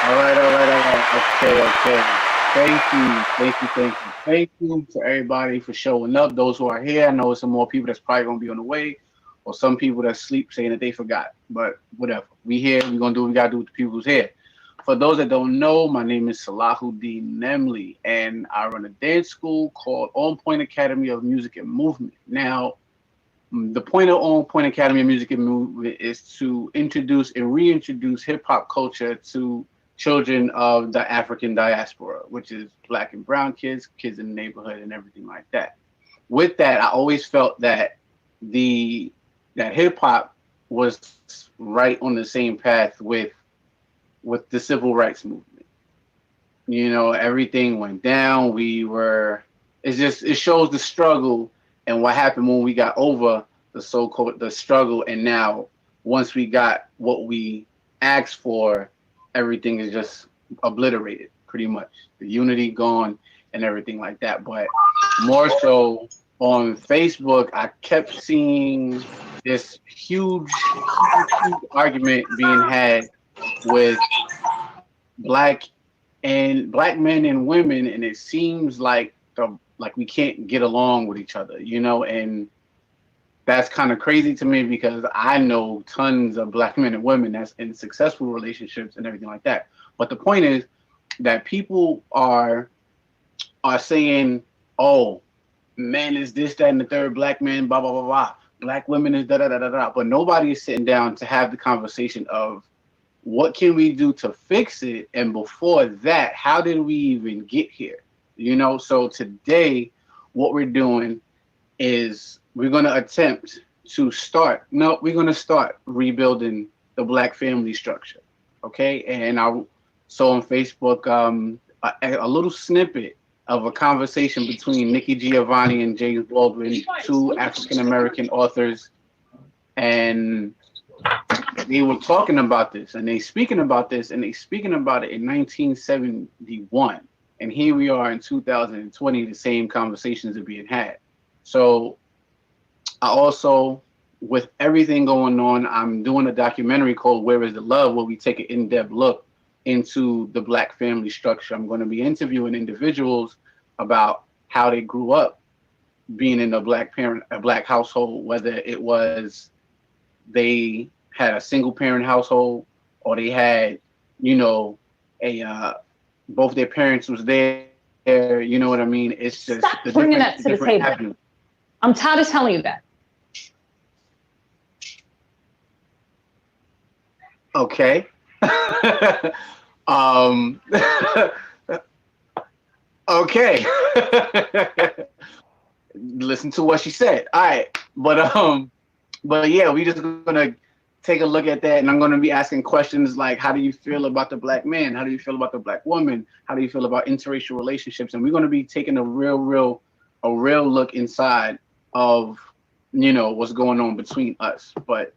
All right, all right, all right. Okay, okay. Thank you for everybody for showing up. Those who are here, I know some more people that's probably gonna be on the way, or some people that sleep saying that they forgot. But whatever. We here. We gonna do what we gotta do with the people who's here. For those that don't know, my name is Salahudin Nemley, and I run a dance school called On Point Academy of Music and Movement. Now, the point of On Point Academy of Music and Movement is to introduce and reintroduce hip hop culture to children of the African diaspora, which is black and brown kids, kids in the neighborhood, and everything like that. With that, I always felt that the that hip hop was right on the same path with the civil rights movement. You know, everything went down. It shows the struggle and what happened when we got over the so-called the struggle, and now once we got what we asked for, everything is just obliterated pretty much. The unity gone and everything like that. But more so on Facebook, I kept seeing this huge argument being had with black black men and women, and it seems like like we can't get along with each other, you know, and that's kind of crazy to me because I know tons of black men and women that's in successful relationships and everything like that. But the point is that people are saying, "Oh, men is this, that, and the third. Black men, blah blah blah blah. Black women is da da da da da." But nobody is sitting down to have the conversation of what can we do to fix it, and before that, how did we even get here? You know. So today, what we're doing is we're going to attempt to start. No, we're going to start rebuilding the black family structure. Okay, and so on Facebook, a little snippet of a conversation between Nikki Giovanni and James Baldwin, two African American authors, and they were talking about this, and they speaking about this, and they speaking about it in 1971, and here we are in 2020. The same conversations are being had. So I also, with everything going on, I'm doing a documentary called Where is the Love, where we take an in-depth look into the black family structure. I'm going to be interviewing individuals about how they grew up being in a black household, whether it was they had a single parent household or they had, you know, both their parents was there. You know what I mean? It's just stop bringing that to the table. Avenues. I'm tired of telling you that. Okay. Okay. Listen to what she said. All right. But yeah, we just gonna take a look at that, and I'm gonna be asking questions like, how do you feel about the black man? How do you feel about the black woman? How do you feel about interracial relationships? And we're gonna be taking a real look inside of, you know, what's going on between us. But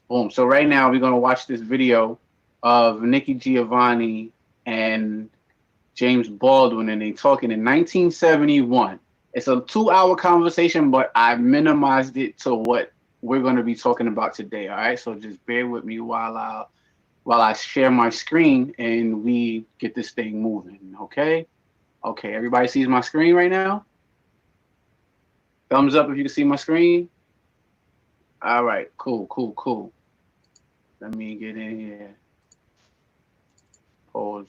boom. So right now we're gonna watch this video of Nikki Giovanni and James Baldwin, and they talking in 1971. It's a 2-hour conversation, but I minimized it to what we're going to be talking about today. All right, so just bear with me while I share my screen and we get this thing moving. Okay, everybody sees my screen right now. Thumbs up if you can see my screen. All right, cool. Let me get in here. Pause.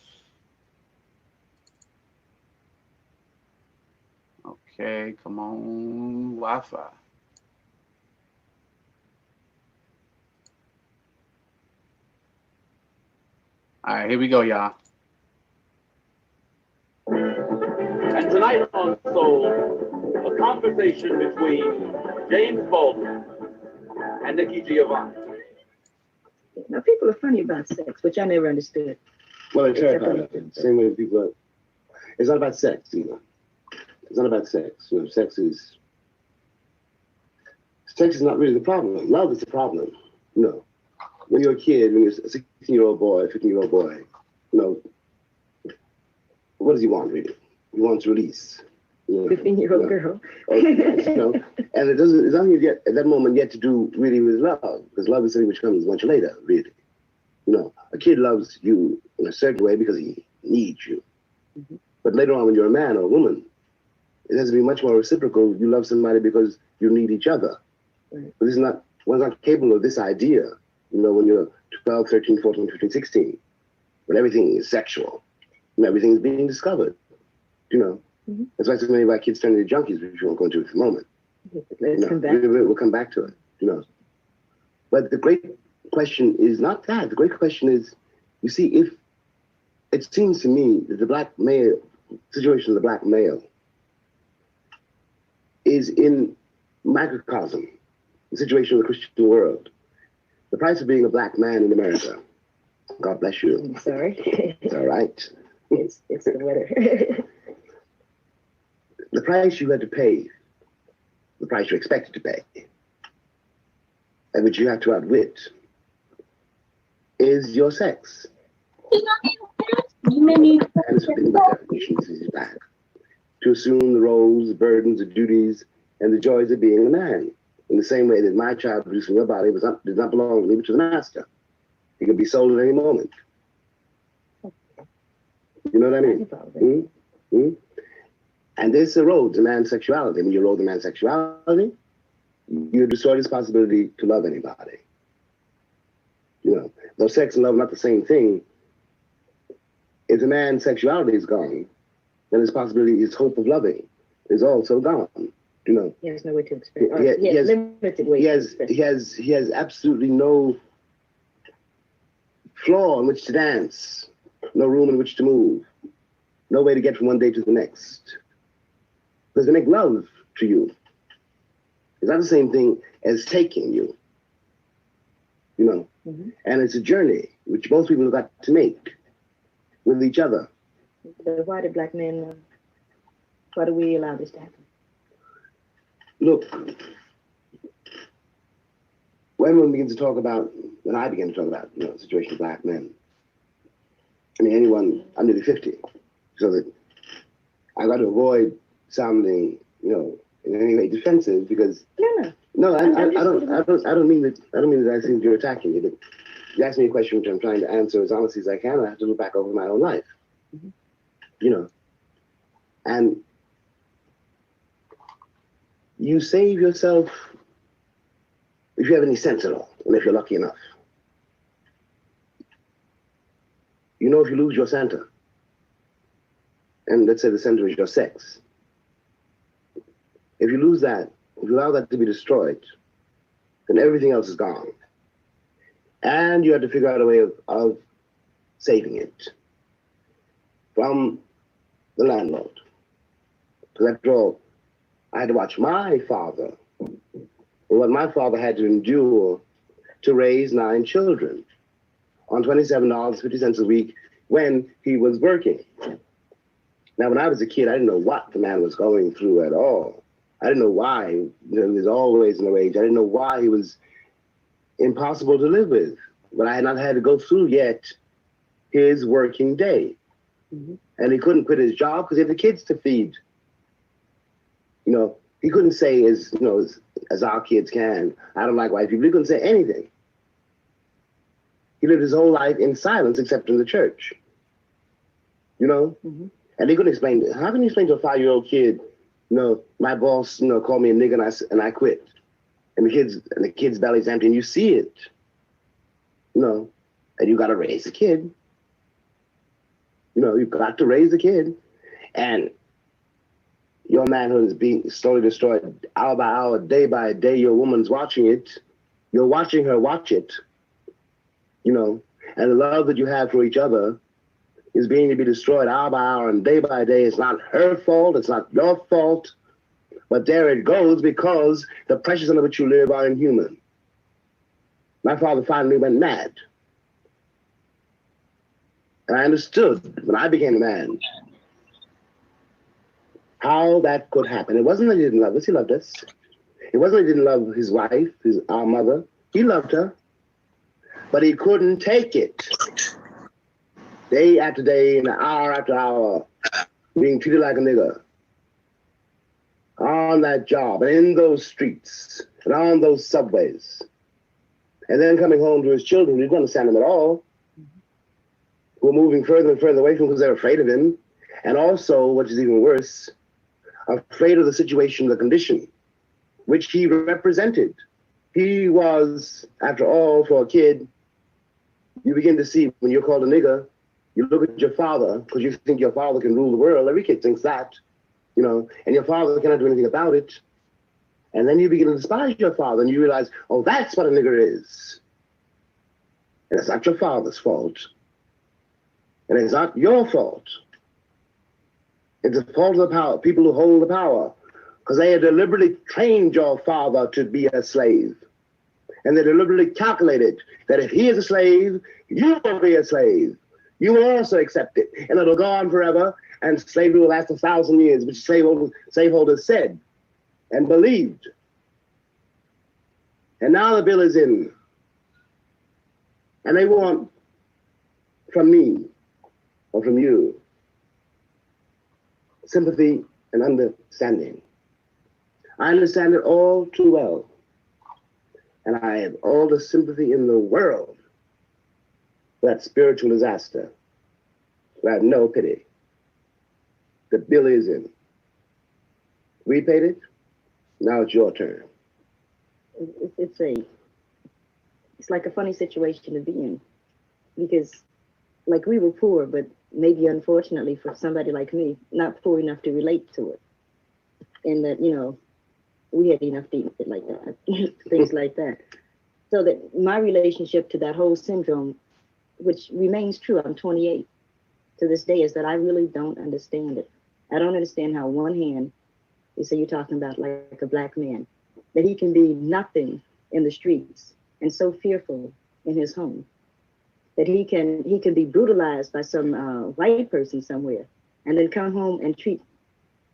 Okay, come on, Wi-Fi. All right, here we go, y'all. And tonight on Soul, a conversation between James Baldwin and Nikki Giovanni. Now, people are funny about sex, which I never understood. Well, it's same way people are. It's not about sex, either. It's not about sex. You know, sex is not really the problem. Love is the problem. You know, when you're a kid, when you're a 16-year-old boy, 15-year-old boy, you know, what does he want, really? He wants release. 15-year-old girl. You know, and it doesn't get at that moment yet to do really with love, because love is something which comes much later, really. You know, a kid loves you in a certain way because he needs you. Mm-hmm. But later on, when you're a man or a woman, it has to be much more reciprocal. You love somebody because you need each other. Right. But one's not capable of this idea, you know, when you're 12, 13, 14, 15, 16, when everything is sexual and everything is being discovered, you know. Mm-hmm. That's why so many of our kids turn into junkies, which we won't go into at the moment. Let's come back. We'll come back to it, you know. But the great question is not that. The great question is, you see, if it seems to me that the black male, situation of the black male is in microcosm, the situation of the Christian world. The price of being a black man in America. God bless you. I'm sorry. It's all right. It's the weather. The price you had to pay, the price you're expected to pay, and which you have to outwit, is your sex. And it's within the definitions is back. To assume the roles, the burdens, the duties, and the joys of being a man. In the same way that my child producing your body did not belong to me, but to the master. He could be sold at any moment. You know what I mean? Mm-hmm. Mm-hmm. And this erodes a man's sexuality. When you erode a man's sexuality, you destroy his possibility to love anybody. You know, though sex and love are not the same thing, if a man's sexuality is gone, then his possibility, his hope of loving is also gone. You know, He has no way to express. He has absolutely no floor on which to dance, no room in which to move, no way to get from one day to the next. Because to make love to you is not the same thing as taking you. You know, Mm-hmm. and it's a journey which both people have got to make with each other. But why do black men? Why do we allow this to happen? Look, when I begin to talk about the situation of black men, I mean, anyone, I'm nearly 50, so that I got to avoid sounding, you know, in any way defensive because no, I don't mean that I think you're attacking me. But you asked me a question which I'm trying to answer as honestly as I can. I have to look back over my own life, you know, and you save yourself if you have any sense at all, and if you're lucky enough. You know, if you lose your center, and let's say the center is your sex, if you lose that, if you allow that to be destroyed, then everything else is gone. And you have to figure out a way of saving it from the landlord. Because after all, I had to watch my father, and what my father had to endure to raise 9 children on $27.50 a week when he was working. Now, when I was a kid, I didn't know what the man was going through at all. I didn't know why he was always in a rage. I didn't know why he was impossible to live with. But I had not had to go through yet his working day. Mm-hmm. And he couldn't quit his job because he had the kids to feed. You know, he couldn't say, as our kids can, I don't like white people. He couldn't say anything. He lived his whole life in silence except in the church. You know? Mm-hmm. And he couldn't explain, how can you explain to a 5-year-old kid, you know, my boss, you know, called me a nigger and I quit. And the kid's belly's empty and you see it. You know, and you gotta raise the kid. You know, you've got to raise the kid. And your manhood is being slowly destroyed hour by hour, day by day. Your woman's watching it. You're watching her watch it. You know, and the love that you have for each other is being to be destroyed hour by hour and day by day. It's not her fault. It's not your fault. But there it goes because the pressures under which you live are inhuman. My father finally went mad. And I understood when I became a man how that could happen. It wasn't that he didn't love us. He loved us. It wasn't that he didn't love his wife, our mother. He loved her. But he couldn't take it. Day after day and hour after hour, being treated like a nigger. On that job and in those streets and on those subways. And then coming home to his children, he didn't understand them at all. who are moving further and further away from him because they're afraid of him. And also, which is even worse, afraid of the situation, the condition, which he represented. He was, after all, for a kid, you begin to see when you're called a nigger, you look at your father because you think your father can rule the world. Every kid thinks that, you know, and your father cannot do anything about it. And then you begin to despise your father and you realize, oh, that's what a nigger is. And it's not your father's fault. And it's not your fault. It's the fault of the power, people who hold the power, because they had deliberately trained your father to be a slave. And they deliberately calculated that if he is a slave, you will be a slave. You will also accept it. And it'll go on forever, and slavery will last 1,000 years, which slaveholders said and believed. And now the bill is in. And they want from me or from you sympathy and understanding. I understand it all too well. And I have all the sympathy in the world for that spiritual disaster. But I have no pity. The bill is in. We paid it. Now it's your turn. It's like a funny situation to be in, because like we were poor, but maybe unfortunately for somebody like me, not poor enough to relate to it. And that, you know, we had enough to eat it like that, things like that. So that my relationship to that whole syndrome, which remains true, I'm 28 to this day, is that I really don't understand it. I don't understand how one hand, you say you're talking about like a black man, that he can be nothing in the streets and so fearful in his home, that he can be brutalized by some white person somewhere and then come home and treat,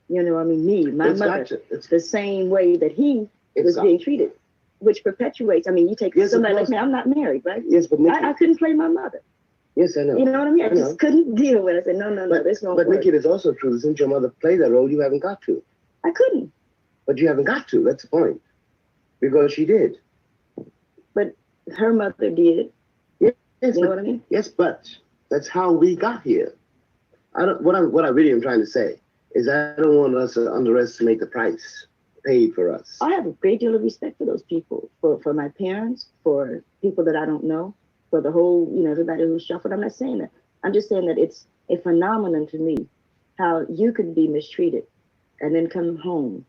you know, I mean, me, my mother, the same way that he was being treated, which perpetuates. I mean, you take somebody like me, I'm not married, right? Yes, but Nikki, I couldn't play my mother. Yes, I know. You know what I mean? I just couldn't deal with it. I said, no, this won't work. But Nikki, it is also true that since your mother played that role, you haven't got to. I couldn't. But you haven't got to. That's the point. Because she did. But her mother did. Yes, you know what I mean? Yes, but that's how we got here. What I really am trying to say is I don't want us to underestimate the price paid for us. I have a great deal of respect for those people, for my parents, for people that I don't know, for the whole, you know, everybody who's shuffled. I'm not saying that. I'm just saying that it's a phenomenon to me how you could be mistreated and then come home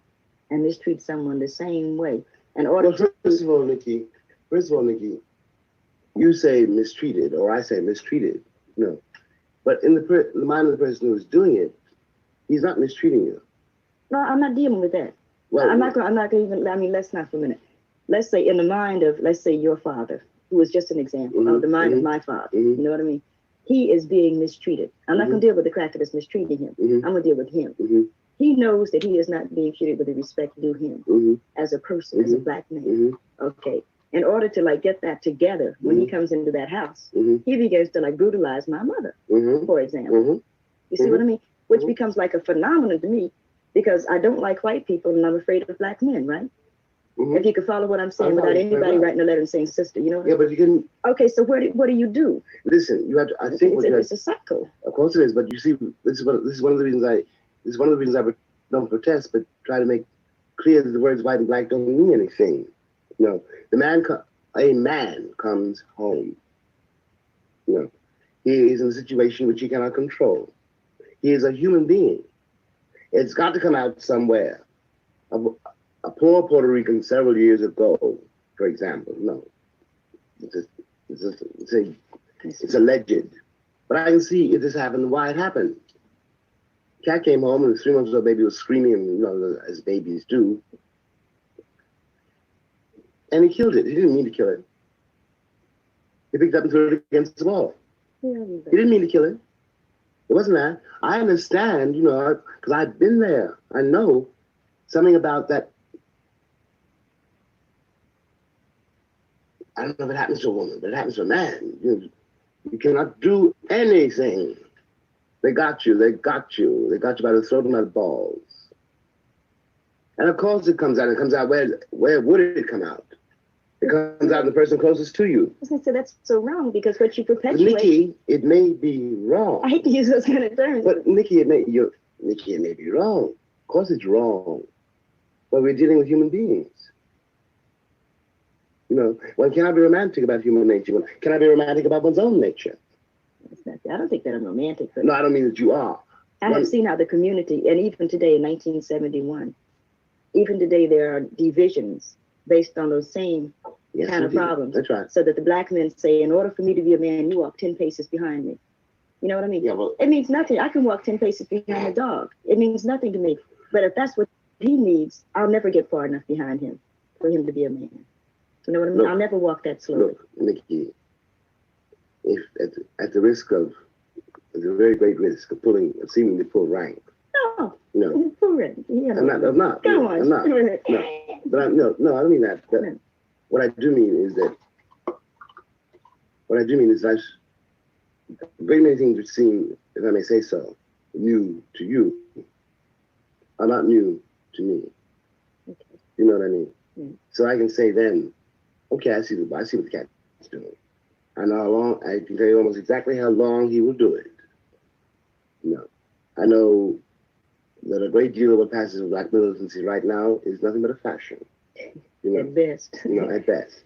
and mistreat someone the same way. First of all, Nikki, you say mistreated, or I say mistreated. No. But in the mind of the person who is doing it, he's not mistreating you. No, I'm not dealing with that. Well, I'm not going to even, I mean, let's not for a minute. Let's say in the mind of, let's say your father, who is just an example of the mind of my father. You know what I mean? He is being mistreated. I'm not going to deal with the cracker that's mistreating him. I'm going to deal with him. He knows that he is not being treated with the respect due him as a person, as a black man. Okay. In order to like get that together, when he comes into that house, he begins to like brutalize my mother, for example. You see what I mean? Which becomes like a phenomenon to me, because I don't like white people and I'm afraid of black men, right? If you can follow what I'm saying without anybody writing a letter and saying sister, you know? Yeah, but you can. Okay, so what do you do? Listen, you have to. I think it's a cycle. Of course it is, but you see, this is one of the reasons I don't protest, but try to make clear that the words white and black don't mean anything. You know, a man comes home. You know, he is in a situation which he cannot control. He is a human being. It's got to come out somewhere. A poor Puerto Rican several years ago, for example, no, it's alleged. But I can see if this happened, why it happened. Cat came home and the 3 months old baby was screaming, you know, as babies do. And he killed it. He didn't mean to kill it. He picked it up and threw it against the wall. He didn't mean to kill it. It wasn't that. I understand, you know, because I've been there. I know something about that. I don't know if it happens to a woman, but it happens to a man. You cannot do anything. They got you. They got you by the throat and by the balls. And of course it comes out. It comes out where would it come out? It comes out in the person closest to you. So that's so wrong because what you perpetuate. Nikki, it may be wrong. I hate to use those kind of terms. But Nikki, it may be wrong. Of course it's wrong. But we're dealing with human beings. You know, one cannot be romantic about human nature. One cannot be romantic about one's own nature. I don't think that I'm romantic. But No, I don't mean that you are. I have seen how the community, and even today in 1971, even today there are divisions based on those same kind of problems. That's right. So that the black men say, in order for me to be a man, you walk 10 paces behind me. You know what I mean? Yeah, well, it means nothing. I can walk 10 paces behind a dog. It means nothing to me. But if that's what he needs, I'll never get far enough behind him for him to be a man. You know what I mean? Look, I'll never walk that slowly. Look, Nikki, if at the risk of, at the very great risk of seemingly full rank. No. No. Full rank. You know. I'm not. Go no, on. I'm not. No. But I don't mean that. But No. what I do mean is that very many things which seem, if I may say so, new to you are not new to me. Okay. You know what I mean? Mm. So I can say then, okay, I see what the cat is doing. I know how long, I can tell you almost exactly how long he will do it. You know, I know that a great deal of what passes in black militancy right now is nothing but a fashion. You know, At best. You know, at best.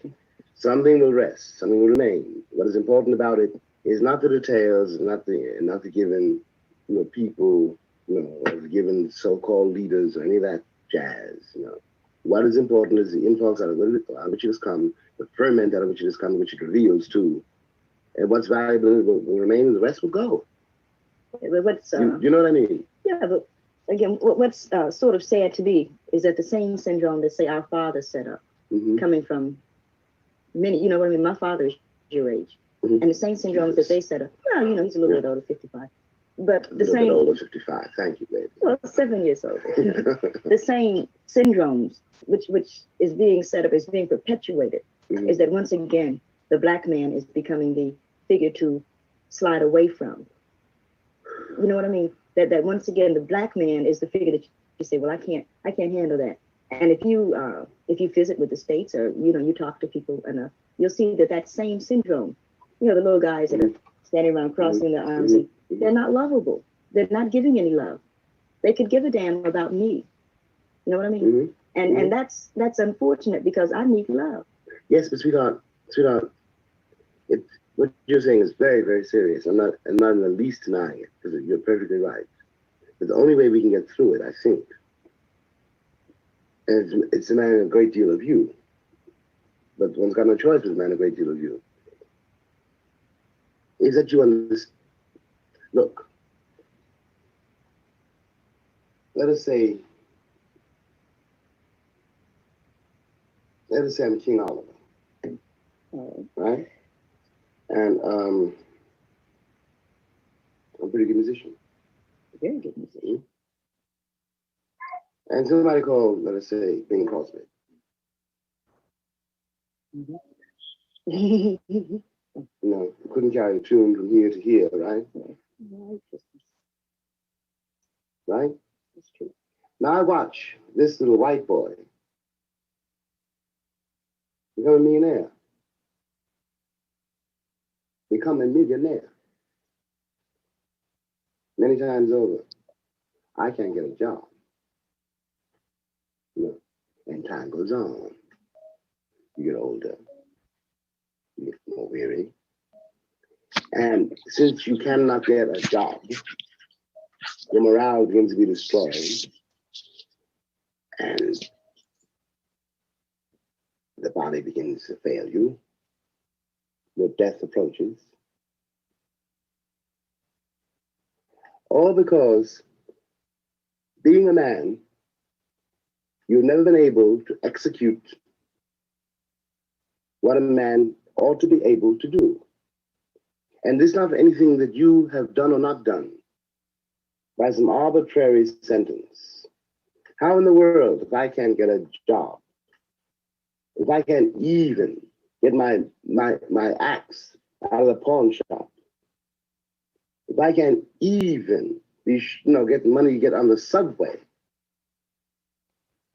Something will rest, something will remain. What is important about it is not the details, not the given, you know, people, you know, or the given so-called leaders or any of that jazz, you know. What is important is the impulse out of which it has come, the ferment out of which it has come, which it reveals too. And what's valuable will remain, and the rest will go. What's you know what I mean? Yeah, but again, what's sort of sad to me is that the same syndrome that say our fathers set up, coming from many, you know what I mean? My father is your age, and the same syndromes that they set up. Well, you know, he's a little bit older, 55, but the same. A little bit older, 55. Thank you, baby. Well, 7 years older. The same syndromes, which is being set up, is being perpetuated, is that once again the black man is becoming the figure to slide away from. You know what I mean? That once again the black man is the figure that you say, well, I can't handle that. And if you visit with the states, or you know, you talk to people enough, you'll see that same syndrome. You know, the little guys that are standing around crossing their arms, and they're not lovable. They're not giving any love. They could give a damn about me. You know what I mean? And that's unfortunate because I need love. Yes, but sweetheart, what you're saying is very, very serious. I'm not in the least denying it, because you're perfectly right. But the only way we can get through it, I think, and it's demanding a great deal of you, but one's got no choice but to demand a great deal of you, is that you understand. Look, let us say I'm King Oliver, right? And I'm a pretty good musician. Very good musician. And somebody called, let us say, Bing Crosby. You know, couldn't carry a tune from here to here, right? Right? That's true. Now I watch this little white boy become a millionaire. Become a millionaire. Many times over. I can't get a job. You know, and time goes on. You get older. You get more weary. And since you cannot get a job, your morale begins to be destroyed. And the body begins to fail you. Your death approaches. All because being a man, you've never been able to execute what a man ought to be able to do. And this is not for anything that you have done or not done by some arbitrary sentence. How in the world, if I can't get a job, if I can't even get my axe out of the pawn shop, if I can't even get money to get on the subway,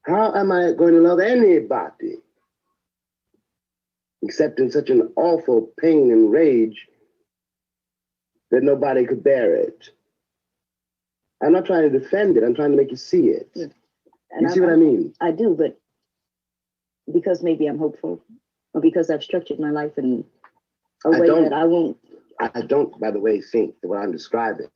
how am I going to love anybody? except in such an awful pain and rage that nobody could bear it. I'm not trying to defend it. I'm trying to make you see it. Yeah. You see what I mean? I do, but because maybe I'm hopeful, or because I've structured my life in a way that I won't. I don't, by the way, think that what I'm describing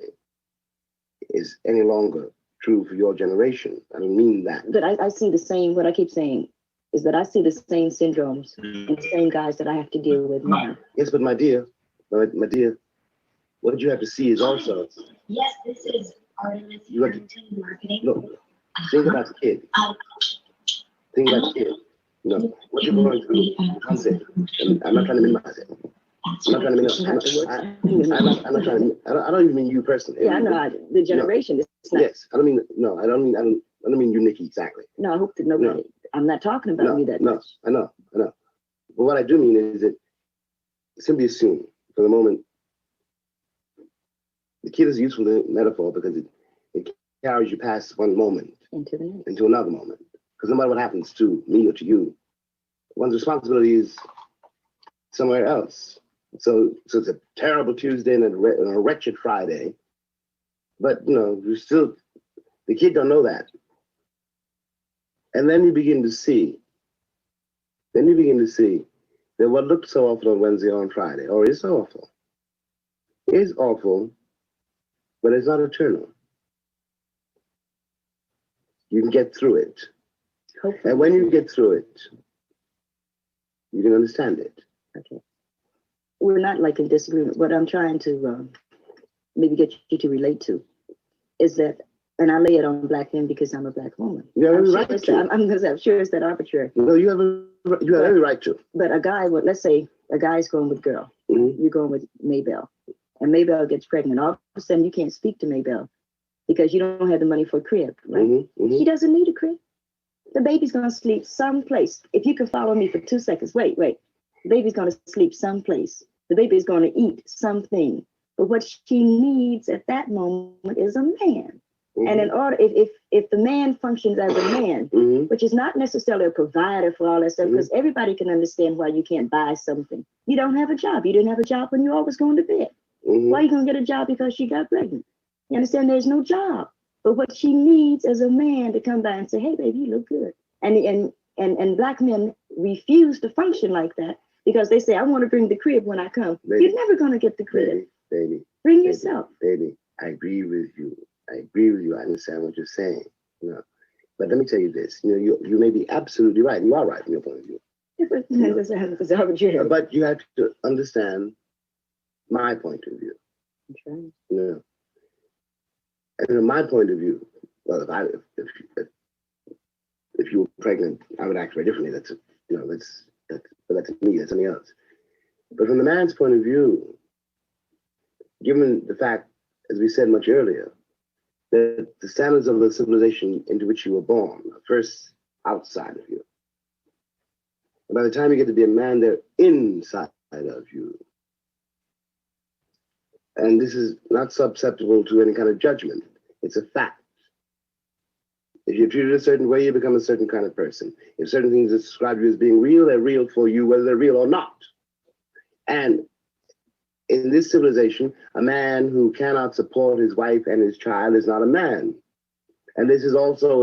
is any longer true for your generation. I don't mean that. But I see the same, what I keep saying is that I see the same syndromes and the same guys that I have to deal with now. Yes, but my dear, what you have to see is also. Yes, this is Artemis You have Harrington Marketing. Look, think about the kid. Think about the kid. You know, what you're going through, I'm saying, I'm not trying to minimize it. I'm not trying to minimize it. I'm not trying to, I don't even mean you personally. Yeah, I know, the generation is not. Yes, I don't mean you, Nikki, exactly. No, I hope that nobody, No. I'm not talking about you that much. I know. But what I do mean is that simply assume for the moment, the kid is a useful metaphor because it carries you past one moment Into the next. into another moment. Because no matter what happens to me or to you, one's responsibility is somewhere else. So it's a terrible Tuesday and a wretched Friday. But the kid don't know that. And then you begin to see that what looked so awful on Wednesday or on Friday, or is so awful, is awful, but it's not eternal. You can get through it. Hopefully. And when you get through it, you can understand it. Okay. We're not like in disagreement. What I'm trying to maybe get you to relate to is that, and I lay it on black men because I'm a black woman. You have every right to. I'm going to say, I'm sure it's that arbitrary. No, you have every right to. But a guy would, let's say a guy's going with girl. Mm-hmm. You're going with Maybelle. And Maybelle gets pregnant. All of a sudden, you can't speak to Maybelle because you don't have the money for a crib, right? Mm-hmm. Mm-hmm. She doesn't need a crib. The baby's going to sleep someplace. If you can follow me for 2 seconds, wait. The baby's going to sleep someplace. The baby is going to eat something. But what she needs at that moment is a man. Mm-hmm. And in order, if the man functions as a man, mm-hmm. which is not necessarily a provider for all that stuff, because everybody can understand why you can't buy something. You don't have a job. You didn't have a job when you always going to bed. Mm-hmm. Why are you going to get a job because she got pregnant? You understand? There's no job. But what she needs is a man to come by and say, hey, baby, you look good. And black men refuse to function like that because they say, I want to bring the crib when I come. Baby, you're never going to get the crib. Baby. Bring yourself. Baby, I agree with you. I understand what you're saying. But let me tell you this. You may be absolutely right. You are right from your point of view. But you have to understand my point of view. I'm trying. And from my point of view, well, if you were pregnant, I would act very differently. That's me. That's something else. But from the man's point of view, given the fact, as we said much earlier, that the standards of the civilization into which you were born are first outside of you. And by the time you get to be a man, they're inside of you. And this is not susceptible to any kind of judgment. It's a fact. If you're treated a certain way, you become a certain kind of person. If certain things describe you as being real, they're real for you, whether they're real or not. And in this civilization, a man who cannot support his wife and his child is not a man. And this is also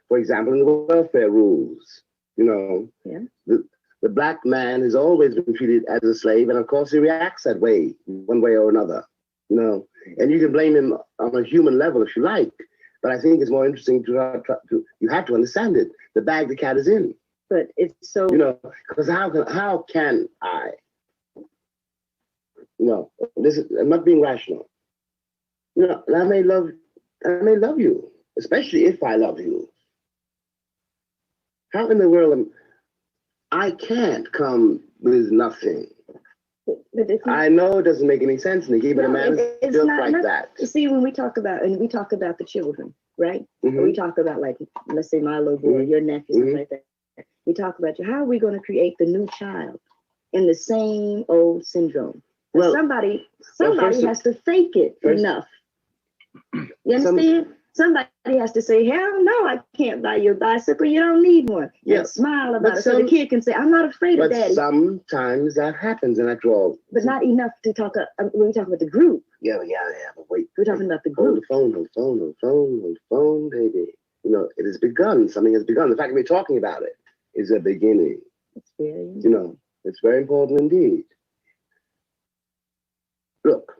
for example, in the welfare rules. Yeah. The black man has always been treated as a slave, and of course he reacts that way, one way or another. And you can blame him on a human level if you like, but I think it's more interesting you have to understand it. The bag the cat is in. But it's so. Because how can I? I'm not being rational. I may love you, especially if I love you. How in the world I can't come with nothing. I know it doesn't make any sense, Nikki, but a man is built like that. You see, when we talk about the children, right? Mm-hmm. We talk about, like, let's say my little boy, your nephew, something like that. We talk about how are we going to create the new child in the same old syndrome? Well, somebody has to fake it enough. You understand? Somebody has to say, hell no, I can't buy you a bicycle. You don't need one. Yeah. And smile about it so the kid can say, I'm not afraid of But daddy. sometimes that happens, and after all. But not enough to talk, when we talk about the group. Yeah, but wait. We're talking about the Hold group. the phone, baby. You know, it has begun. Something has begun. The fact that we're talking about it is a beginning. It's very, You know, it's very important indeed. Look,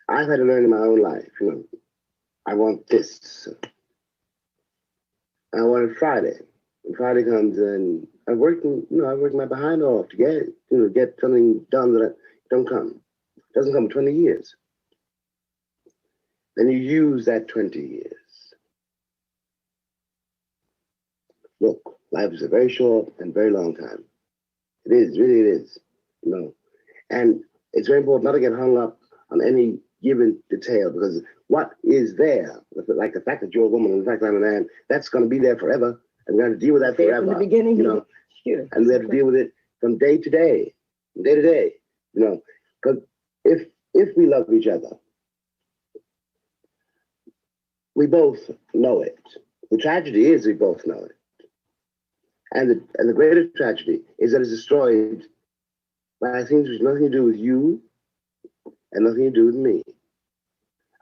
I've had to learn in my own life, you know, I want this. I want it Friday. And Friday comes and I worked my behind off to get something done that don't come. It doesn't come 20 years. Then you use that 20 years. Look, life is a very short and very long time. It is, really it is, you know. And it's very important not to get hung up on any given detail, because what is there, like the fact that you're a woman and the fact that I'm a man, that's going to be there forever, and we have to deal with that forever. From the beginning, you know. Sure. And we have to deal with it from day to day, from day to day, you know. Because if we love each other, we both know it. The tragedy is we both know it. And the greatest tragedy is that it's destroyed by things which have nothing to do with you and nothing to do with me.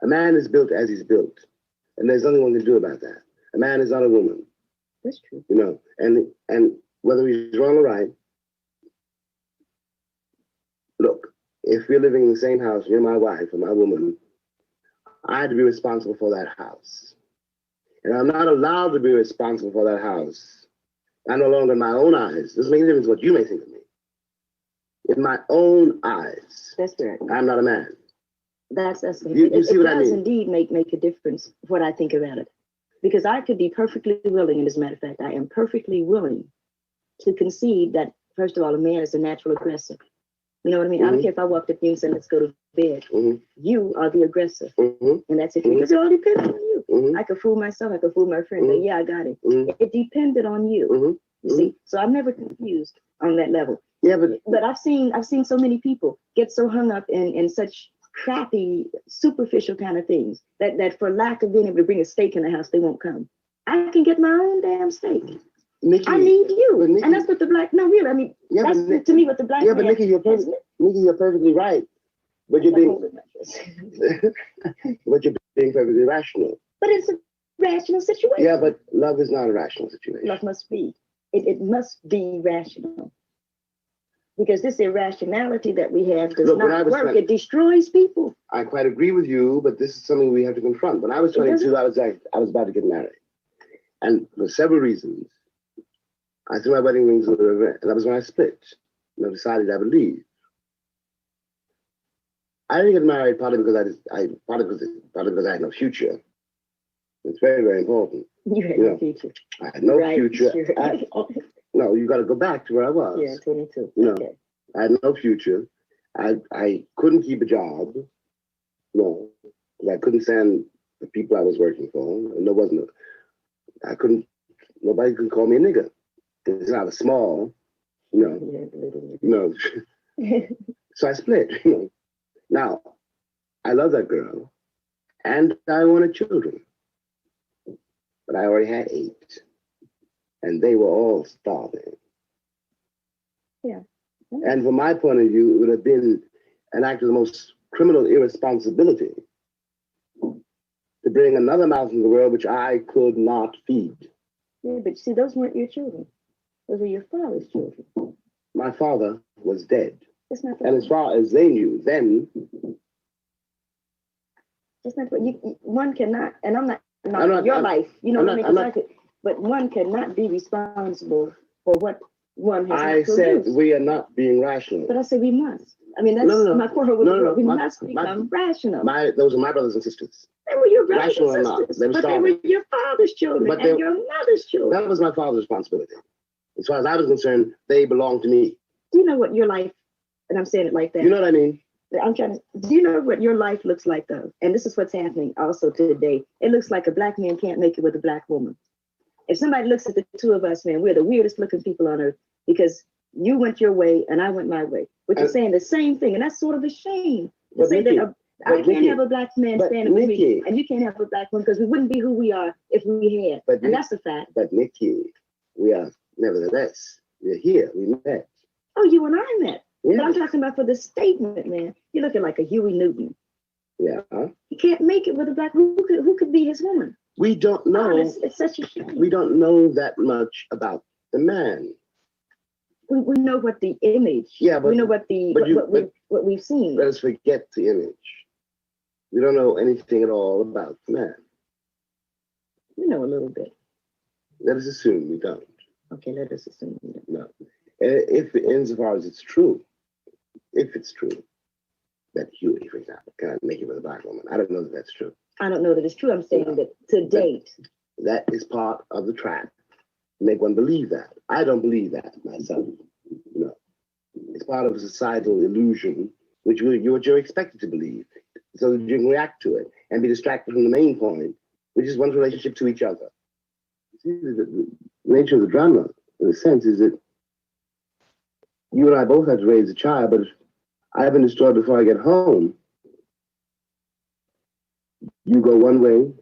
A man is built as he's built, and there's nothing one can do about that. A man is not a woman. That's true. You know, and whether he's wrong or right, look, if we're living in the same house, you're my wife or my woman, I have to be responsible for that house. And I'm not allowed to be responsible for that house. I'm no longer in my own eyes. Doesn't make any difference what you may think of me. In my own eyes, that's right. I'm not a man. That's you see what I mean? It does indeed make a difference what I think about it. Because I could be perfectly willing, and as a matter of fact, I am perfectly willing to concede that, first of all, a man is a natural aggressor. You know what I mean? I don't care if I walked up to you and said, let's go to bed. You are the aggressor. And that's it. Because it all depends on you. I could fool myself, I could fool my friend, but yeah, I got it. It depended on you. You see? So I'm never confused on that level. Yeah, but I've seen so many people get so hung up in such crappy, superficial kind of things that for lack of being able to bring a steak in the house, they won't come. I can get my own damn steak. Nikki, I need you. Nikki, and that's what the black, no, really, I mean, that's to me what the black man. But Nikki, you're perfectly right. But you're being being perfectly rational. But it's a rational situation. Yeah, but love is not a rational situation. Love must be. It must be rational. Because this irrationality that we have does not work. It destroys people. I quite agree with you, but this is something we have to confront. When I was 22, I was about to get married. And for several reasons, I threw my wedding rings in the river, and that was when I split. And I decided I would leave. I didn't get married partly because I had no future. It's very, very important. You had no future. I had no future. Sure. No, you got to go back to where I was. Yeah, 22. You know, okay. I had no future. I couldn't keep a job. No, because I couldn't stand the people I was working for. And nobody could call me a nigger. Because I was small, you know. So I split, you know. Now, I love that girl, and I wanted children. But I already had 8. And they were all starving. Yeah. And from my point of view, it would have been an act of the most criminal irresponsibility to bring another mouth into the world which I could not feed. Yeah, but see, those weren't your children. Those were your father's children. My father was dead. That's not and as far as they knew then, that's not what one cannot, and I'm not your life, you know what I mean? But one cannot be responsible for what one has I said we are not being rational. But I said we must. I mean, that's my quarrel with the world. We must become rational. Those are my brothers and sisters. They were your brothers rational and sisters. But they were your father's children and your mother's children. That was my father's responsibility. As far as I was concerned, they belonged to me. Do you know what your life, and I'm saying it like that. You know what I mean? Do you know what your life looks like though? And this is what's happening also today. It looks like a black man can't make it with a black woman. If somebody looks at the two of us, man, we're the weirdest looking people on earth because you went your way and I went my way. But you're saying the same thing, and that's sort of a shame. To say that I can't Nikki, have a black man but standing with me, Nikki- and you can't have a black woman because we wouldn't be who we are if we had. But And that's a fact. But Nikki, we are nevertheless, we're here, we met. Oh, you and I met. Yeah. But I'm talking about for the statement, man. You're looking like a Huey Newton. Yeah. He can't make it with a black woman. Who could be his woman? We don't know. Oh, it's such a shame. We don't know that much about the man. We know what the image. Yeah, but we know what the what we've seen. Let us forget the image. We don't know anything at all about the man. We know a little bit. Let us assume we don't. Okay, let us assume we don't. No. If insofar as it's true, if it's true that Huey, for example, cannot make it with a black woman, I don't know that that's true. I don't know that it's true. I'm saying that to date. That is part of the trap. Make one believe that. I don't believe that myself. No. It's part of a societal illusion, which you're expected to believe, so that you can react to it and be distracted from the main point, which is one's relationship to each other. See, the nature of the drama, in a sense, is that you and I both have to raise a child, but if I've been destroyed before I get home, you go one way,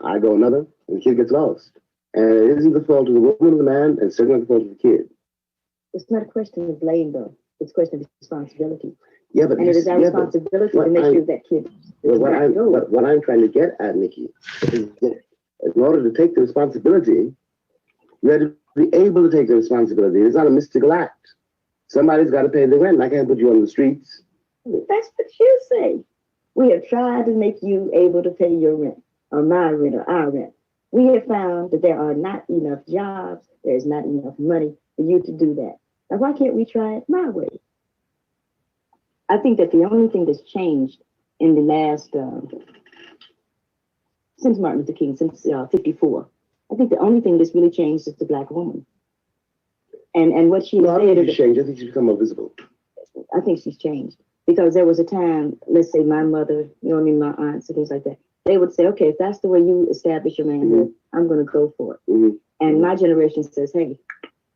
I go another, and the kid gets lost. And it isn't the fault of the woman or the man, and certainly not the fault of the kid. It's not a question of blame, though. It's a question of responsibility. Yeah, but and it is our responsibility to make sure that kid. What I'm trying to get at, Nikki, is that in order to take the responsibility, you have to be able to take the responsibility. It's not a mystical act. Somebody's got to pay the rent. I can't put you on the streets. That's what you say. We have tried to make you able to pay your rent, or my rent, or our rent. We have found that there are not enough jobs, there's not enough money for you to do that. Now, why can't we try it my way? I think that the only thing that's changed in the last, since Martin Luther King, since 54, I think the only thing that's really changed is the black woman. And what she said. I think she's changed. I think she's become more visible. I think she's changed. Because there was a time, let's say my mother, my aunts and things like that, they would say, okay, if that's the way you establish your manhood, I'm going to go for it. And my generation says, hey,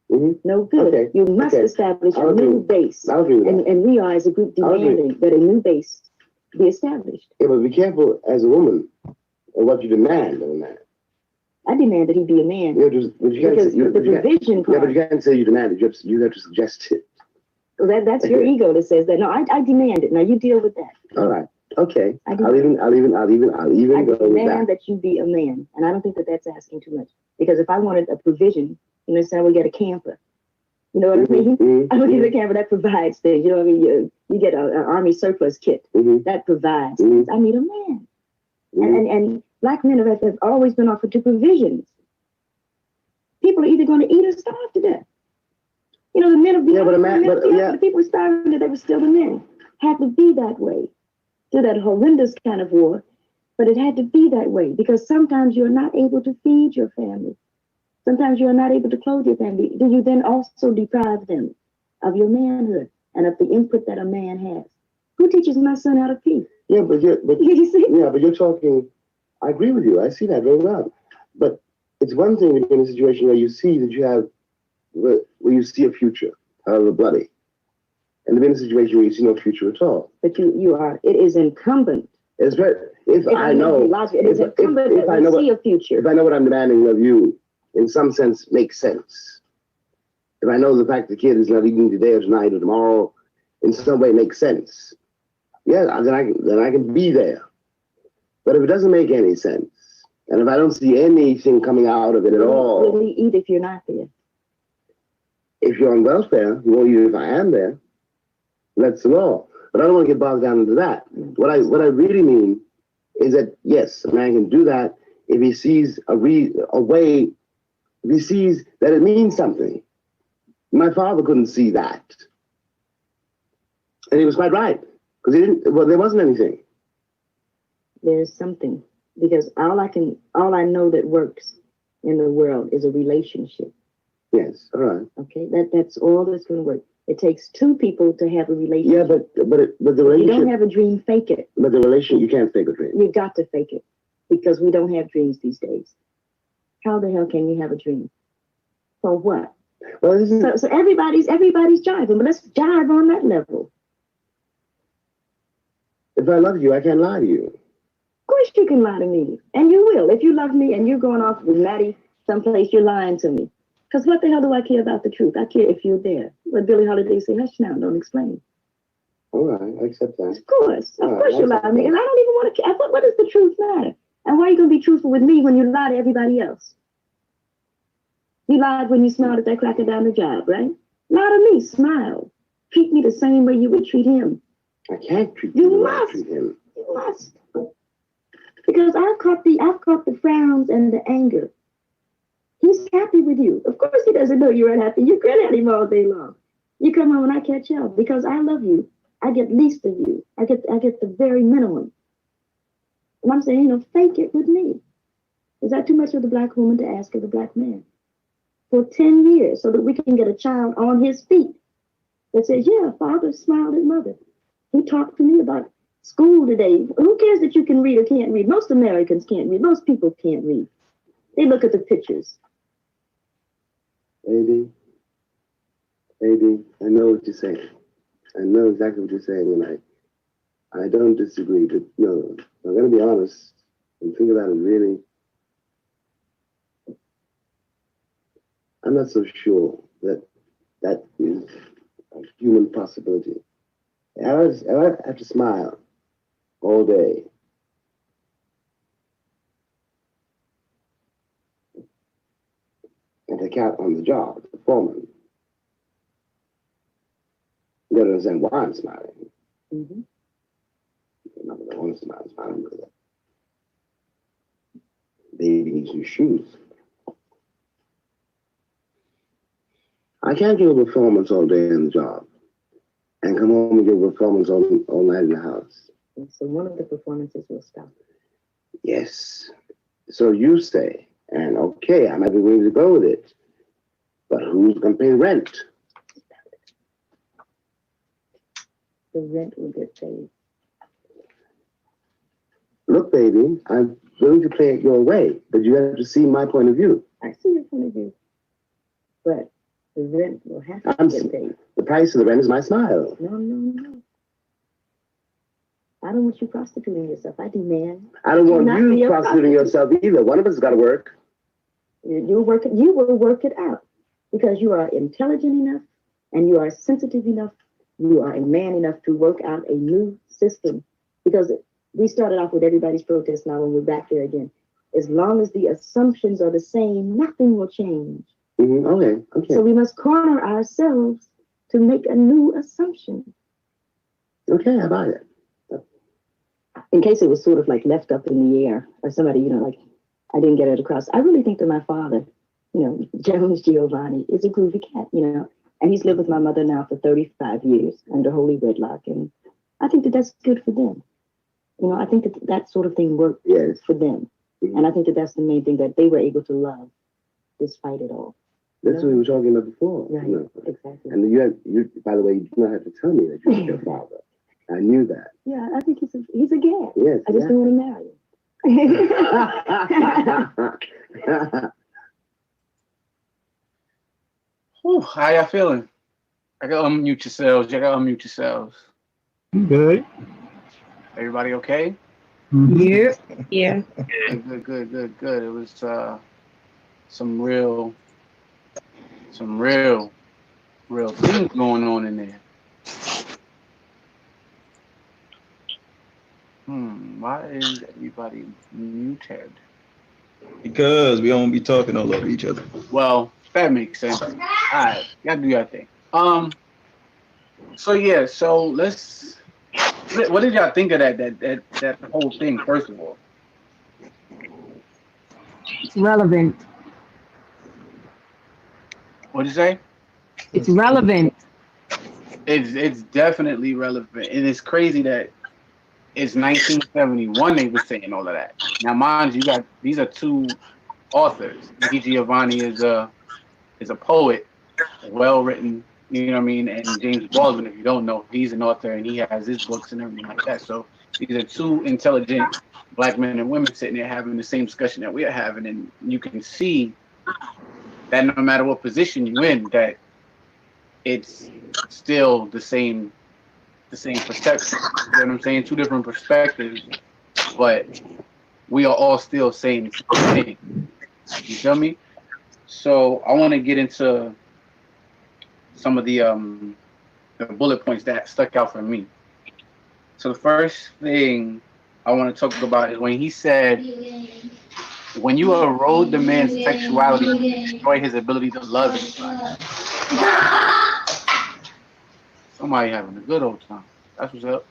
no good. Okay. You must establish a new base. And we are, as a group, demanding that a new base be established. Yeah, but be careful as a woman of what you demand of a man. I demand that he be a man. Yeah, but you can't say, the provision part. Yeah, but you can't say you demand it. You have to suggest it. Well, that's your ego that says that. No, I demand it. Now you deal with that. All right. Okay. I'll even go demand that you be a man, and I don't think that that's asking too much. Because if I wanted a provision, say I would get a camper. You know what I mean? I would get a camper that provides things. You know what I mean? You get an army surplus kit that provides things. I need a man, and black men have always been offered to provisions. People are either going to eat or starve to death. The men of the people starving that they were still the men. Had to be that way. To that horrendous kind of war, but it had to be that way because sometimes you're not able to feed your family. Sometimes you're not able to clothe your family. Do you then also deprive them of your manhood and of the input that a man has? Who teaches my son how to pee? Yeah, but you see? Yeah, but you're talking. I agree with you. I see that very well. But it's one thing to be in a situation where you see that you have, where you see a future, however bloody. And to be in a situation where you see no future at all. But you are. It is incumbent. It's right. If I know see a future. If I know what I'm demanding of you, in some sense, makes sense. If I know the fact the kid is not eating today or tonight or tomorrow, in some way makes sense. Yeah, then I can be there. But if it doesn't make any sense, and if I don't see anything coming out of it at all, will we eat if you're not there? If you're on welfare, you won't eat if I am there. That's the law. But I don't want to get bogged down into that. What I really mean is that, yes, a man can do that if he sees a way, if he sees that it means something. My father couldn't see that. And he was quite right. Because there wasn't anything. There's something. Because all I know that works in the world is a relationship. Yes, all right. Okay, that's all that's going to work. It takes two people to have a relationship. Yeah, but the relationship. You don't have a dream, fake it. But the relationship, you can't fake a dream. You got to fake it because we don't have dreams these days. How the hell can you have a dream? For what? Well, so everybody's jiving, but let's jive on that level. If I love you, I can't lie to you. Of course you can lie to me. And you will. If you love me and you're going off with Maddie someplace, you're lying to me. Because what the hell do I care about the truth? I care if you're there. But Billie Holiday say, hush now, don't explain. All right, I accept that. Of course you lie to me. And I don't even want to care. What does the truth matter? And why are you going to be truthful with me when you lie to everybody else? You lied when you smiled at that cracker down the job, right? Lie to me, smile. Treat me the same way you would treat him. I can't treat you the way I treat him. You must. Because I've caught the frowns and the anger. He's happy with you. Of course he doesn't know you're unhappy. You grin at him all day long. You come home and I catch up because I love you. I get least of you. I get the very minimum. And I'm saying, fake it with me. Is that too much of the black woman to ask of the black man? For 10 years, so that we can get a child on his feet that says, yeah, father smiled at mother. He talked to me about school today. Who cares that you can read or can't read? Most Americans can't read. Most people can't read. They look at the pictures. Baby, I know what you're saying. I know exactly what you're saying, and I don't disagree. But no, I'm going to be honest and think about it really. I'm not so sure that is a human possibility. I have to smile all day. And to count on the job, the foreman. You don't understand why I'm smiling. Mm-hmm. I'm not going to want to smile. I'm smiling because baby needs new shoes. I can't give a performance all day in the job and come home and give a performance all night in the house. So one of the performances will stop. Yes. So you say, and okay, I might be willing to go with it, but who's going to pay rent? The rent will get paid. Look, baby, I'm willing to play it your way, but you have to see my point of view. I see your point of view, but the rent will have to get paid. The price of the rent is my smile. No. I don't want you prostituting yourself. I demand. I don't want you prostituting yourself either. One of us has got to work. You will work it out because you are intelligent enough and you are sensitive enough. You are a man enough to work out a new system because we started off with everybody's protest. Now when we're back there again, as long as the assumptions are the same, nothing will change. Mm-hmm. Okay. So we must corner ourselves to make a new assumption. Okay, I buy it. In case it was sort of like left up in the air or somebody, like I didn't get it across. I really think that my father, Jones Giovanni, is a groovy cat, and he's lived with my mother now for 35 years under holy wedlock. And I think that that's good for them. I think that sort of thing worked for them. Mm-hmm. And I think that that's the main thing that they were able to love despite it all. That's what we were talking about before. Right, exactly. And you, by the way, you do not have to tell me that you're your father. I knew that. Yeah, I think he's a gag. Yes. I just don't want to marry him. Whew, how y'all feeling? I gotta unmute yourselves. Good. Everybody okay? Mm-hmm. Yeah. Good. It was some real things going on in there. Why is everybody muted? Because we don't be talking all over each other. Well, that makes sense. All right, y'all do your thing. So let's. What did y'all think of that whole thing? First of all, it's relevant. What'd you say? It's relevant. It's definitely relevant, and it's crazy that it's 1971 they were saying all of that. Now, mind you, these are two authors. Nikki Giovanni is a poet, well written, you know what I mean? And James Baldwin, if you don't know, he's an author and he has his books and everything like that. So these are two intelligent black men and women sitting there having the same discussion that we're having, and you can see that no matter what position you're in, that it's still the same the same perception. You know what I'm saying? Two different perspectives, but we are all still saying the same thing. You feel me? So I want to get into some of the bullet points that stuck out for me. So the first thing I want to talk about is when he said, when you erode the man's sexuality, you destroy his ability to love anybody. Somebody having a good old time. That's what's up.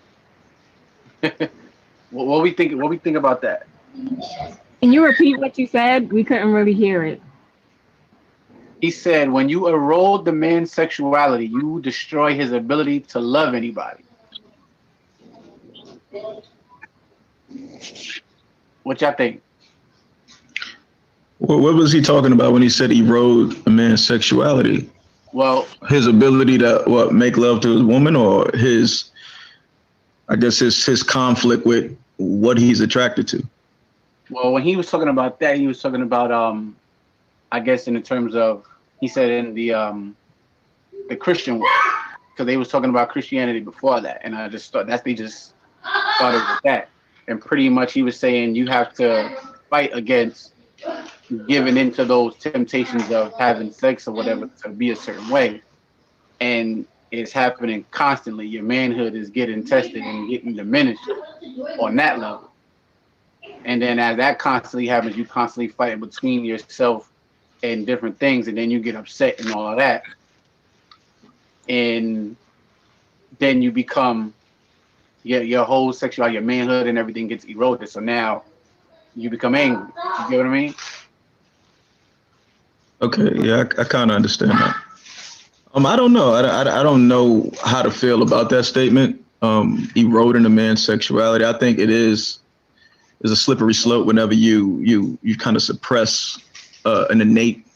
What we think about that? Can you repeat what you said? We couldn't really hear it. He said, when you erode the man's sexuality, you destroy his ability to love anybody. What y'all think? Well, what was he talking about when he said erode a man's sexuality? Well, His ability to make love to his woman, or his conflict with what he's attracted to. well, when he was talking about that, he was talking about I guess in the terms of, he said in the Christian world, because they was talking about Christianity before that, and I just thought they just started with that, and pretty much he was saying you have to fight against giving into those temptations of having sex or whatever to be a certain way, and it's happening constantly. Your manhood is getting tested and getting diminished on that level, and then as that constantly happens, you constantly fight between yourself and different things, and then you get upset and all of that, and then you become your whole sexuality, your manhood and everything gets eroded. So now you become angry. You get what I mean? Okay, yeah, I kind of understand that. I don't know. I don't know how to feel about that statement. Eroding a man's sexuality. I think it is a slippery slope whenever you kind of suppress an innate,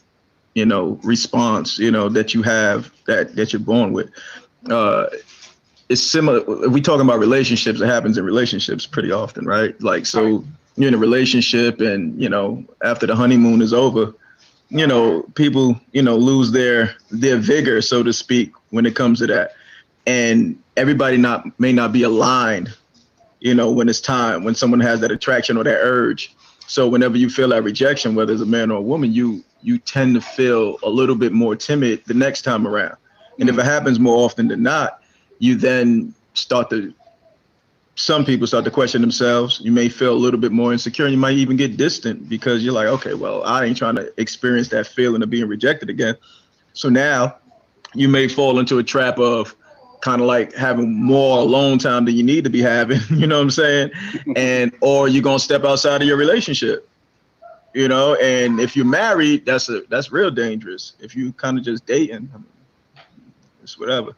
response, that you have that you're born with. It's similar. If we talking about relationships, it happens in relationships pretty often, right? Like, so you're in a relationship, and after the honeymoon is over, people, lose their vigor, so to speak, when it comes to that. And everybody may not be aligned, when it's time, when someone has that attraction or that urge. So whenever you feel that rejection, whether it's a man or a woman, you tend to feel a little bit more timid the next time around. And if it happens more often than not, you then some people start to question themselves. You may feel a little bit more insecure, and you might even get distant because you're like, okay, well, I ain't trying to experience that feeling of being rejected again. So now you may fall into a trap of kind of like having more alone time than you need to be having, you know what I'm saying? Or you're going to step outside of your relationship, and if you're married, that's real dangerous. If you kind of just dating, it's whatever.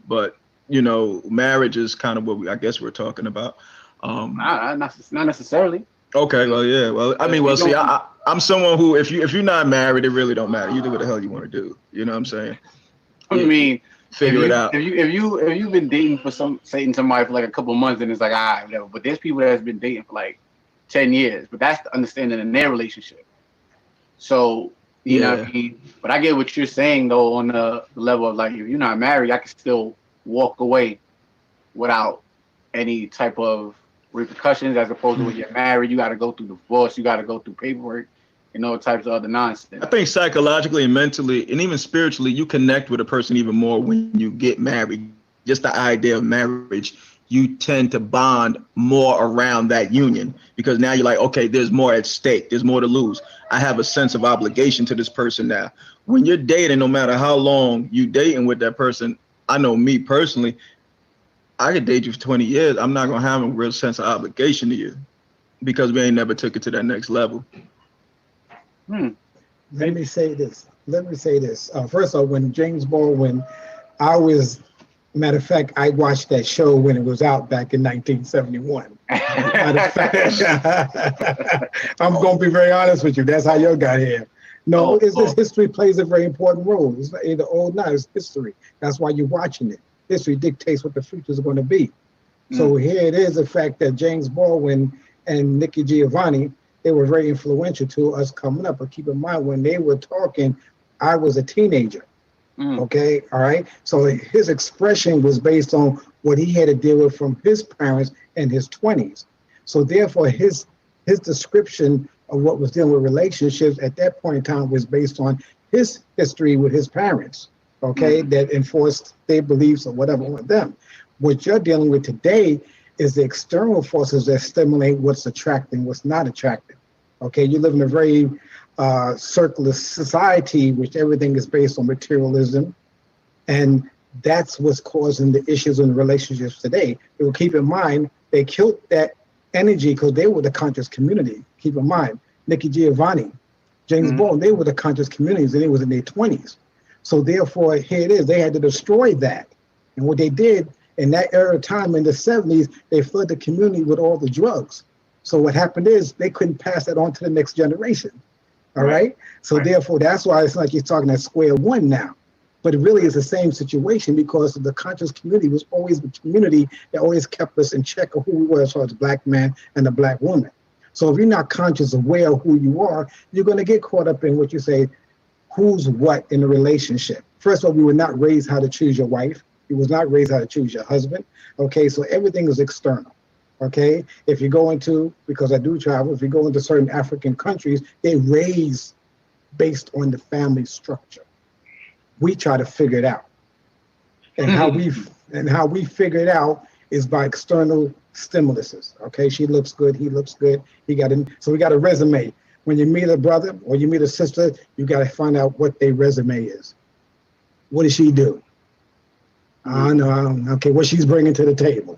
But marriage is kind of what we're talking about. Not necessarily. Okay, well, yeah, well, I mean, well, see, I'm someone who, if you're not married, it really don't matter. You do what the hell you want to do. You know what I'm saying? I mean, figure it out. If you've been dating for somebody for like a couple of months, and it's like, whatever. But there's people that's been dating for like 10 years, but that's the understanding in their relationship. So you know what I mean. But I get what you're saying though, on the level of like, if you're not married, I can still walk away without any type of repercussions, as opposed to when you're married, you got to go through divorce, you got to go through paperwork, and all types of other nonsense. I think psychologically and mentally and even spiritually, you connect with a person even more when you get married. Just the idea of marriage, you tend to bond more around that union, because now you're like, okay, there's more at stake, there's more to lose. I have a sense of obligation to this person now. When you're dating, no matter how long you dating with that person, I know me personally, I could date you for 20 years. I'm not going to have a real sense of obligation to you because we ain't never took it to that next level. Let me say this. First of all, when James Baldwin, matter of fact, I watched that show when it was out back in 1971. Matter of fact, I'm going to be very honest with you. That's how you got here. No, this history plays a very important role. It's either old or not, it's history. That's why you're watching it. History dictates what the future is going to be. So here it is, the fact that James Baldwin and Nikki Giovanni, they were very influential to us coming up. But keep in mind, when they were talking, I was a teenager. Okay, all right. So his expression was based on what he had to deal with from his parents in his 20s. So therefore, his description of what was dealing with relationships at that point in time was based on his history with his parents. Okay, that enforced their beliefs or whatever on them. What you're dealing with today is the external forces that stimulate what's attracting, what's not attractive. Okay, you live in a very circular society, which everything is based on materialism, and that's what's causing the issues in relationships today. You'll keep in mind they killed that energy because they were the conscious community. Keep in mind, Nikki, Giovanni, James Baldwin, they were the conscious communities, and they was in their 20s. So therefore, here it is. They had to destroy that, and what they did in that era of time in the 70s, they flooded the community with all the drugs. So what happened is they couldn't pass that on to the next generation. All right. So therefore, that's why it's like you're talking at square one now. But it really is the same situation because the conscious community was always the community that always kept us in check of who we were as far as black man and the black woman. So if you're not conscious, aware of who you are, you're going to get caught up in what you say, who's what in a relationship. First of all, we were not raised how to choose your wife. You was not raised how to choose your husband. Okay, so everything is external. Okay, if you go into, because I do travel, if you go into certain African countries, they raise based on the family structure. We try to figure it out. And how we figure it out is by external stimuluses. Okay, she looks good, he looks good, so we got a resume. When you meet a brother or you meet a sister, you got to find out what their resume is. What does she do? Okay, what she's bringing to the table.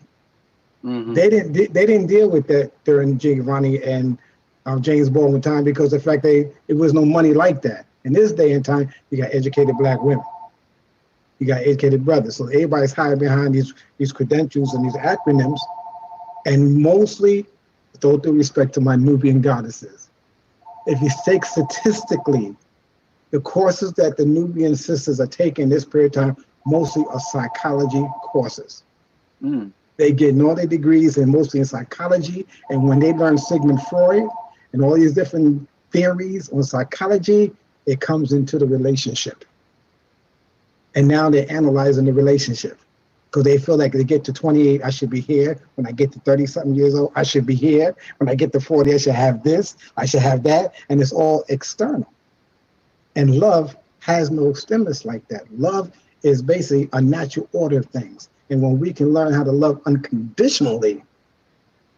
They didn't deal with that during Giovanni and James Baldwin time because the fact it was no money like that. In this day and time, you got educated black women, you got educated brothers. So everybody's hiding behind these credentials and these acronyms, and mostly, with all due respect to my Nubian goddesses, if you take statistically, the courses that the Nubian sisters are taking this period of time mostly are psychology courses. They get all their degrees and mostly in psychology. And when they learn Sigmund Freud and all these different theories on psychology, it comes into the relationship. And now they're analyzing the relationship because they feel like they get to 28, I should be here. When I get to 30 something years old, I should be here. When I get to 40, I should have this, I should have that. And it's all external. And love has no stimulus like that. Love is basically a natural order of things. And when we can learn how to love unconditionally,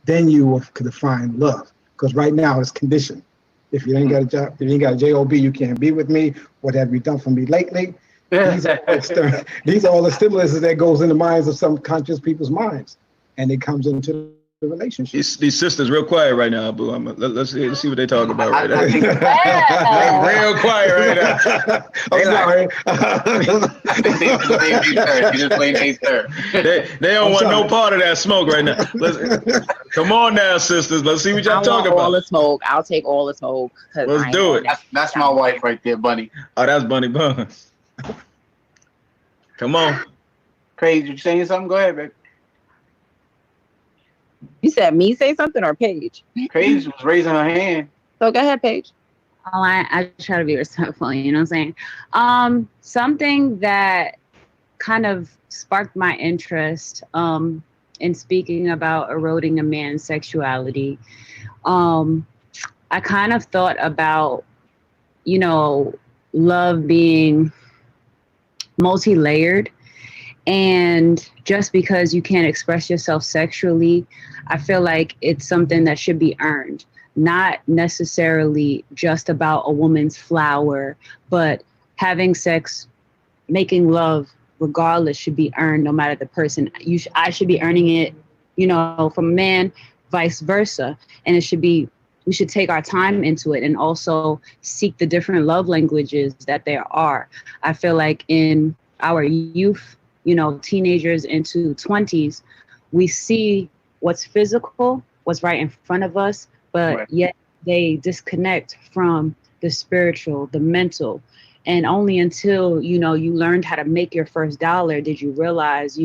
then you will define love. Because right now it's conditioned. If you ain't got a job, if you ain't got a job, you can't be with me. What have you done for me lately? These are all the stimuluses that goes in the minds of some conscious people's minds. And it comes into the relationship. These sisters real quiet right now, boo. Let's see what they talk about right now. They real quiet right now. They don't want no part of that smoke right now. Come on now, sisters. Let's see what y'all talking about. All the smoke. I'll take all the smoke. Let's do it. That's my wife right there, Bunny. Oh, that's Bunny Buns. Come on. Crazy, you saying something? Go ahead, baby. You said me say something or Paige? Paige was raising her hand. So go ahead, Paige. Oh, I try to be respectful, you know what I'm saying? Something that kind of sparked my interest in speaking about eroding a man's sexuality. I kind of thought about, love being multi-layered. And just because you can't express yourself sexually, I feel like it's something that should be earned, not necessarily just about a woman's flower, but having sex, making love, regardless, should be earned no matter the person. I should be earning it, from a man, vice versa. And we should take our time into it and also seek the different love languages that there are. I feel like in our youth, teenagers into 20s, we see what's physical, what's right in front of us, but yet they disconnect from the spiritual, the mental. And only until, you learned how to make your first dollar did you realize,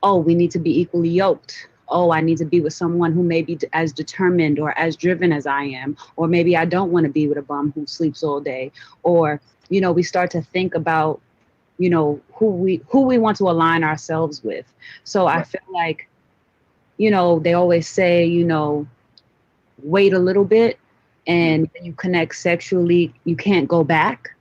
oh, we need to be equally yoked. Oh, I need to be with someone who may be as determined or as driven as I am. Or maybe I don't want to be with a bum who sleeps all day. Or we start to think about, who we want to align ourselves with. So I feel like, they always say, wait a little bit, and when you connect sexually, you can't go back.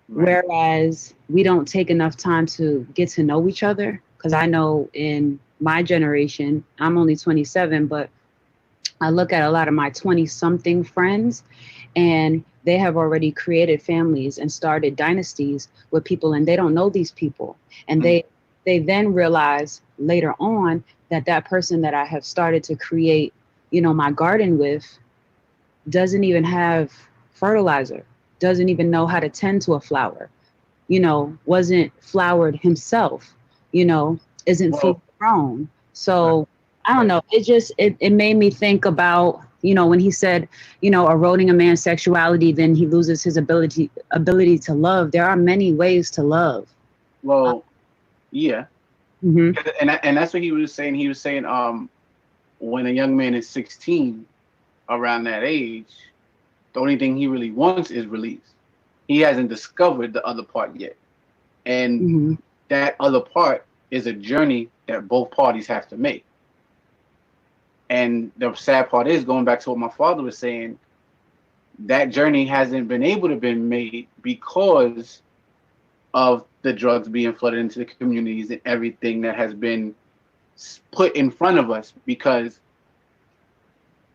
Right. Whereas we don't take enough time to get to know each other. Because I know in my generation, I'm only 27, but I look at a lot of my 20-something friends, and they have already created families and started dynasties with people, and they don't know these people. And they then realize later on that person that I have started to create, my garden with, doesn't even have fertilizer, doesn't even know how to tend to a flower, wasn't flowered himself, isn't full grown. So I don't know. It made me think about, when he said, eroding a man's sexuality, then he loses his ability to love. There are many ways to love. Well, yeah. Mm-hmm. And that's what he was saying. He was saying, when a young man is 16, around that age, the only thing he really wants is release. He hasn't discovered the other part yet. And that other part is a journey that both parties have to make. And the sad part is, going back to what my father was saying, that journey hasn't been able to be made because of the drugs being flooded into the communities and everything that has been put in front of us. Because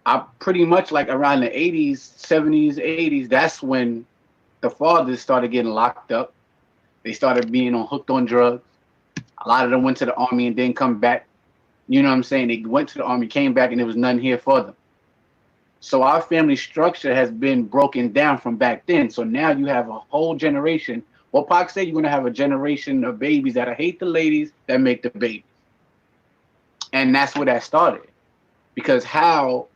I pretty much, like, around the 80s, 70s, 80s, that's when the fathers started getting locked up. They started being hooked on drugs. A lot of them went to the army and didn't come back. You know what I'm saying? They went to the army, came back, and there was none here for them. So our family structure has been broken down from back then. So now you have a whole generation. What Pac said, you're going to have a generation of babies that hate the ladies that make the babies. And that's where that started. Because how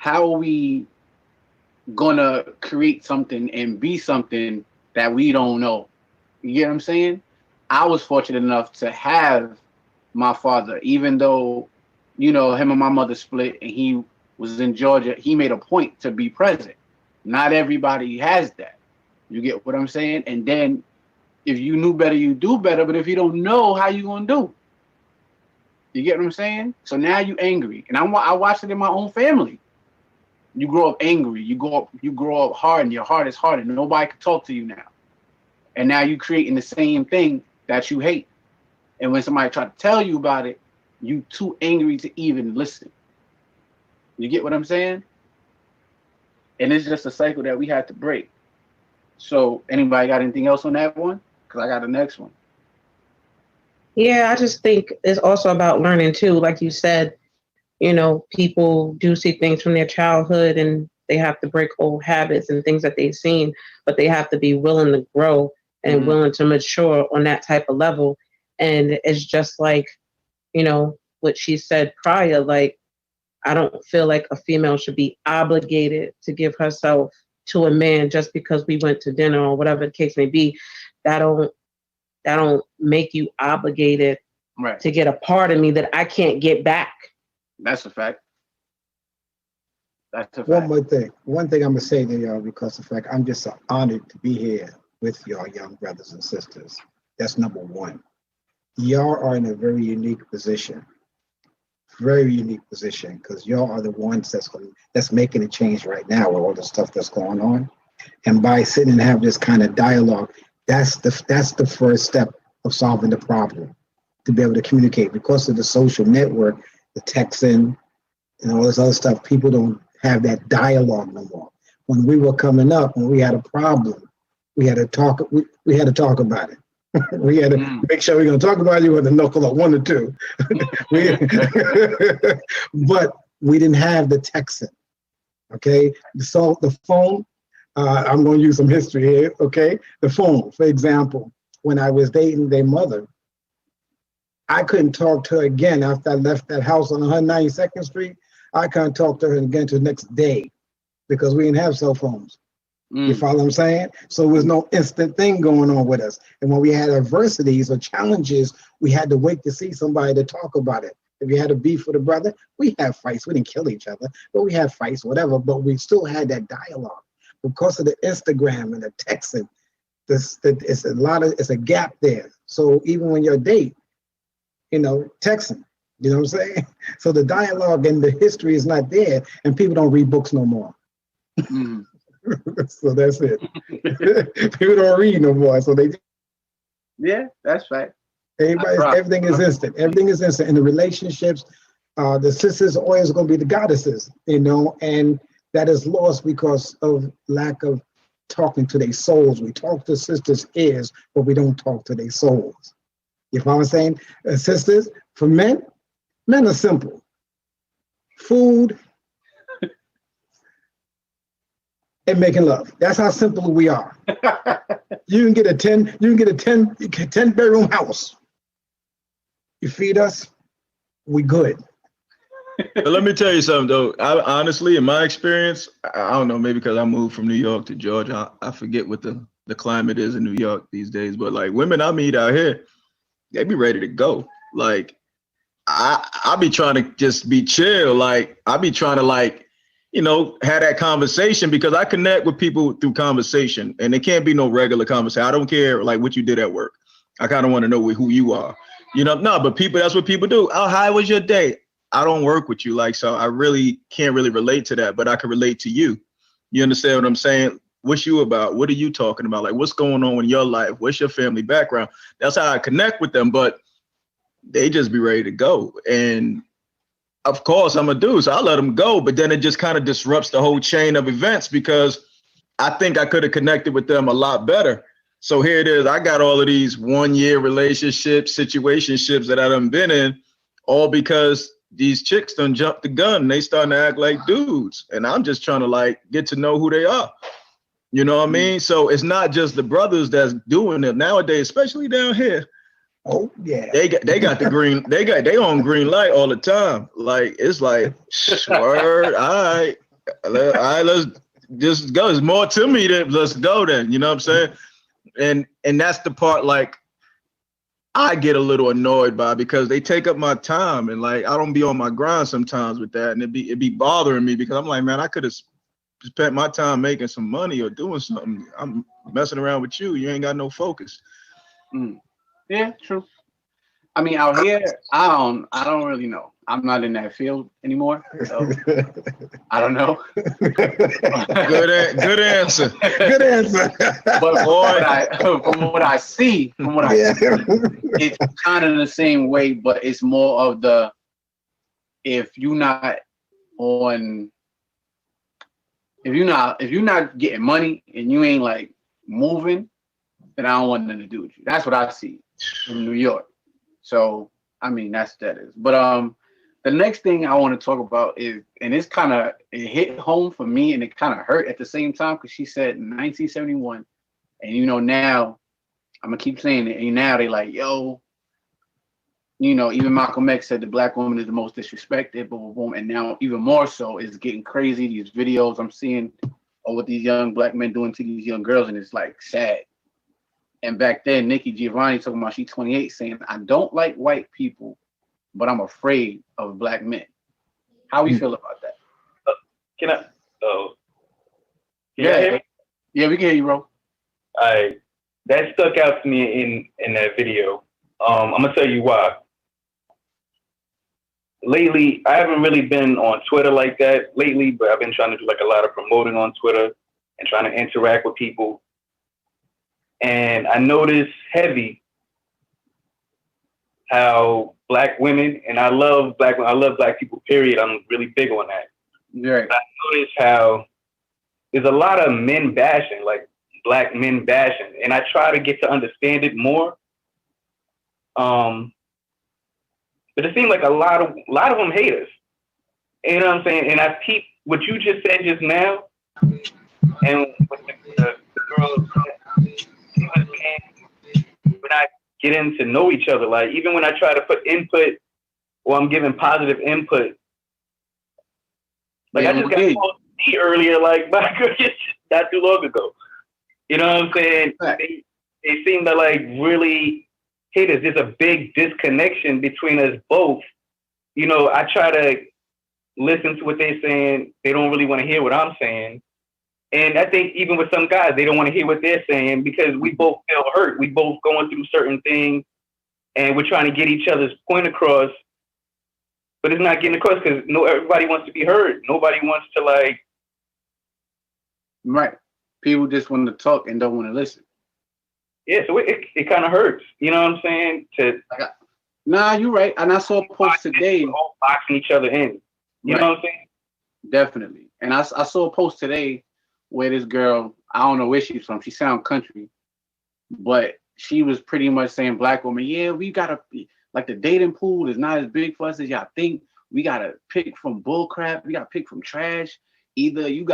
are we going to create something and be something that we don't know? You get what I'm saying? I was fortunate enough to have my father, even though, him and my mother split and he was in Georgia, he made a point to be present. Not everybody has that. You get what I'm saying? And then if you knew better, you do better. But if you don't know, how you going to do? You get what I'm saying? So now you angry. And I watched it in my own family. You grow up angry. You grow up hardened. Your heart is hardened. Nobody can talk to you now. And now you creating the same thing that you hate. And when somebody try to tell you about it, you too angry to even listen. You get what I'm saying? And it's just a cycle that we have to break. So anybody got anything else on that one? Because I got the next one. Yeah, I just think it's also about learning too. Like you said, people do see things from their childhood and they have to break old habits and things that they've seen, but they have to be willing to grow and willing to mature on that type of level. And it's just like, what she said prior, like, I don't feel like a female should be obligated to give herself to a man just because we went to dinner or whatever the case may be. That don't make you obligated to get a part of me that I can't get back. That's a fact. That's a fact. One thing I'm gonna say to y'all, because of the fact I'm just so honored to be here with y'all young brothers and sisters. That's number one. Y'all are in a very unique position. Very unique position, because y'all are the ones that's making a change right now with all the stuff that's going on. And by sitting and have this kind of dialogue, that's the first step of solving the problem, to be able to communicate. Because of the social network, the texting and all this other stuff, people don't have that dialogue no more. When we were coming up, when we had a problem, we had to talk. We had to talk about it. We had to make sure we're going to talk about you with a knuckle of one or two. But we didn't have the texting. Okay, so the phone. I'm going to use some history here. Okay, the phone, for example, when I was dating their mother, I couldn't talk to her again after I left that house on 192nd Street. I couldn't talk to her again until the next day, because we didn't have cell phones. You follow what I'm saying? So there was no instant thing going on with us. And when we had adversities or challenges, we had to wait to see somebody to talk about it. If you had a beef with a brother, we had fights. We didn't kill each other, but we had fights, whatever. But we still had that dialogue. Because of the Instagram and the texting, It's a gap there. So even when you're date, texting, you know what I'm saying? So the dialogue and the history is not there, and people don't read books no more. Mm. So that's it. People don't read no more. So they. Yeah, that's right. Everything is instant. Everything is instant in the relationships. The sisters are always going to be the goddesses, and that is lost because of lack of talking to their souls. We talk to sisters' ears, but we don't talk to their souls. You know what I'm saying? Sisters, for men are simple. Food and making love. That's how simple we are. You can get a 10 bedroom house. You feed us, we good. But let me tell you something though. Honestly, in my experience, I don't know, maybe because I moved from New York to Georgia, I forget what the climate is in New York these days. But like women I meet out here, they be ready to go. Like I be trying to just be chill. Like I be trying to have that conversation because I connect with people through conversation, and it can't be no regular conversation. I don't care like what you did at work. I kind of want to know who you are. But that's what people do. Oh, how was your day? I don't work with you, so I really can't really relate to that, but I can relate to you. You understand what I'm saying? What's you about? What are you talking about? Like, what's going on in your life? What's your family background? That's how I connect with them, but they just be ready to go. And of course I'm a dude, so I let them go, but then it just kind of disrupts the whole chain of events because I think I could have connected with them a lot better. So here it is. I got all of these 1-year relationships, situationships that I done been in, all because these chicks done jumped the gun. They starting to act like dudes. And I'm just trying to get to know who they are. You know what I mean? So it's not just the brothers that's doing it nowadays, especially down here. Oh yeah. They got the green, they on green light all the time. Like it's like word, all right, let's just go. There's more to me than let's go then. You know what I'm saying? And that's the part I get a little annoyed by because they take up my time and I don't be on my grind sometimes with that, and it be bothering me because I'm like, man, I could have spent my time making some money or doing something. I'm messing around with you. You ain't got no focus. Yeah, true. I mean, out here, I don't really know. I'm not in that field anymore, so I don't know. Good answer. Good answer. But from what I see, it's kind of the same way, but it's more of the if you're not getting money and you ain't moving, then I don't want nothing to do with you. That's what I see in New York. So I mean that is. But the next thing I want to talk about is, and it hit home for me, and it kind of hurt at the same time because she said in 1971, and now I'm gonna keep saying it, and now they like, yo, even Malcolm X said the black woman is the most disrespected, boom, boom, and now even more so, it's getting crazy. These videos I'm seeing of what these young black men doing to these young girls, and it's sad. And back then, Nikki Giovanni talking about she's 28, saying, I don't like white people, but I'm afraid of black men. How we feel about that? Can I? Yeah, hear me? Yeah, we can hear you, bro. That stuck out to me in that video. I'm gonna tell you why. Lately, I haven't really been on Twitter like that lately, but I've been trying to do a lot of promoting on Twitter and trying to interact with people. And I noticed heavy how black women, and I love black people, period. I'm really big on that. Right. But I noticed how there's a lot of men bashing, black men bashing. And I try to get to understand it more. But it seems like a lot of them hate us. You know what I'm saying? And I peep what you just said just now, and with the girls, we're not getting to know each other. Even when I try to put input, or I'm giving positive input, I just got called C earlier, my girl, not too long ago. You know what I'm saying? Right. They seem to really hate us. There's a big disconnection between us both. I try to listen to what they're saying. They don't really want to hear what I'm saying. And I think even with some guys, they don't want to hear what they're saying because we both feel hurt. We both going through certain things, and we're trying to get each other's point across. But it's not getting across because everybody wants to be heard. Nobody wants to like. Right. People just want to talk and don't want to listen. Yeah, so it kind of hurts. You know what I'm saying? Nah, you're right. And I saw a post today. All boxing each other in. You know what I'm saying? Definitely. And I saw a post today where this girl, I don't know where she's from. She sound country, but she was pretty much saying, black women, yeah, we gotta be like the dating pool is not as big for us as y'all think. We gotta pick from bull crap. We gotta pick from trash. Either you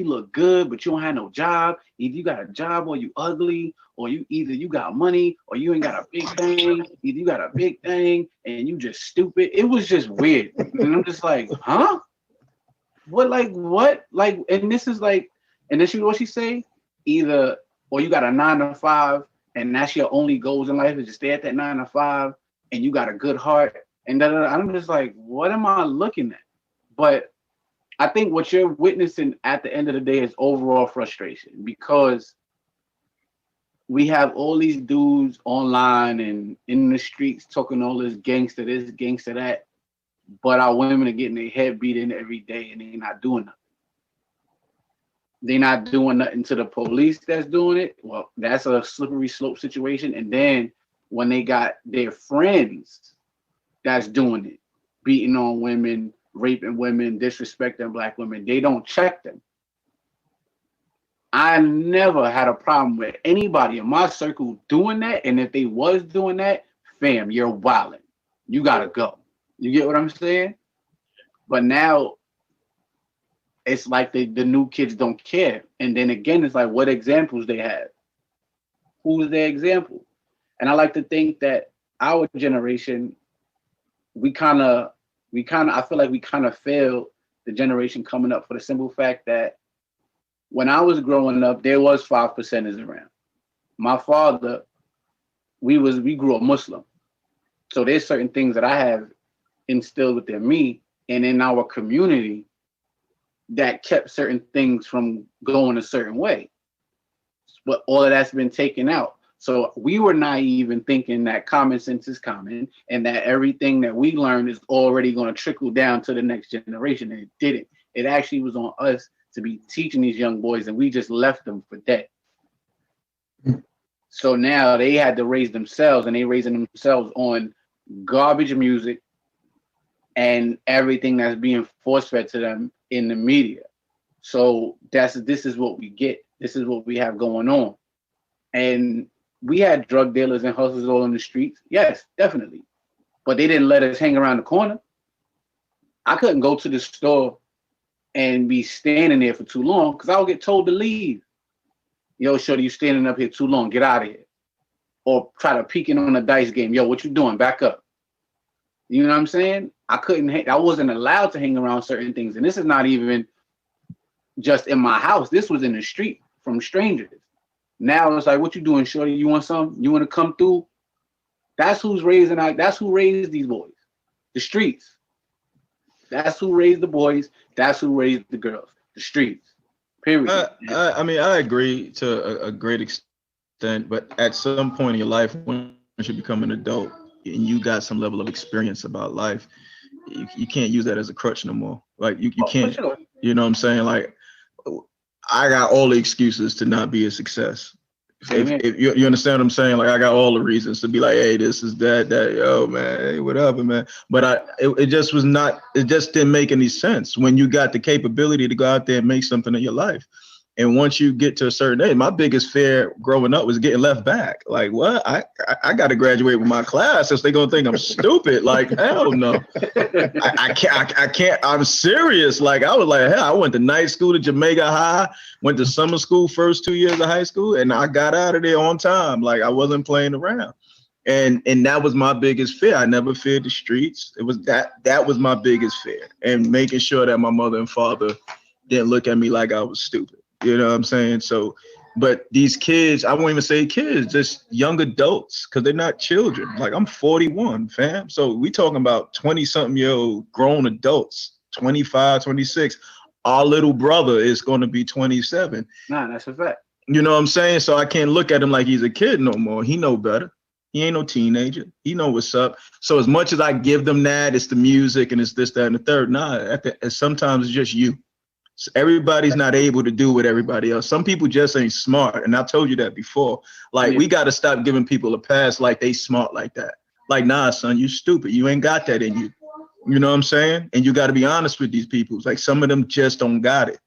look good, but you don't have no job. Either you got a job or you ugly, or either you got money or you ain't got a big thing. Either you got a big thing and you just stupid. It was just weird. And I'm just like, huh? What? And this is like, and then what she say? Either, or you got a 9 to 5 and that's your only goals in life is to stay at that 9 to 5 and you got a good heart. And I'm just like, what am I looking at? But I think what you're witnessing at the end of the day is overall frustration because we have all these dudes online and in the streets talking all this, gangster that, but our women are getting their head beat in every day and they're not doing nothing. They're not doing nothing to the police that's doing it. Well, that's a slippery slope situation. And then when they got their friends that's doing it, beating on women, raping women, disrespecting black women, they don't check them. I never had a problem with anybody in my circle doing that. And if they was doing that, fam, you're wilding. You gotta go. You get what I'm saying? But now it's like the new kids don't care. And then again, it's like what examples they have. Who's their example? And I like to think that our generation, I feel like we kind of failed the generation coming up for the simple fact that when I was growing up, there was 5%ers around. My father, we grew up Muslim. So there's certain things that I have instilled within me and in our community that kept certain things from going a certain way. But all of that's been taken out. So we were naive in thinking that common sense is common and that everything that we learned is already going to trickle down to the next generation. And it didn't. It actually was on us to be teaching these young boys and we just left them for dead. So now they had to raise themselves and they raising themselves on garbage music and everything that's being force fed to them in the media. So this is what we get. This is what we have going on. And we had drug dealers and hustlers all in the streets. Yes, definitely. But they didn't let us hang around the corner. I couldn't go to the store and be standing there for too long because I would get told to leave. Yo, shorty, you standing up here too long. Get out of here. Or try to peek in on a dice game. Yo, what you doing? Back up. You know what I'm saying? I wasn't allowed to hang around certain things. And this is not even just in my house. This was in the street from strangers. Now it's like, what you doing, shorty? You want something? You want to come through? That's who raised these boys. The streets. That's who raised the boys. That's who raised the girls. The streets. Period. I mean, I agree to a great extent, but at some point in your life, when you become an adult and you got some level of experience about life, you can't use that as a crutch no more. Like you can't. Sure. You know what I'm saying? Like I got all the excuses to not be a success. If you understand what I'm saying, like I got all the reasons to be like, hey, this is that, yo, man, hey, whatever, man. But it just didn't make any sense when you got the capability to go out there and make something in your life. And once you get to a certain age, my biggest fear growing up was getting left back. Like, what? I got to graduate with my class, since they're gonna think I'm stupid. Like, hell no. I can't. I'm serious. Like, I was like, hell, I went to night school to Jamaica High, went to summer school first 2 years of high school, and I got out of there on time. Like, I wasn't playing around. And that was my biggest fear. I never feared the streets. It was that was my biggest fear, and making sure that my mother and father didn't look at me like I was stupid. You know what I'm saying? So, but these kids, I won't even say kids, just young adults, because they're not children. Like, I'm 41, fam. So we talking about 20-something-year-old grown adults, 25, 26, our little brother is going to be 27. Nah, that's a fact. You know what I'm saying? So I can't look at him like he's a kid no more. He know better. He ain't no teenager. He know what's up. So as much as I give them that, it's the music and it's this, that, and the third. Nah, sometimes it's just you. So everybody's not able to do what everybody else. Some people just ain't smart. And I told you that before. Like, we got to stop giving people a pass like they smart like that. Like, nah, son, you stupid. You ain't got that in you. You know what I'm saying? And you got to be honest with these people. It's like some of them just don't got it.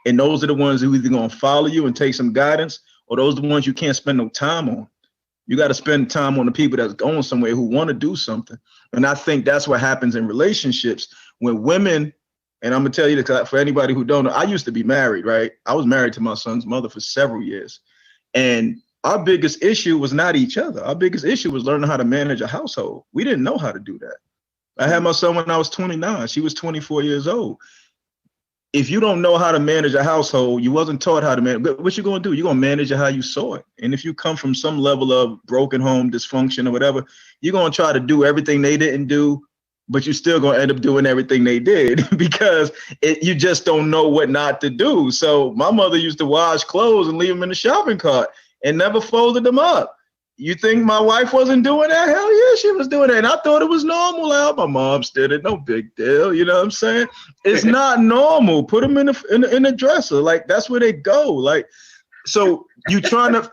And those are the ones who either going to follow you and take some guidance, or those are the ones you can't spend no time on. You got to spend time on the people that's going somewhere who want to do something. And I think that's what happens in relationships when women, and I'm going to tell you this for anybody who don't know, I used to be married, right? I was married to my son's mother for several years. And our biggest issue was not each other. Our biggest issue was learning how to manage a household. We didn't know how to do that. I had my son when I was 29. She was 24 years old. If you don't know how to manage a household, you wasn't taught how to manage, what you going to do? You're going to manage it how you saw it. And if you come from some level of broken home dysfunction or whatever, you're going to try to do everything they didn't do, but you're still going to end up doing everything they did because you just don't know what not to do. So my mother used to wash clothes and leave them in the shopping cart and never folded them up. You think my wife wasn't doing that? Hell yeah, she was doing that. And I thought it was normal. My mom's did it. No big deal. You know what I'm saying? It's not normal. Put them in a dresser. Like, that's where they go. Like, so you trying to,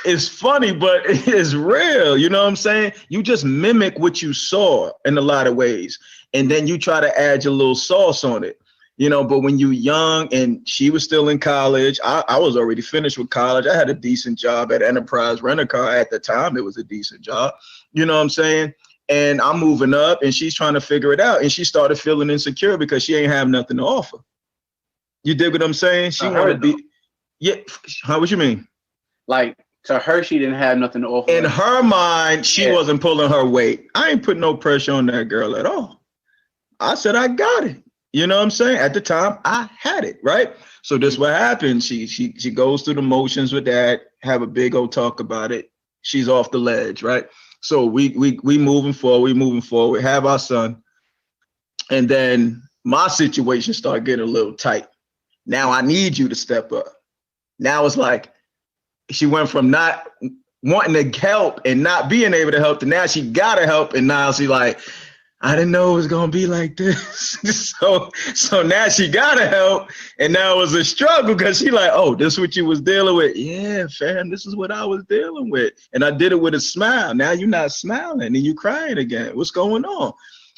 it's funny, but it's real. You know what I'm saying? You just mimic what you saw in a lot of ways. And then you try to add your little sauce on it. You know, but when you're young and she was still in college, I was already finished with college. I had a decent job at Enterprise Rent-A-Car at the time. It was a decent job. You know what I'm saying? And I'm moving up and she's trying to figure it out. And she started feeling insecure because she ain't have nothing to offer. You dig what I'm saying? She wanted to be, yeah. How, what you mean? Like, to her, she didn't have nothing to offer. In her mind, she wasn't pulling her weight. I ain't putting no pressure on that girl at all. I said, I got it. You know what I'm saying? At the time, I had it, right? So this what happened. She goes through the motions with that, have a big old talk about it. She's off the ledge, right? So we moving forward, have our son. And then my situation started getting a little tight. Now I need you to step up. Now it's like she went from not wanting to help and not being able to help to now she gotta help, and now she like, I didn't know it was gonna be like this. so now she gotta help, and now it was a struggle because she like, oh, this is what you was dealing with. Yeah, fam, this is what I was dealing with, and I did it with a smile. Now you're not smiling, and you crying again. What's going on?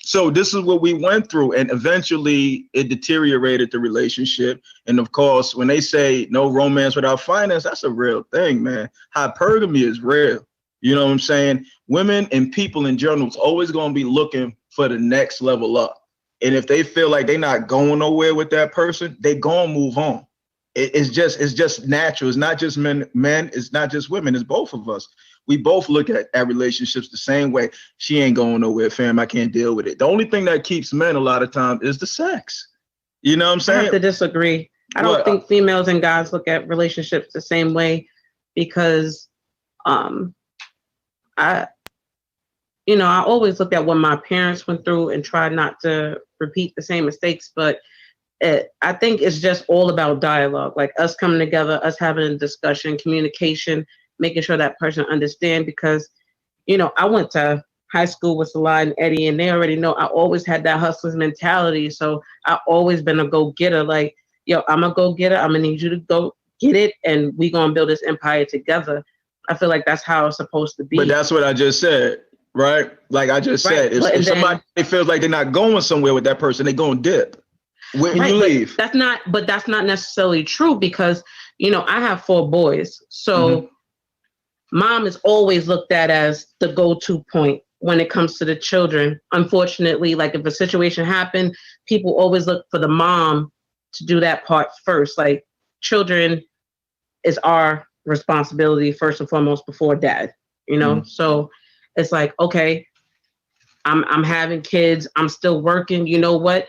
So this is what we went through, and eventually it deteriorated the relationship. And of course, when they say no romance without finance, that's a real thing, man. Hypergamy is real. You know what I'm saying? Women and people in general is always going to be looking for the next level up. And if they feel like they're not going nowhere with that person, they going to move on. It's just natural. It's not just men, it's not just women, it's both of us. We both look at relationships the same way. She ain't going nowhere, fam. I can't deal with it. The only thing that keeps men a lot of times is the sex. You know what I'm saying? I have to disagree. I don't think females and guys look at relationships the same way because I always looked at what my parents went through and tried not to repeat the same mistakes. But I think it's just all about dialogue, like us coming together, us having a discussion, communication, making sure that person understands. Because, I went to high school with Salah and Eddie, and they already know I always had that hustler's mentality. So I always been a go-getter. Like, yo, I'm a go-getter. I'm gonna need you to go get it, and we gonna build this empire together. I feel like that's how it's supposed to be. But that's what I just said, right? Like I just said, if somebody feels like they're not going somewhere with that person, they gonna dip when you leave. That's not necessarily true because, I have 4 boys. So mom is always looked at as the go-to point when it comes to the children. Unfortunately, like if a situation happened, people always look for the mom to do that part first. Like children is our responsibility first and foremost before dad, So it's like, okay, I'm having kids. I'm still working. You know what?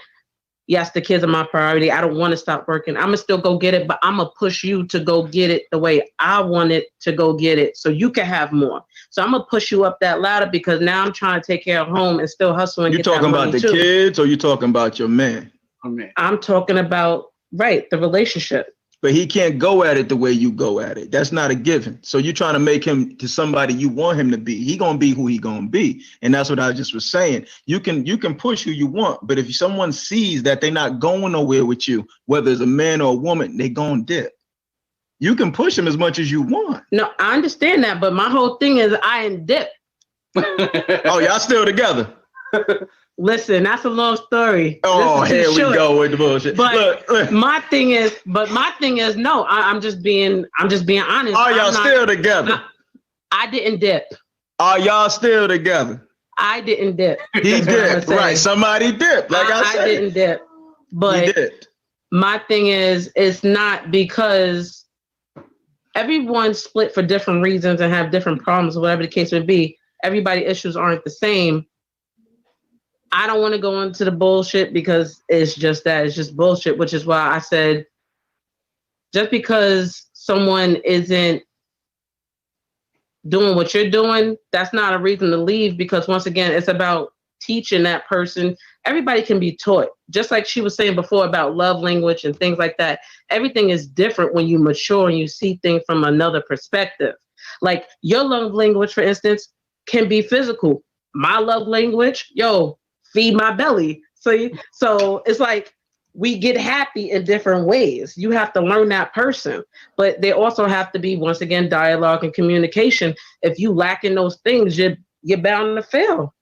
Yes, the kids are my priority. I don't want to stop working. I'm going to still go get it, but I'm going to push you to go get it the way I want it to go get it so you can have more. So I'm going to push you up that ladder because now I'm trying to take care of home and still hustle. And you talking about the kids or you talking about your man? I'm talking about, right, the relationship. But he can't go at it the way you go at it. That's not a given. So you're trying to make him to somebody you want him to be. He gonna be who he gonna be, and that's what I just was saying. You can push who you want, but if someone sees that they're not going nowhere with you, whether it's a man or a woman, they gonna dip. You can push them as much as you want. No, I understand that, but my whole thing is I ain't dip. Oh, y'all still together? Listen, that's a long story. Oh, here we go with the bullshit. But look. my thing is, no. I'm just being honest. Are y'all still together? I didn't dip. Are y'all still together? I didn't dip. He dipped, right? Somebody dipped. Like I said, I didn't dip. But my thing is, it's not because everyone's split for different reasons and have different problems, whatever the case may be. Everybody's issues aren't the same. I don't want to go into the bullshit because it's just that. It's just bullshit, which is why I said, just because someone isn't doing what you're doing, that's not a reason to leave, because once again, it's about teaching that person. Everybody can be taught. Just like she was saying before about love language and things like that. Everything is different when you mature and you see things from another perspective. Like your love language, for instance, can be physical. My love language, feed my belly. So it's like we get happy in different ways. You have to learn that person, but they also have to be, once again, dialogue and communication. If you lack in those things, you're bound to fail.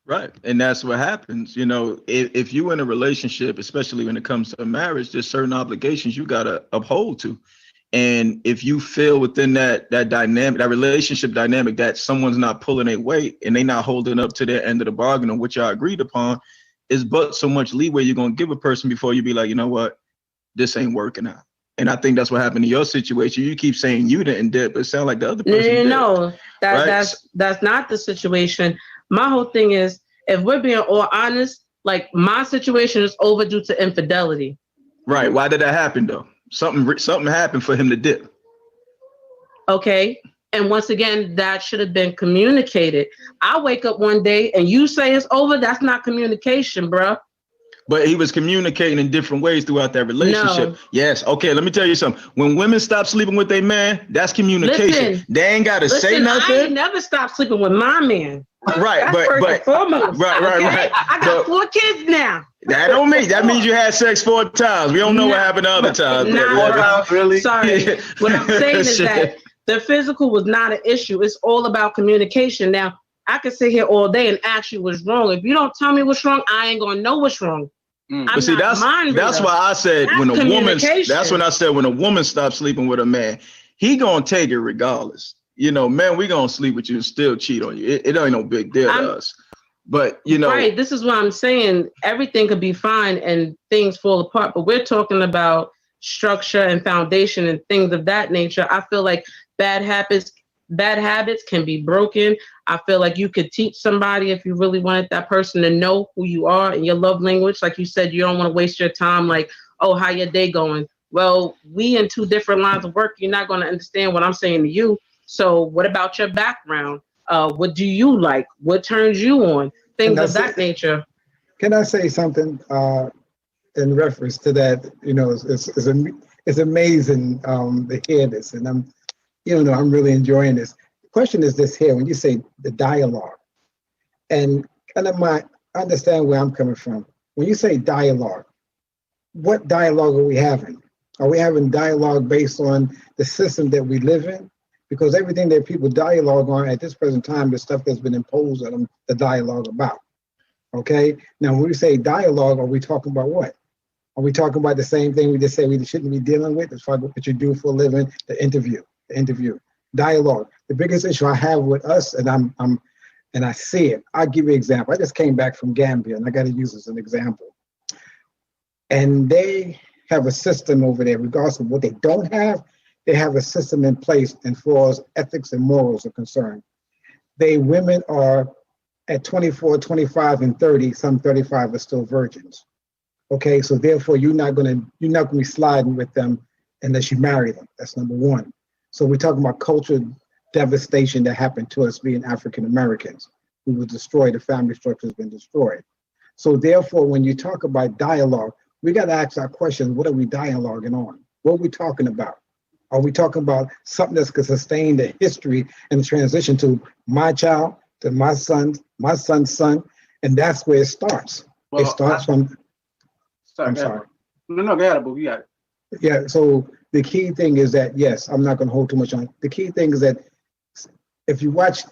Right. And that's what happens. If you're in a relationship, especially when it comes to marriage, there's certain obligations you got to uphold to. And if you feel within that dynamic, that relationship dynamic, that someone's not pulling their weight and they not holding up to their end of the bargain on which y'all agreed upon, is but so much leeway you're going to give a person before you be like, you know what, this ain't working out. And I think that's what happened in your situation. You keep saying you didn't dip, but it sounds like the other person did. No, that's not the situation. My whole thing is, if we're being all honest, like my situation is over due to infidelity. Right. Why did that happen though? Something happened for him to dip. Okay. And once again, that should have been communicated. I wake up one day and you say it's over. That's not communication, bro. But he was communicating in different ways throughout that relationship. No. Yes. Okay. Let me tell you something. When women stop sleeping with their man, that's communication. They ain't got to say nothing. I ain't never stopped sleeping with my man. Right. That's first and foremost. Right. I got 4 kids now. That don't mean that means you had sex 4 times. We don't know what happened the other times. 4 times, really? Sorry. What I'm saying is that the physical was not an issue. It's all about communication. Now, I could sit here all day and ask you what's wrong. If you don't tell me what's wrong, I ain't gonna know what's wrong. But see, that's why I said when a woman stops sleeping with a man, he gonna take it regardless. Man, we gonna sleep with you and still cheat on you. It ain't no big deal to us. But right. This is what I'm saying. Everything could be fine and things fall apart, but we're talking about structure and foundation and things of that nature. I feel like bad habits can be broken. I feel like you could teach somebody if you really wanted that person to know who you are and your love language. Like you said, you don't want to waste your time like, oh, how your day going? Well, we in 2 different lines of work. You're not going to understand what I'm saying to you. So what about your background? What do you like? What turns you on? Things of that nature. Can I say something in reference to that? It's amazing to hear this, and I'm really enjoying this. The question is this here: when you say the dialogue, and kind of I understand where I'm coming from. When you say dialogue, what dialogue are we having? Are we having dialogue based on the system that we live in? Because everything that people dialogue on at this present time is stuff that's been imposed on them to dialogue about. Okay? Now, when we say dialogue, are we talking about what? Are we talking about the same thing we just said we shouldn't be dealing with as far as what you do for a living, the interview, dialogue. The biggest issue I have with us, and I see it. I'll give you an example. I just came back from Gambia, and I got to use this as an example. And they have a system over there, regardless of what they don't have. They have a system in place as far as ethics and morals are concerned. Women are at 24, 25, and 30. Some 35 are still virgins. Okay, so therefore you're not gonna be sliding with them unless you marry them. That's number one. So we're talking about cultural devastation that happened to us being African Americans. We were destroyed. The family structure has been destroyed. So therefore, when you talk about dialogue, we got to ask our questions. What are we dialoguing on? What are we talking about? Are we talking about something that's going to sustain the history and the transition to my child, to my son's son? And that's where it starts. Well, it starts from. I'm sorry. No, go ahead, Boo. You got it. Yeah. So the key thing is that, yes, I'm not going to hold too much on. The key thing is that if you watch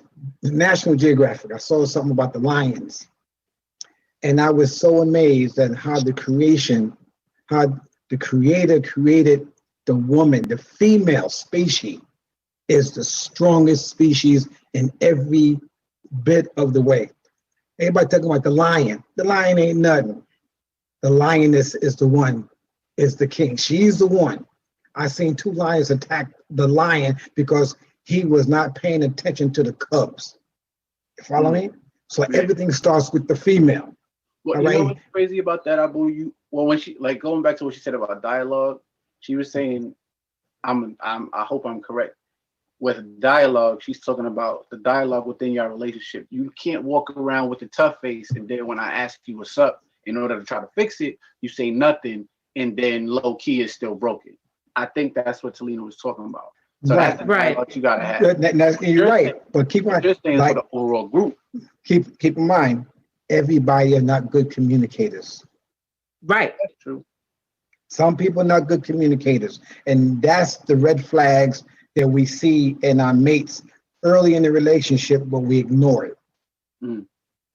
National Geographic, I saw something about the lions. And I was so amazed at how the creator created the woman, the female species is the strongest species in every bit of the way. Everybody talking about the lion. The lion ain't nothing. The lioness is the one, is the king. She's the one. I seen 2 lions attack the lion because he was not paying attention to the cubs. You follow me? So everything starts with the female. Well, you know what's crazy about that, Abu? When she, like, going back to what she said about dialogue, she was saying, I hope I'm correct. With dialogue, she's talking about the dialogue within your relationship. You can't walk around with a tough face, and then when I ask you what's up, in order to try to fix it, you say nothing, and then low key is still broken. I think that's what Talina was talking about. So that's the dialogue you gotta have. You're right, but keep in mind, just saying, like, for the overall group. Keep in mind, everybody are not good communicators. Right. That's true. Some people are not good communicators, and that's the red flags that we see in our mates early in the relationship, but we ignore it.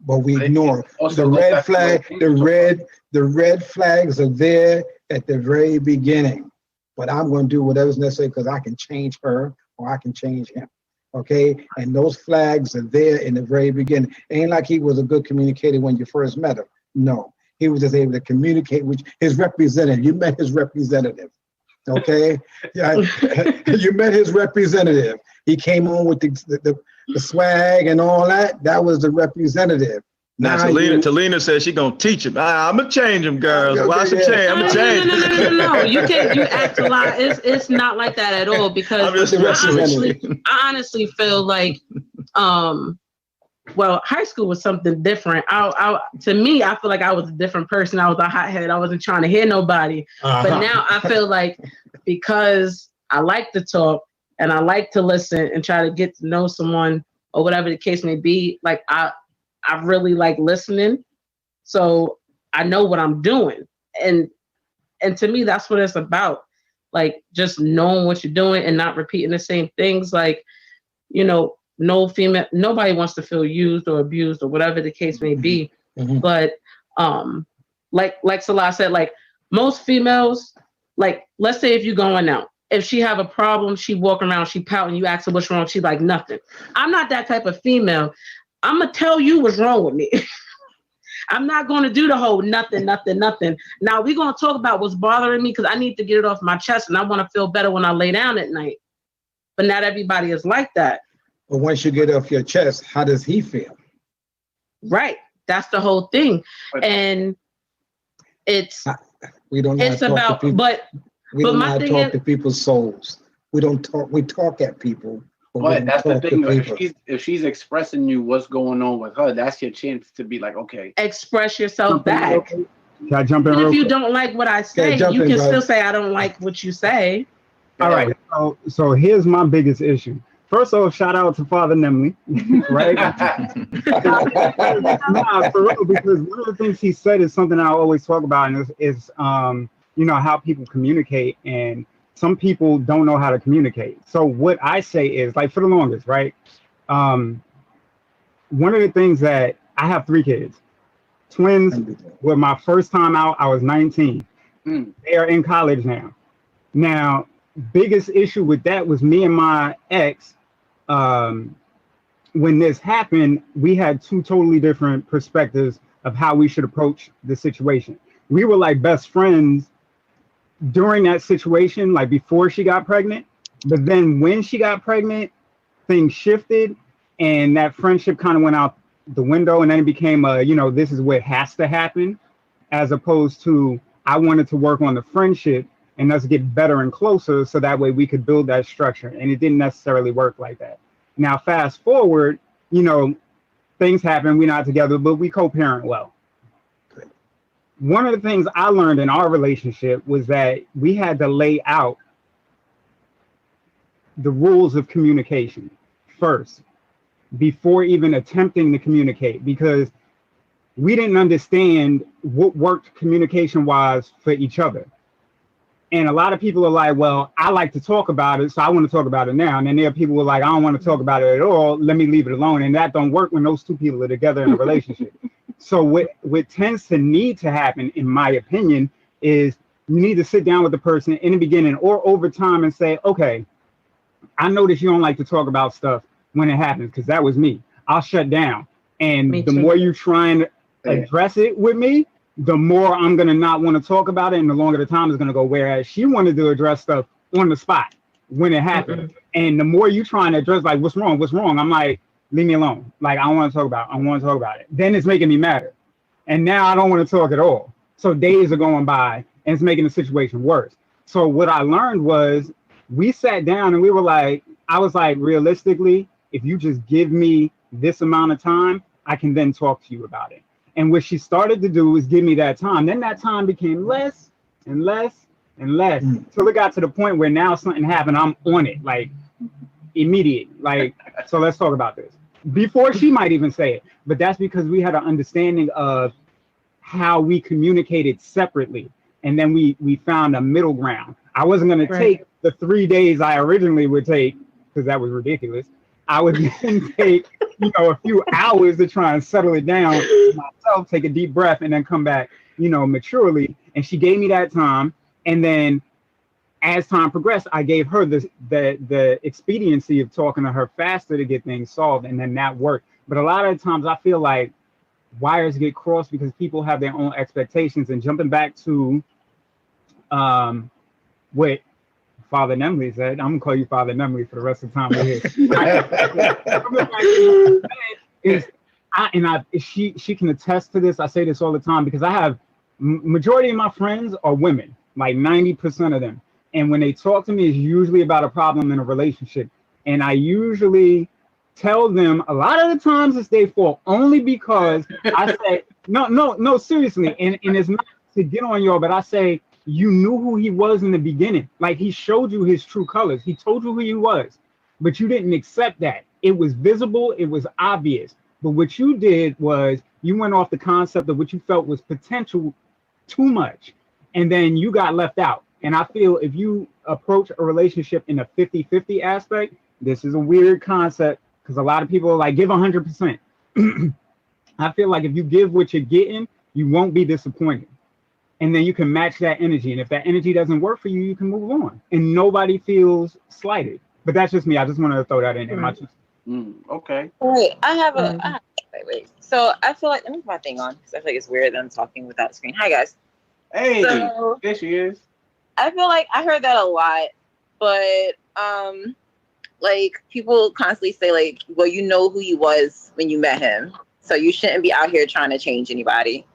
But we ignore the red flag. The red flags are there at the very beginning. But I'm going to do whatever's necessary because I can change her or I can change him. Okay, and those flags are there in the very beginning. Ain't like he was a good communicator when you first met him. No, he was just able to communicate with his representative. You met his representative. Okay, yeah, you met his representative. He came on with the swag and all that. That was the representative. Now Talina says she gonna teach him. I'm gonna change him, girls. Watch him change. I'm gonna change. No. You act a lot. It's not like that at all because I honestly feel like, well, high school was something different. To me, I feel like I was a different person. I was a hothead. I wasn't trying to hear nobody. But now I feel like because I like to talk and I like to listen and try to get to know someone or whatever the case may be, like I really like listening. So I know what I'm doing. And to me, that's what it's about. Like just knowing what you're doing and not repeating the same things. Like, nobody wants to feel used or abused or whatever the case may be. Mm-hmm. But like Salah said, like most females, like let's say if you're going out, if she have a problem, she walk around, she pouting, you ask her what's wrong, she like nothing. I'm not that type of female. I'm gonna tell you what's wrong with me. I'm not gonna do the whole nothing. Now we're gonna talk about what's bothering me because I need to get it off my chest and I want to feel better when I lay down at night. But not everybody is like that. But once you get off your chest, how does he feel? Right. That's the whole thing. And we don't know it's about to but we don't know how to talk to people's souls. We don't talk, we talk at people. But that's the thing. If she's expressing you what's going on with her, that's your chance to be like, okay. Express yourself back. Can I jump in? And if you don't like what I say, you can still say I don't like what you say. All right. So here's my biggest issue. First off, shout out to Father Nemley, right? Nah, for real, because one of the things he said is something I always talk about, and is how people communicate, and some people don't know how to communicate. So what I say is, like, for the longest, right? One of the things that I have 3 kids, twins. With my first time out, I was 19. They are in college now. Now, biggest issue with that was me and my ex. When this happened, we had 2 totally different perspectives of how we should approach the situation. We were like best friends during that situation, like before she got pregnant. But then when she got pregnant, things shifted and that friendship kind of went out the window. And then it became this is what has to happen, as opposed to I wanted to work on the friendship and us get better and closer so that way we could build that structure. And it didn't necessarily work like that. Now, fast forward, things happen, we're not together, but we co-parent well. one of the things I learned in our relationship was that we had to lay out the rules of communication first before even attempting to communicate, because we didn't understand what worked communication wise for each other. And a lot of people are like, well, I like to talk about it, so I want to talk about it now. And then there are people who are like, I don't want to talk about it at all. Let me leave it alone. And that don't work when those two people are together in a relationship. So what tends to need to happen, in my opinion, is you need to sit down with the person in the beginning or over time and say, okay, I notice you don't like to talk about stuff when it happens, because that was me. I'll shut down. And the more you try and address it with me, the more I'm going to not want to talk about it, and the longer the time is going to go. Whereas she wanted to address stuff on the spot when it happened. And the more you trying to address, like, what's wrong? I'm like, leave me alone. Like, I don't want to talk about it. I want to talk about it. Then it's making me madder. And now I don't want to talk at all. So days are going by and it's making the situation worse. So what I learned was we sat down and we were like, I was like, realistically, if you just give me this amount of time, I can then talk to you about it. And what she started to do was give me that time. Then that time became less and less and less until it got to the point where now something happened. I'm on it, like immediate. Like, so let's talk about this. Before she might even say it. But that's because we had an understanding of how we communicated separately. And then we found a middle ground. I wasn't going to take the 3 days I originally would take, because that was ridiculous. I would then take, a few hours to try and settle it down myself, take a deep breath, and then come back, maturely. And she gave me that time. And then as time progressed, I gave her the expediency of talking to her faster to get things solved. And then that worked. But a lot of times I feel like wires get crossed because people have their own expectations. And jumping back to what Father Nemley said, I'm gonna call you Father Nemley for the rest of the time we're here. She can attest to this. I say this all the time because I have majority of my friends are women, like 90% of them. And when they talk to me, it's usually about a problem in a relationship. And I usually tell them a lot of the times it's their fault, only because I say, no, seriously. And it's not to get on y'all, but I say, you knew who he was in the beginning. Like, he showed you his true colors. He told you who he was, but you didn't accept that. It was visible. It was obvious. But what you did was you went off the concept of what you felt was potential too much. And then you got left out. And I feel if you approach a relationship in a 50-50 aspect, this is a weird concept because a lot of people are like, give 100%. I feel like if you give what you're getting, you won't be disappointed. And then you can match that energy. And if that energy doesn't work for you, you can move on. And nobody feels slighted. But that's just me. I just wanted to throw that in there. Okay. Wait, I have a wait. So I feel like, let me put my thing on because I feel like it's weird that I'm talking without a screen. Hi guys. Hey, there she is. I feel like I heard that a lot, but like people constantly say like, well, you know who he was when you met him, so you shouldn't be out here trying to change anybody.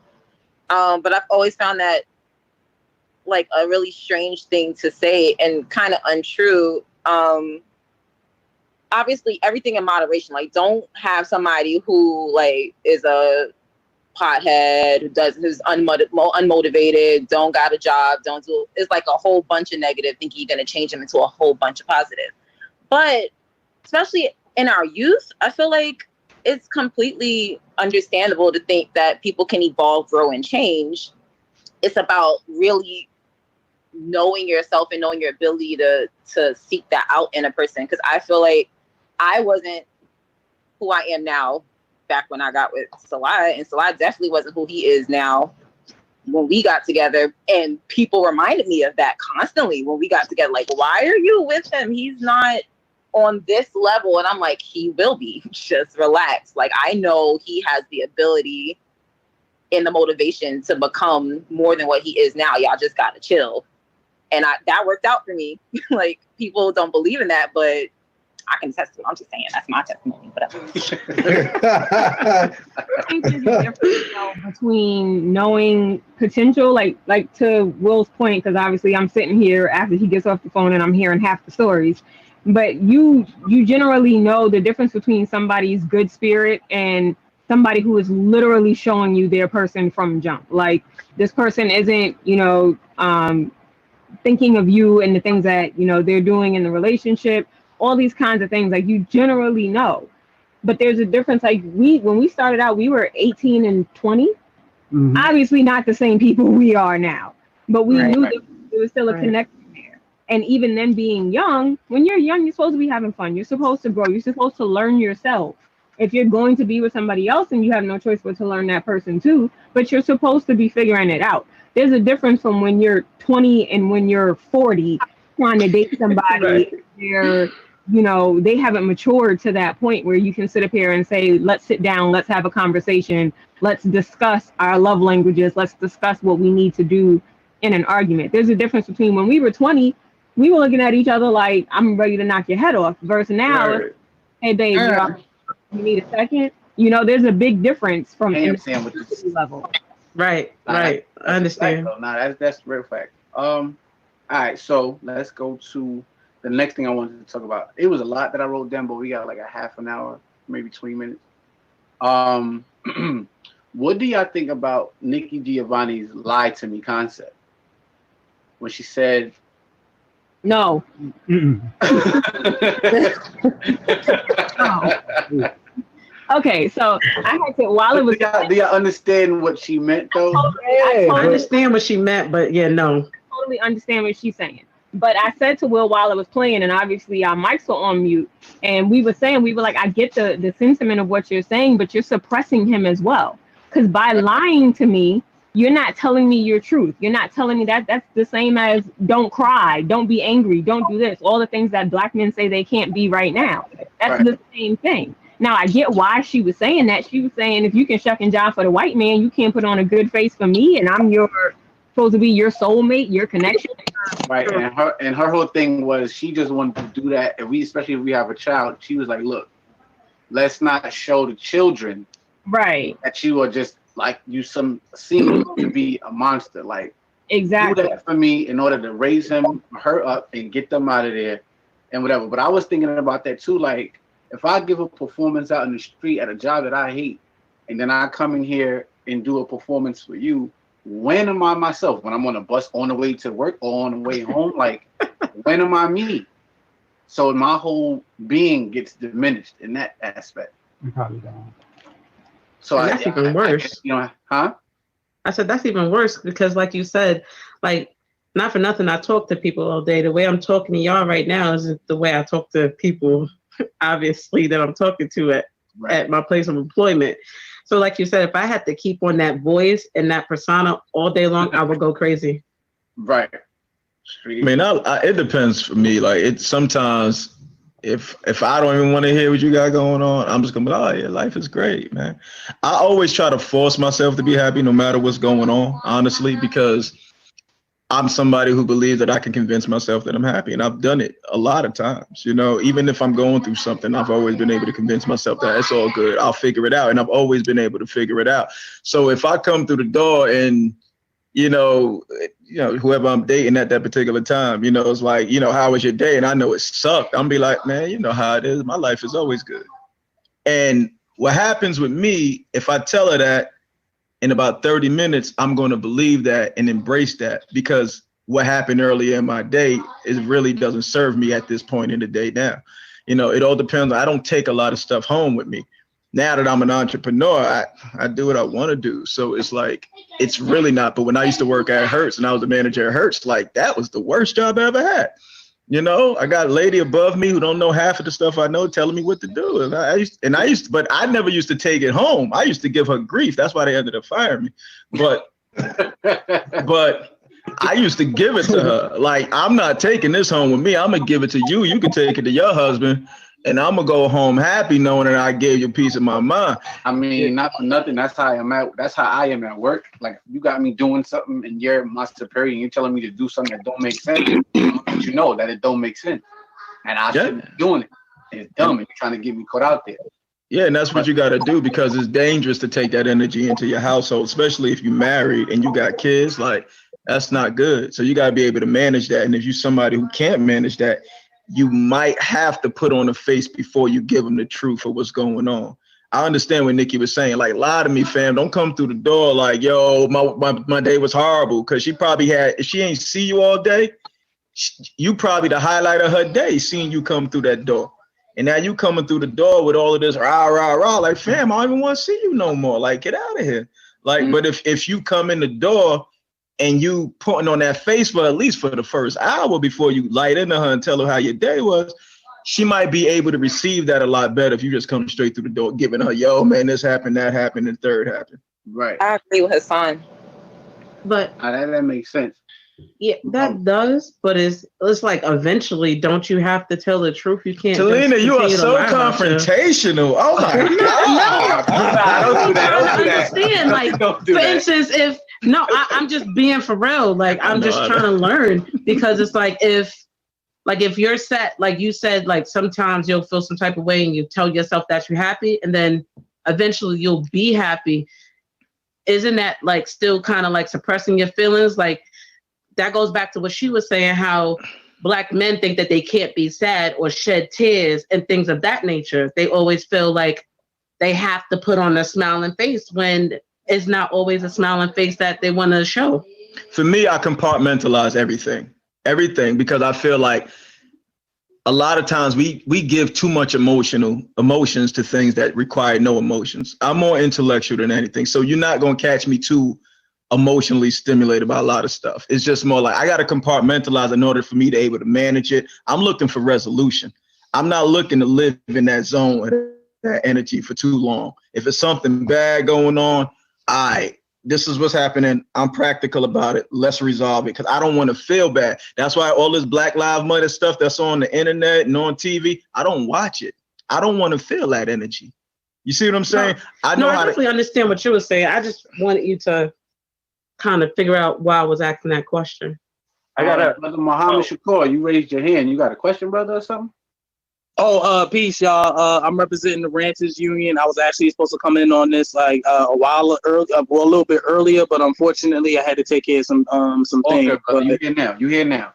But I've always found that like a really strange thing to say and kind of untrue. Obviously everything in moderation. Like, don't have somebody who like is a pothead, who's unmotivated, don't got a job, it's like a whole bunch of negative, thinking you're going to change them into a whole bunch of positive. But especially in our youth, I feel like it's completely understandable to think that people can evolve, grow, and change. It's about really knowing yourself and knowing your ability to seek that out in a person. Because I feel like I wasn't who I am now back when I got with Salah, and Salah definitely wasn't who he is now when we got together. And people reminded me of that constantly when we got together. Like, why are you with him? He's not on this level. And I'm like, he will be. Just relax. Like, I know he has the ability and the motivation to become more than what he is now. Y'all just gotta chill. And that worked out for me. Like, people don't believe in that, but I can attest to it. I'm just saying, that's my testimony. Whatever. I think there's a difference between knowing potential, like to Will's point, because obviously I'm sitting here after he gets off the phone and I'm hearing half the stories. But you generally know the difference between somebody's good spirit and somebody who is literally showing you their person from jump. Like this person isn't, thinking of you and the things that, they're doing in the relationship, all these kinds of things, like you generally know. But there's a difference. Like when we started out, we were 18 and 20. Mm-hmm. Obviously not the same people we are now, but we knew that there was still a connection there. And even then being young, when you're young, you're supposed to be having fun. You're supposed to grow. You're supposed to learn yourself. If you're going to be with somebody else, and you have no choice but to learn that person too, but you're supposed to be figuring it out. There's a difference from when you're 20 and when you're 40 trying to date somebody where, they haven't matured to that point where you can sit up here and say, let's sit down, let's have a conversation, let's discuss our love languages, let's discuss what we need to do in an argument. There's a difference between when we were 20, we were looking at each other like, I'm ready to knock your head off, versus now, hey babe, you need a second? There's a big difference from the level. Right. I understand. That's real fact. All right, so let's go to the next thing I wanted to talk about. It was a lot that I wrote down, but we got like a half an hour, maybe 20 minutes. What do y'all think about Nikki Giovanni's lie to me concept? When she said, no. No. Okay, so I had to, while it was... Do y'all understand what she meant, though? I understand what she meant, but no. I totally understand what she's saying. But I said to Will while it was playing, and obviously our mics were on mute, and we were like, I get the sentiment of what you're saying, but you're suppressing him as well. Because by lying to me, you're not telling me your truth. You're not telling me that. That's the same as don't cry, don't be angry, don't do this. All the things that Black men say they can't be right now. That's the same thing. Now, I get why she was saying that. She was saying, if you can shuck and jive for the white man, you can't put on a good face for me, and I'm supposed to be your soulmate, your connection. Right, and her whole thing was she just wanted to do that. Especially if we have a child, she was like, look, let's not show the children that you are just like seem to be a monster. Like, exactly. Do that for me in order to raise her up and get them out of there and whatever. But I was thinking about that too. Like, if I give a performance out in the street at a job that I hate, and then I come in here and do a performance for you, when am I myself? When I'm on a bus on the way to work or on the way home? Like, when am I me? So my whole being gets diminished in that aspect. You probably don't. So that's even worse. I said that's even worse because, like you said, like, not for nothing, I talk to people all day. The way I'm talking to y'all right now isn't the way I talk to people, obviously, that I'm talking to at my place of employment. So, like you said, if I had to keep on that voice and that persona all day long, I would go crazy. Right. I mean, it depends for me. Like, it's sometimes if I don't even want to hear what you got going on, I'm just gonna be like, oh yeah, life is great, man. I always try to force myself to be happy no matter what's going on, honestly, because I'm somebody who believes that I can convince myself that I'm happy, and I've done it a lot of times. Even if I'm going through something, I've always been able to convince myself that it's all good. I'll figure it out, and I've always been able to figure it out. So if I come through the door and whoever I'm dating at that particular time, it's like, how was your day? And I know it sucked. I'm be like, man, you know how it is. My life is always good. And what happens with me, if I tell her that in about 30 minutes, I'm going to believe that and embrace that, because what happened earlier in my day really doesn't serve me at this point in the day now. It all depends. I don't take a lot of stuff home with me. Now that I'm an entrepreneur, I do what I want to do. So it's like, it's really not. But when I used to work at Hertz and I was the manager at Hertz, like, that was the worst job I ever had. I got a lady above me who don't know half of the stuff I know telling me what to do. But I never used to take it home. I used to give her grief. That's why they ended up firing me. But I used to give it to her. Like, I'm not taking this home with me. I'm going to give it to you. You can take it to your husband. And I'm going to go home happy knowing that I gave you a piece of my mind. I mean, not for nothing. That's how I am at work. Like, you got me doing something and you're my superior and you're telling me to do something that don't make sense. But you know that it don't make sense. And I shouldn't be doing it. It's dumb. And you're trying to get me caught out there. Yeah, and that's what you got to do, because it's dangerous to take that energy into your household, especially if you're married and you got kids. Like, that's not good. So you got to be able to manage that. And if you're somebody who can't manage that, you might have to put on a face before you give them the truth of what's going on. I understand what Nikki was saying. Like, lie to me, fam. Don't come through the door like, yo, my day was horrible. Because she probably had, if she ain't see you all day, you probably the highlight of her day, seeing you come through that door. And now you coming through the door with all of this rah, rah, rah. Like, fam, I don't even want to see you no more. Like, get out of here. Like, but if you come in the door and you putting on that face for at least for the first hour before you light into her and tell her how your day was, she might be able to receive that a lot better if you just come straight through the door, giving her, yo, man, this happened, that happened, and third happened. Right. I agree with Hassan. But that makes sense. Yeah, that does, but it's like eventually, don't you have to tell the truth? You can't. Talina, you are so confrontational. Oh my God. Don't do that. Understand, like, for instance, I'm just being for real. Like, I'm just trying to learn, because it's like if you're set, like you said, like sometimes you'll feel some type of way and you tell yourself that you're happy, and then eventually you'll be happy. Isn't that like still kind of like suppressing your feelings? Like, that goes back to what she was saying, how Black men think that they can't be sad or shed tears and things of that nature. They always feel like they have to put on a smiling face when it's not always a smiling face that they want to show. For me, I compartmentalize everything, because I feel like a lot of times we give too much emotions to things that require no emotions. I'm more intellectual than anything. So you're not going to catch me too emotionally stimulated by a lot of stuff. It's just more like I got to compartmentalize in order for me to be able to manage it. I'm looking for resolution. I'm not looking to live in that zone with that energy for too long. If it's something bad going on, this is what's happening. I'm practical about it. Let's resolve it, because I don't want to feel bad. That's why all this Black Lives Matter stuff that's on the internet and on TV, I don't watch it. I don't want to feel that energy. You see what I'm saying? I definitely understand what you were saying. I just wanted you to kind of figure out why I was asking that question. I got Brother Muhammad Shakur, you raised your hand. You got a question, brother, or something? Peace, y'all. I'm representing the Ranters Union. I was actually supposed to come in on this like a little bit earlier, but unfortunately I had to take care of some things. Brother, you here now.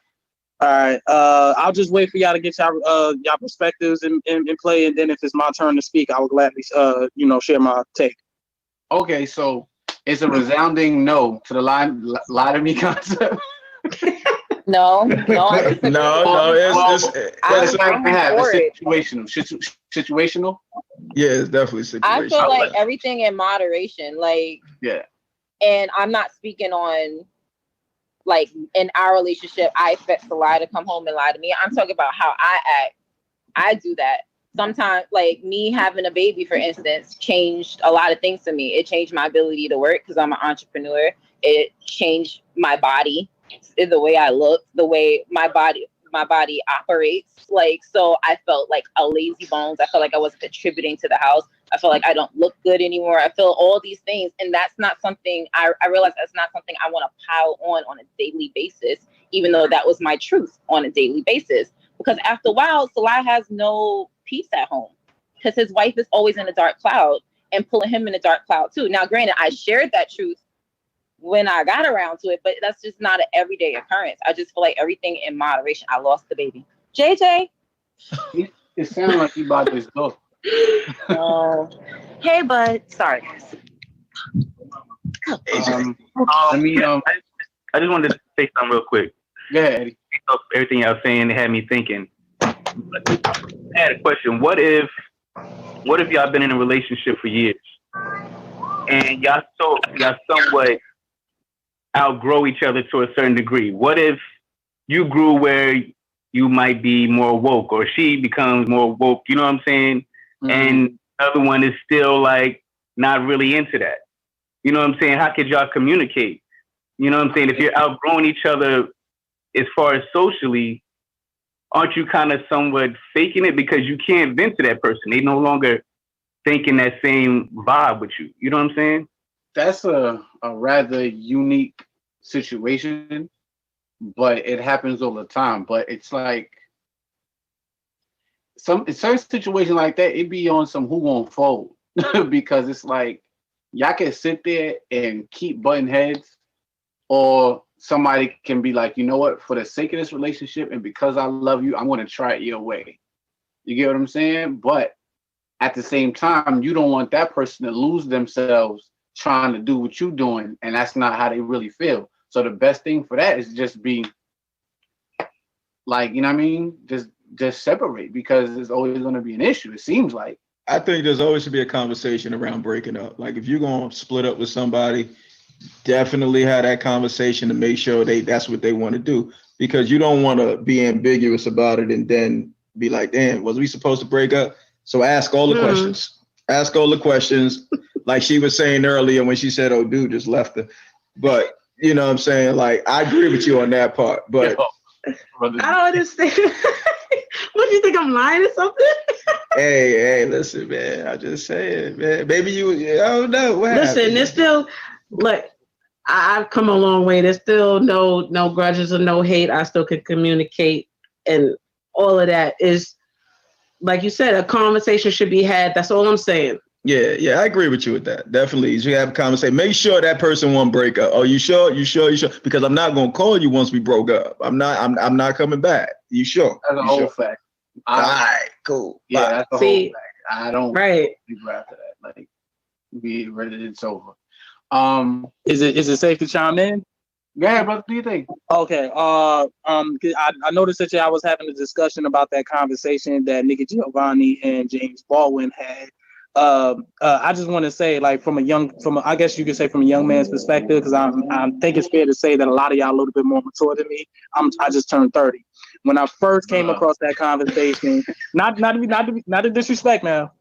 All right. I'll just wait for y'all to get y'all perspectives in play, and then if it's my turn to speak, I will gladly share my take. Okay, so it's a resounding no to the lie to me concept. No. It's situational. Yeah, it's definitely situational. I feel like everything in moderation. Like, yeah. And I'm not speaking on like in our relationship, I expect Salah to come home and lie to me. I'm talking about how I act. I do that. Sometimes, like me having a baby, for instance, changed a lot of things to me. It changed my ability to work because I'm an entrepreneur. It changed my body, the way I look, the way my body operates. Like, so I felt like a lazy bones. I felt like I wasn't contributing to the house. I felt like I don't look good anymore. I feel all these things. And that's not something I realized that's not something I want to pile on a daily basis, even though that was my truth on a daily basis. Because after a while, Salah has no peace at home because his wife is always in a dark cloud and pulling him in a dark cloud too. Now, granted, I shared that truth when I got around to it, but that's just not an everyday occurrence. I just feel like everything in moderation. I lost the baby. JJ? It sounds like you bought this door. Hey, bud. Sorry, guys. I just wanted to say something real quick. Go ahead, Eddie. Everything y'all saying had me thinking. I had a question. What if y'all been in a relationship for years and y'all somewhat outgrow each other to a certain degree? What if you grew where you might be more woke, or she becomes more woke? You know what I'm saying? Mm-hmm. And the other one is still like not really into that. You know what I'm saying? How could y'all communicate? You know what I'm saying? If you're outgrowing each other as far as socially, aren't you kind of somewhat faking it because you can't vent to that person? They no longer thinking that same vibe with you. You know what I'm saying? That's a rather unique situation, but it happens all the time. But it's like in certain situations like that, it be on some who won't fold because it's like y'all can sit there and keep butting heads, or somebody can be like, you know what, for the sake of this relationship and because I love you, I'm going to try it your way. You get what I'm saying? But at the same time, you don't want that person to lose themselves trying to do what you're doing, and that's not how they really feel. So the best thing for that is just be like, you know what I mean? Just separate, because there's always going to be an issue, it seems like. I think there's always to be a conversation around breaking up. Like if you're going to split up with somebody, definitely have that conversation to make sure that's what they want to do, because you don't want to be ambiguous about it and then be like, damn, was we supposed to break up? So ask all the questions. Ask all the questions. Like she was saying earlier when she said, oh, dude just left her. But you know what I'm saying? Like, I agree with you on that part, but I don't understand. What, do you think I'm lying or something? hey, listen, man. I just saying, man. Maybe I don't know. Listen, there's still, look, I've come a long way. There's still no grudges or no hate. I still can communicate, and all of that is, like you said, a conversation should be had. That's all I'm saying. Yeah, I agree with you with that. Definitely, you should have a conversation. Make sure that person won't break up. Oh, you sure? Because I'm not gonna call you once we broke up. I'm not coming back. You sure? That's a whole fact. All right, cool. Yeah, Bye. that's the whole fact. I don't right people after that. Like, be ready. It's over. Is it safe to chime in? Yeah, brother. What do you think? Okay. I noticed that I was having a discussion about that conversation that Nikki, Giovanni, and James Baldwin had. I just want to say, like, I guess you could say from a young man's perspective, because I think it's fair to say that a lot of y'all a little bit more mature than me. I just turned 30. When I first came across that conversation, not to disrespect now,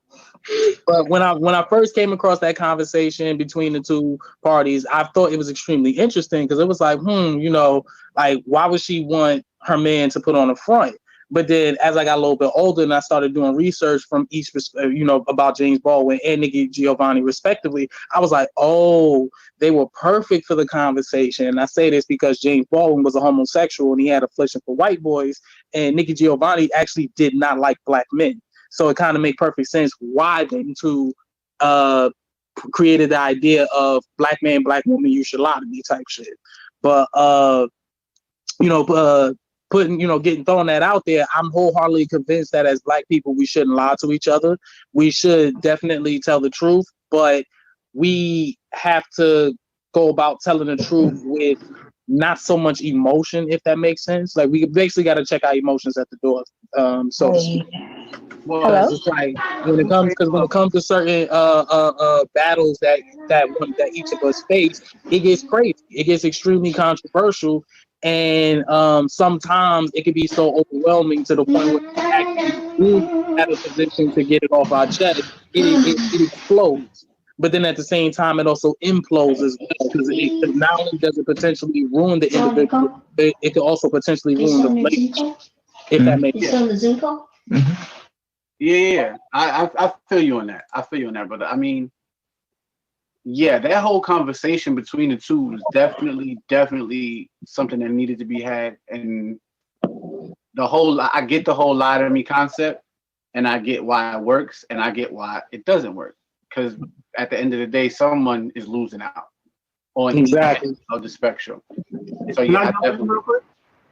but when I first came across that conversation between the two parties, I thought it was extremely interesting, because it was like, like, why would she want her man to put on a front? But then as I got a little bit older and I started doing research from each, about James Baldwin and Nikki Giovanni respectively, I was like, oh, they were perfect for the conversation. And I say this because James Baldwin was a homosexual and he had affliction for white boys, and Nikki Giovanni actually did not like black men. So it kind of made perfect sense why them two created the idea of black man, black woman, you should lie to me type shit. But, getting thrown that out there, I'm wholeheartedly convinced that as black people, we shouldn't lie to each other. We should definitely tell the truth, but we have to go about telling the truth with not so much emotion, if that makes sense. Like, we basically got to check our emotions at the door, so to speak. Well, it's just like when it comes to certain battles that each of us face, it gets crazy. It gets extremely controversial. And sometimes it can be so overwhelming to the point where we actually have a position to get it off our chest. It explodes. But then at the same time, it also implodes as well, because not only does it potentially ruin the individual, it could also potentially ruin the relationship, if that makes sense. Yeah. I feel you on that. I feel you on that, brother. I mean, yeah, that whole conversation between the two was definitely something that needed to be had. And I get the whole lie to me concept, and I get why it works, and I get why it doesn't work. Because at the end of the day, someone is losing out on each end of the spectrum. So yeah, I definitely. Real quick?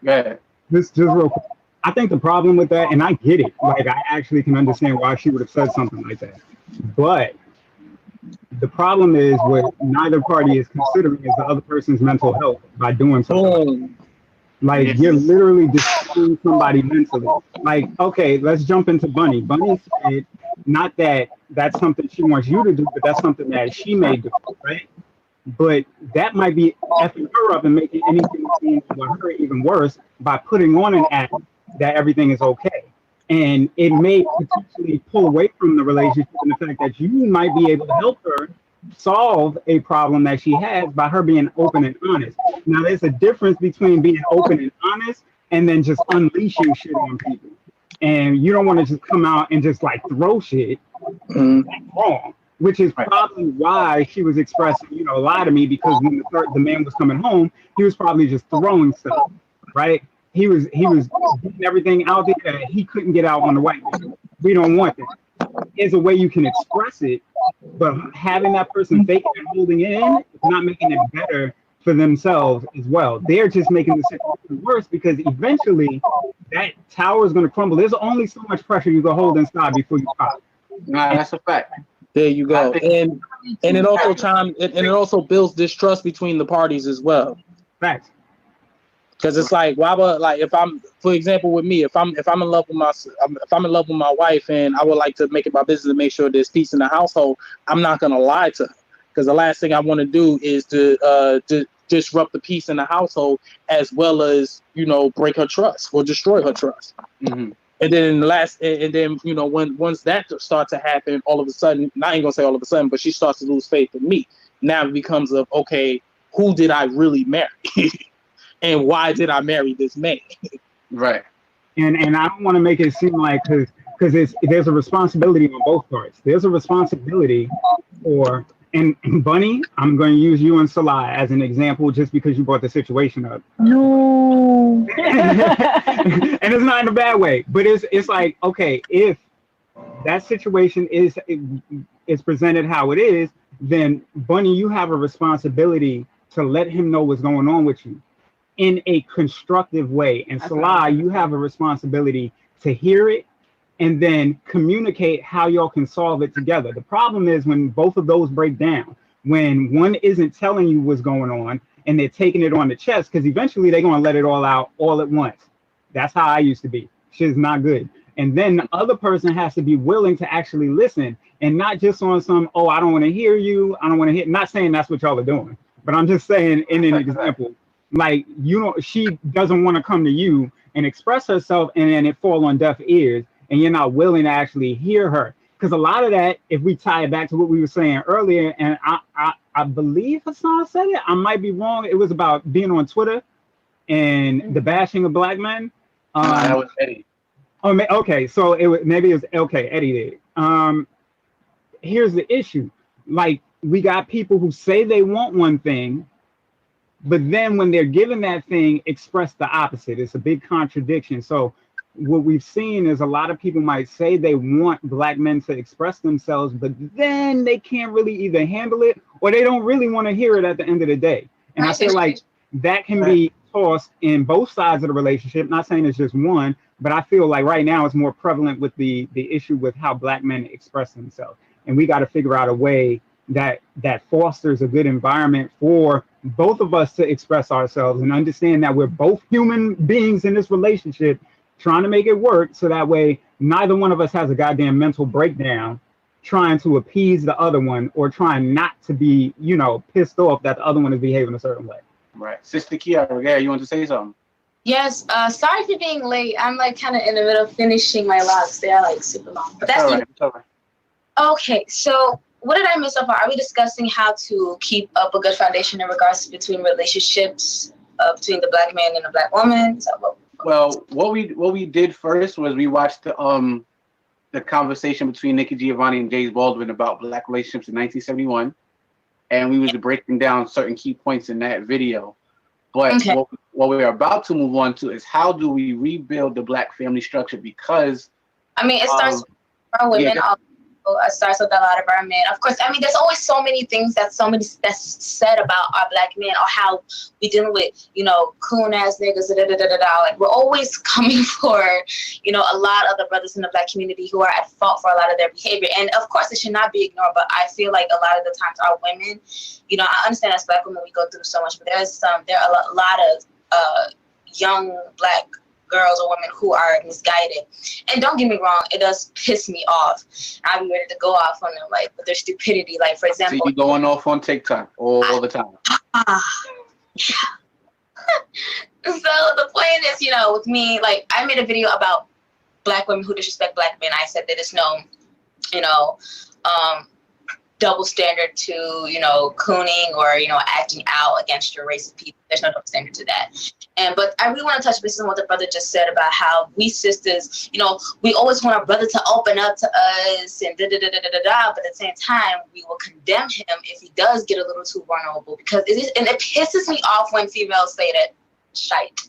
Go ahead. Just real quick. I think the problem with that, and I get it, like I actually can understand why she would have said something like that. But the problem is what neither party is considering is the other person's mental health by doing something. Like you're literally destroying somebody mentally. Like, okay, let's jump into Bunny. Bunny said, not that that's something she wants you to do, but that's something that she may do, right? But that might be effing her up and making anything seem with her even worse by putting on an act that everything is okay. And it may potentially pull away from the relationship and the fact that you might be able to help her solve a problem that she has by her being open and honest. Now, there's a difference between being open and honest and then just unleashing shit on people. And you don't want to just come out and just like throw shit. That's wrong. Which is probably why she was expressing, lie to me, because when the man was coming home, he was probably just throwing stuff, right? He was getting everything out there that he couldn't get out on the white man. We don't want that. There's a way you can express it, but having that person faking and holding it in is not making it better for themselves as well. They're just making the situation worse, because eventually that tower is going to crumble. There's only so much pressure you can hold inside before you pop. Nah, that's a fact. There you go. And it also builds distrust between the parties as well. Facts. Because it's like, why would, like, if I'm, for example, with me, if I'm in love with my wife, and I would like to make it my business to make sure there's peace in the household, I'm not gonna lie to her, because the last thing I want to do is to disrupt the peace in the household, as well as, you know, break her trust or destroy her trust. Mm-hmm. And then you know, once that starts to happen, all of a sudden, I ain't gonna say all of a sudden, but she starts to lose faith in me. Now it becomes of, okay, who did I really marry? And why did I marry this man? Right. And I don't want to make it seem like, because there's a responsibility on both parts. There's a responsibility for, and Bunny, I'm going to use you and Salah as an example just because you brought the situation up. No. And it's not in a bad way, but it's like, okay, if that situation is presented how it is, then Bunny, you have a responsibility to let him know what's going on with you in a constructive way. And Salah, you have a responsibility to hear it and then communicate how y'all can solve it together. The problem is when both of those break down, when one isn't telling you what's going on and they're taking it on the chest, because eventually they're going to let it all out all at once. That's how I used to be. Shit's not good. And then the other person has to be willing to actually listen and not just on some, oh, I don't want to hear you. I don't want to hear, not saying that's what y'all are doing, but I'm just saying in an example, like, you know, she doesn't want to come to you and express herself and then it fall on deaf ears and you're not willing to actually hear her. Because a lot of that, if we tie it back to what we were saying earlier, and I believe Hassan said it, I might be wrong. It was about being on Twitter and the bashing of black men. That was Eddie. Oh, okay. So maybe it was okay. Eddie did. Here's the issue. Like, we got people who say they want one thing, but then when they're given that thing, express the opposite. It's a big contradiction. So what we've seen is a lot of people might say they want black men to express themselves, but then they can't really either handle it or they don't really want to hear it at the end of the day. And I feel like that can be tossed in both sides of the relationship. Not saying it's just one, but I feel like right now it's more prevalent with the issue with how black men express themselves. And we got to figure out a way that fosters a good environment for both of us to express ourselves and understand that we're both human beings in this relationship trying to make it work, so that way neither one of us has a goddamn mental breakdown trying to appease the other one or trying not to be, you know, pissed off that the other one is behaving a certain way. Right. Sister Kiara, you want to say something? Yes, sorry for being late. I'm like kind of in the middle of finishing my logs. They're like super long. But that's all right. It's all right. Okay, so what did I miss so far? Are we discussing how to keep up a good foundation in regards to between relationships between the black man and the black woman? Well, what we did first was we watched the conversation between Nikki, Giovanni, and James Baldwin about black relationships in 1971, and we was breaking down certain key points in that video. But what we're about to move on to is how do we rebuild the black family structure? Because I mean, it starts with our women. Yeah. It starts with a lot of our men. Of course, I mean, there's always so many things that's said about our black men, or how we dealing with, you know, coon ass niggas, Like, we're always coming for, you know, a lot of the brothers in the black community who are at fault for a lot of their behavior. And of course, it should not be ignored. But I feel like a lot of the times our women, you know, I understand as black women we go through so much, but there are a lot of young black girls or women who are misguided. And don't get me wrong, it does piss me off. I'll be ready to go off on them, like, with their stupidity. Like, for example, so you going off on TikTok all the time. Yeah. So the point is, you know, with me, like, I made a video about black women who disrespect black men. I said that there's no, you know, double standard to, you know, cooning or, you know, acting out against your race of people. There's no double standard to that. But I really want to touch base on what the brother just said about how we sisters, you know, we always want our brother to open up to us and but at the same time, we will condemn him if he does get a little too vulnerable, because it pisses me off when females say that shite.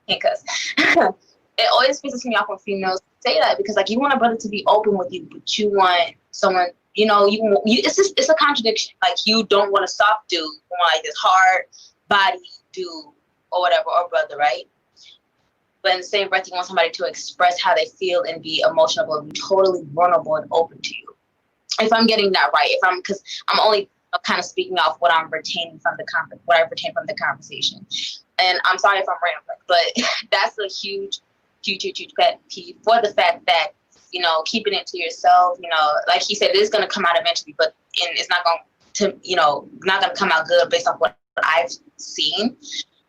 Because it always pisses me off when females say that, because, like, you want a brother to be open with you, but you want someone, you know, it's a contradiction. Like, you don't want a soft dude, you want like this hard body dude or whatever, or brother, right? But in the same breath, you want somebody to express how they feel and be emotional and be totally vulnerable and open to you. if I'm getting that right, because I'm only kind of speaking off what I'm retaining from what I retain from the conversation. And I'm sorry if I'm rambling, but that's a huge pet peeve for the fact that, keeping it to yourself, like he said, it is going to come out eventually, but it's not going to, not going to come out good based off what I've seen.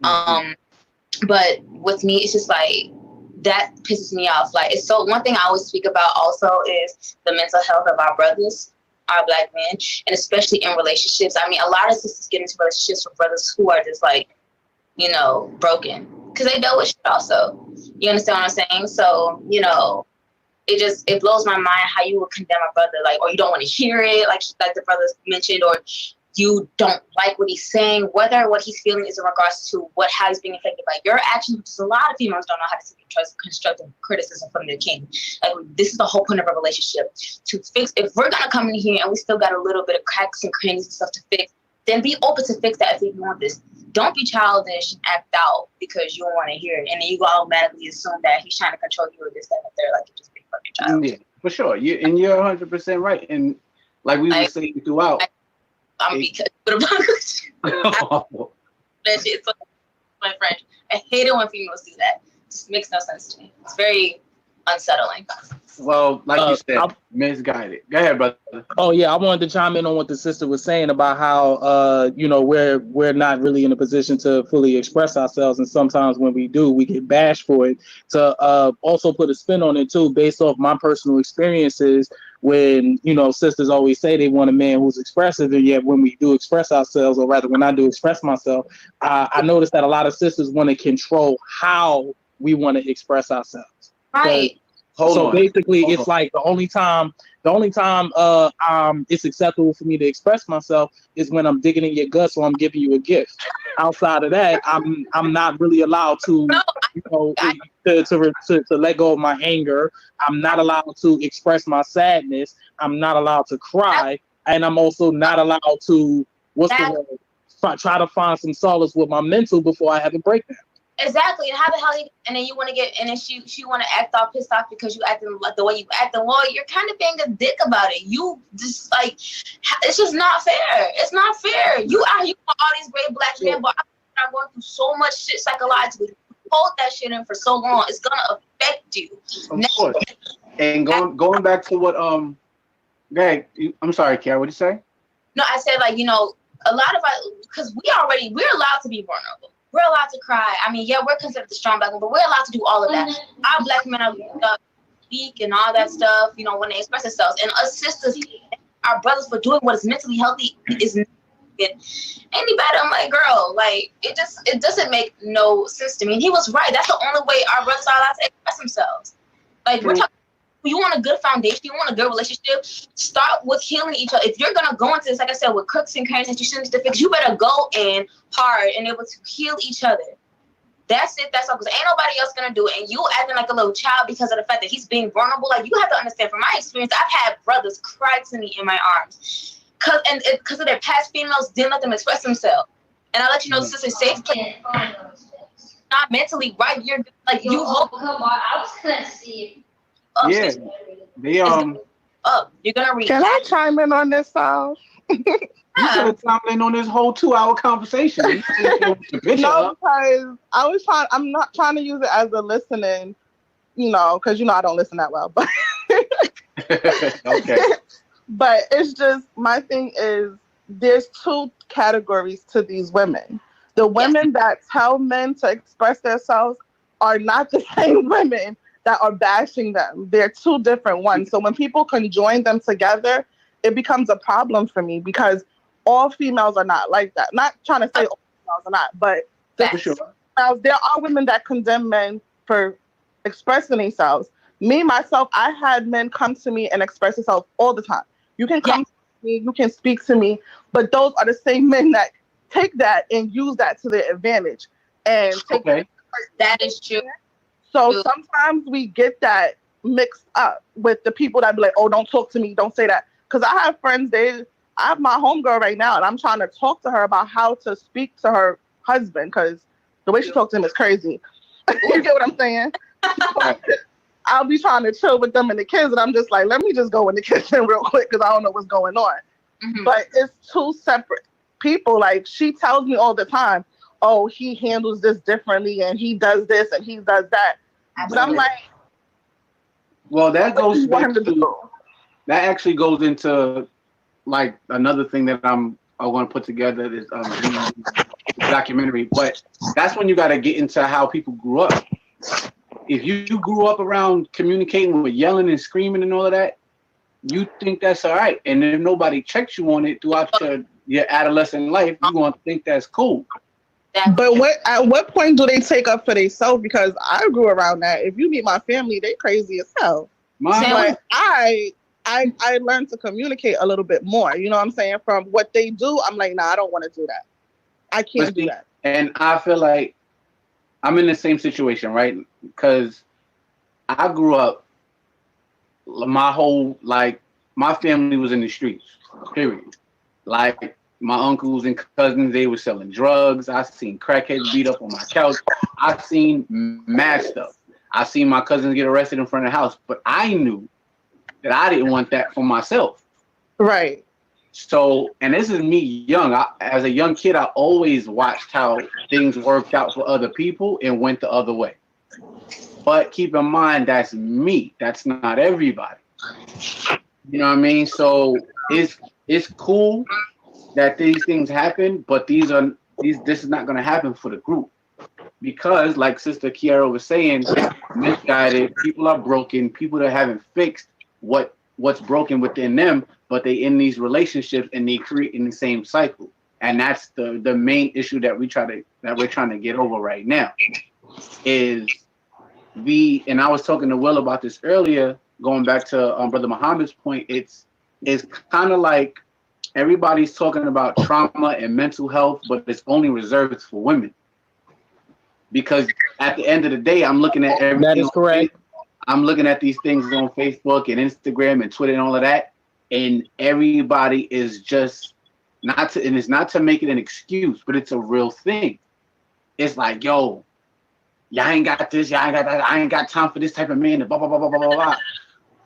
But with me, it's just like, that pisses me off. Like, it's so, one thing I always speak about also is the mental health of our brothers, our Black men, and especially in relationships. I mean, a lot of sisters get into relationships with brothers who are just like, broken, because they dealt with shit also. You understand what I'm saying? So, it blows my mind how you would condemn a brother, like, or you don't want to hear it, like the brothers mentioned, or you don't like what he's saying, whether what he's feeling is in regards to how he's being affected by your actions, which is a lot of females don't know how to take constructive criticism from their king. Like, this is the whole point of a relationship, to fix. If we're gonna come in here and we still got a little bit of cracks and crannies and stuff to fix, then be open to fix that if you want this. Don't be childish and act out because you don't want to hear it, and then you automatically assume that he's trying to control you or this, that, and the third, like you're just being fucking child. Yeah, for sure. You're 100% right. And like we were saying throughout, I'm because that shit's my French. I hate it when females do that. It just makes no sense to me. It's very unsettling. Well, like you said, misguided. Go ahead, brother. Oh yeah, I wanted to chime in on what the sister was saying about how we're not really in a position to fully express ourselves, and sometimes when we do, we get bashed for it. To also put a spin on it too, based off my personal experiences, when sisters always say they want a man who's expressive, and yet when we do express ourselves, or rather when I do express myself, I notice that a lot of sisters want to control how we want to express ourselves. Right. So basically, it's like the only time it's acceptable for me to express myself is when I'm digging in your guts or I'm giving you a gift. Outside of that, I'm not really allowed to to let go of my anger. I'm not allowed to express my sadness. I'm not allowed to cry, and I'm also not allowed to try to find some solace with my mental before I have a breakdown. Exactly. And how the hell and then you want to get, and then she want to act all pissed off because you acting like the way you acting. Well, you're kind of being a dick about it. You just like, it's just not fair. It's not fair. You want all these great Black men, but I'm going through so much shit psychologically. Hold that shit in for so long, it's gonna affect you. Of course. And going back to what Greg, I'm sorry, Kiara, what did you say? No, I said, like, a lot of because we're allowed to be vulnerable. We're allowed to cry. I mean, yeah, we're considered the strong Black men, but we're allowed to do all of that. Our Black men are speak and all that stuff, when they express themselves. And us sisters, our brothers, for doing what is mentally healthy is any better. I'm like, girl, like, it doesn't make no sense to me. And he was right. That's the only way our brothers are allowed to express themselves. Like, we're talking. You want a good foundation, you want a good relationship, start with healing each other. If you're going to go into this, like I said, with crooks and crannies that you shouldn't fix, you better go in hard and able to heal each other. That's it. That's all. Because ain't nobody else going to do it. And you acting like a little child because of the fact that he's being vulnerable. Like, you have to understand, from my experience, I've had brothers cry to me in my arms. Because of their past females didn't let them express themselves. And I let you know this is a safe place. Not mentally right. You're like, you hope. Come on, I was going to see it. Yeah, you're gonna read. Can I chime in on this, Sal? You could have chimed in on this whole 2-hour conversation. No, because I'm not trying to use it as a listening, because I don't listen that well. But okay. But it's just, my thing is, there's two categories to these women. The women that tell men to express themselves are not the same women that are bashing them. They're two different ones. So when people can join them together, it becomes a problem for me, because all females are not like that. Not trying to say all females are not, but there are women that condemn men for expressing themselves. Me, myself, I had men come to me and express themselves all the time. You can come to me, you can speak to me, but those are the same men that take that and use that to their advantage. And that is true. So sometimes we get that mixed up with the people that be like, oh, don't talk to me, don't say that. Because I have friends, I have my homegirl right now, and I'm trying to talk to her about how to speak to her husband, because the way she talks to him is crazy. You get what I'm saying? I I'll be trying to chill with them and the kids, and I'm just like, let me just go in the kitchen real quick because I don't know what's going on. Mm-hmm. But it's two separate people. Like, she tells me all the time, oh, he handles this differently and he does this and he does that. But I'm like, well, that what do goes you want back him to to, do? that actually goes into like another thing that I want to put together, this documentary. But that's when you got to get into how people grew up. If you grew up around communicating with yelling and screaming and all of that, you think that's all right. And if nobody checks you on it throughout your adolescent life, you're going to think that's cool. But at what point do they take up for themselves? Because I grew around that. If you meet my family, they crazy as hell. But I learned to communicate a little bit more. You know what I'm saying? From what they do, I'm like, nah, I don't want to do that. I can't do that. And I feel like I'm in the same situation, right? Because I grew up, my family was in the streets, period. Like, my uncles and cousins, they were selling drugs. I seen crackheads beat up on my couch. I seen mad stuff. I seen my cousins get arrested in front of the house. But I knew that I didn't want that for myself. Right. So, and this is me young. As a young kid, I always watched how things worked out for other people and went the other way. But keep in mind, that's me. That's not everybody. You know what I mean? So it's cool that these things happen, but this is not going to happen for the group. Because, like Sister Kiara was saying, misguided, people are broken, people that haven't fixed what's broken within them, but they in these relationships and they create in the same cycle. And that's the main issue that we're trying to get over right now. And I was talking to Will about this earlier, going back to Brother Muhammad's point, it's kind of like everybody's talking about trauma and mental health, but it's only reserved for women. Because at the end of the day, I'm looking at everything. That is correct. I'm looking at these things on Facebook and Instagram and Twitter and all of that, and everybody is just and it's not to make it an excuse, but it's a real thing. It's like, yo, y'all ain't got this, y'all ain't got that, I ain't got time for this type of man, and blah, blah, blah, blah, blah, blah, blah.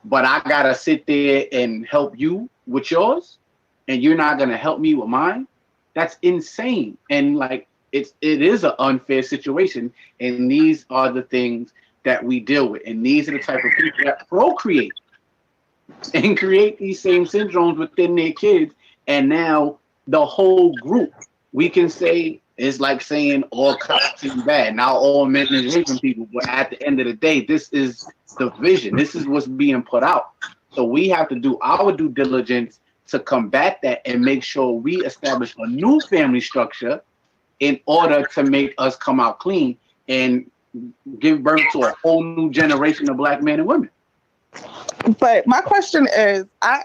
But I gotta sit there and help you with yours, and you're not gonna help me with mine. That's insane. And like, it is an unfair situation, and these are the things that we deal with, and these are the type of people that procreate and create these same syndromes within their kids. And now the whole group, we can say, is like saying all cops is bad. Now all men is raping people, but at the end of the day, this is the vision. This is what's being put out. So we have to do our due diligence to combat that and make sure we establish a new family structure in order to make us come out clean and give birth to a whole new generation of Black men and women. But my question is, I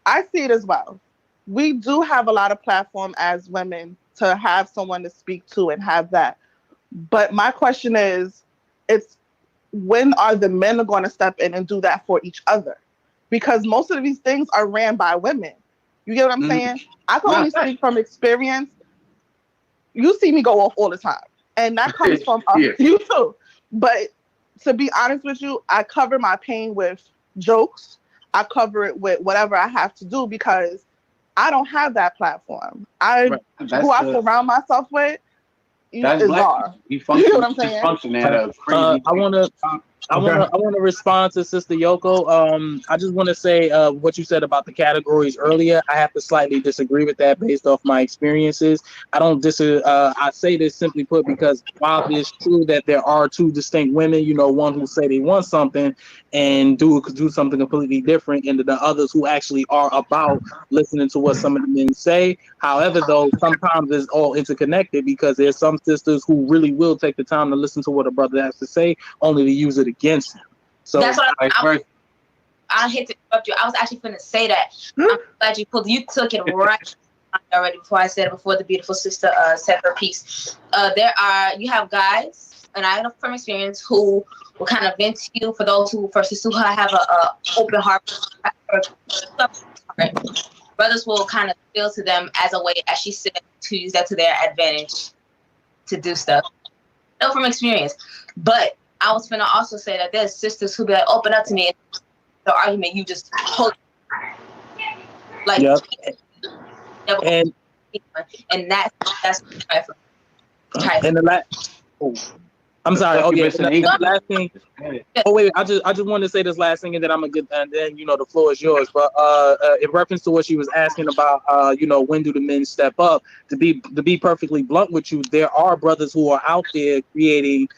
see it as well. We do have a lot of platform as women to have someone to speak to and have that. But my question is, it's when are the men going to step in and do that for each other? Because most of these things are ran by women. You get what I'm saying? I can only speak from experience. You see me go off all the time. And that comes from you too. But to be honest with you, I cover my pain with jokes. I cover it with whatever I have to do because I don't have that platform. Who I surround myself with is bizarre. You know what I'm saying? I want to respond to Sister Yoko. I just want to say what you said about the categories earlier. I have to slightly disagree with that based off my experiences. I say this simply put because while it's true that there are two distinct women, one who say they want something and do something completely different, and the others who actually are about listening to what some of the men say. However, though, sometimes it's all interconnected because there's some sisters who really will take the time to listen to what a brother has to say, only to use it against him. So that's what I hate to interrupt you. I was actually going to say that. I'm glad you took it right already before I said it, before the beautiful sister said her piece. You have guys, and I know from experience, who will kind of vent to you. For those who have a open heart, brothers will kind of feel to them as a way, as she said, to use that to their advantage to do stuff. I know from experience, but I was finna also say that there's sisters who be like, open up to me. And the argument you just hold. Like, yep. And that's and the last. Oh, I'm sorry. Oh yeah. And the last thing. Oh wait. I just wanted to say this last thing, and then I'm gonna get, and then the floor is yours. But in reference to what she was asking about, when do the men step up? To be perfectly blunt with you, there are brothers who are out there creating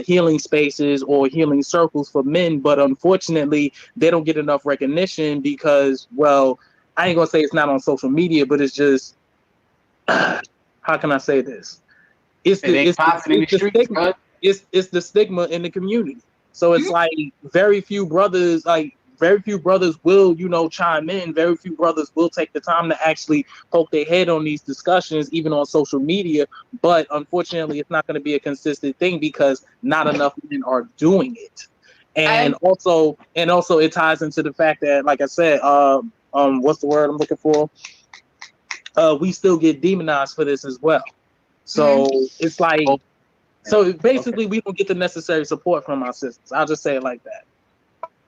healing spaces or healing circles for men, but unfortunately, they don't get enough recognition because, well, I ain't gonna say it's not on social media, but it's just how can I say this? It's the stigma. It's the stigma in the community. So it's like very few brothers will, chime in. Very few brothers will take the time to actually poke their head on these discussions, even on social media. But unfortunately, it's not going to be a consistent thing because not enough men are doing it. And also it ties into the fact that, like I said, what's the word I'm looking for? We still get demonized for this as well. So it's like, so basically we don't get the necessary support from our sisters. I'll just say it like that.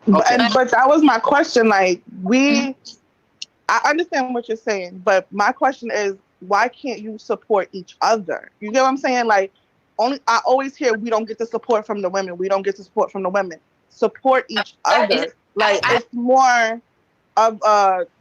But that was my question. Like, I understand what you're saying, but my question is, why can't you support each other? You get what I'm saying? Like, I always hear we don't get the support from the women. We don't get the support from the women. Support each other. Like, it's more of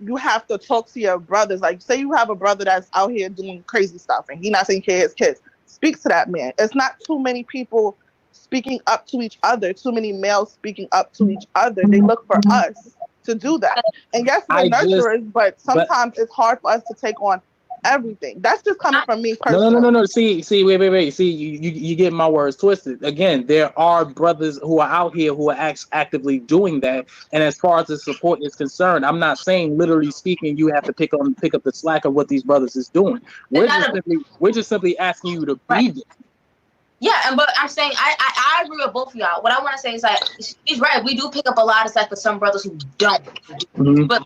you have to talk to your brothers. Like, say you have a brother that's out here doing crazy stuff and he's not taking care of his kids. Speak to that man. It's not too many people speaking up to each other, too many males speaking up to each other. They look for us to do that. And yes, we're nurturers, but sometimes it's hard for us to take on everything. That's just coming from me personally. No. See, wait. See, you get my words twisted. Again, there are brothers who are out here who are actively doing that. And as far as the support is concerned, I'm not saying, literally speaking, you have to pick up the slack of what these brothers is doing. We're just simply asking you to be there. Yeah, but I'm saying I agree with both of y'all. What I want to say is, like, he's right. We do pick up a lot of slack for some brothers who don't. But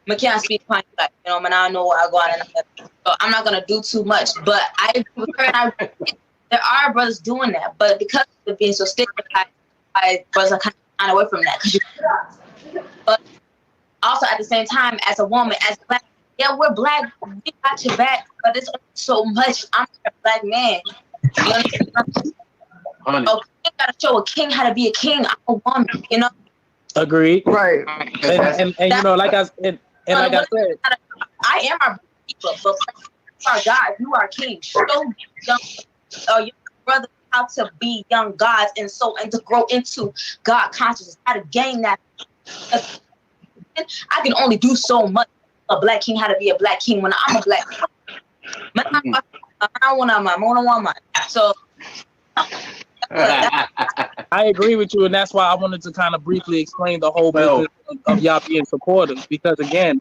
I can't speak on that, man. I know what I go on, and so I'm not gonna do too much. But I agree with her, and there are brothers doing that, but because of being so stigmatized, brothers are kind of away from that. But also at the same time, as a woman, as black, yeah, we're black, we got your back, but it's so much. I'm a black man. You understand? A king gotta show a king how to be a king. I'm a woman, Agreed. Right. And like I said. I am our people, but our God, you are king. Show young brothers how to be young gods and to grow into God consciousness, how to gain that. I can only do so much. A black king, how to be a black king when I'm a black king. I want so. I agree with you, and that's why I wanted to kind of briefly explain the whole business of y'all being supportive. Because again,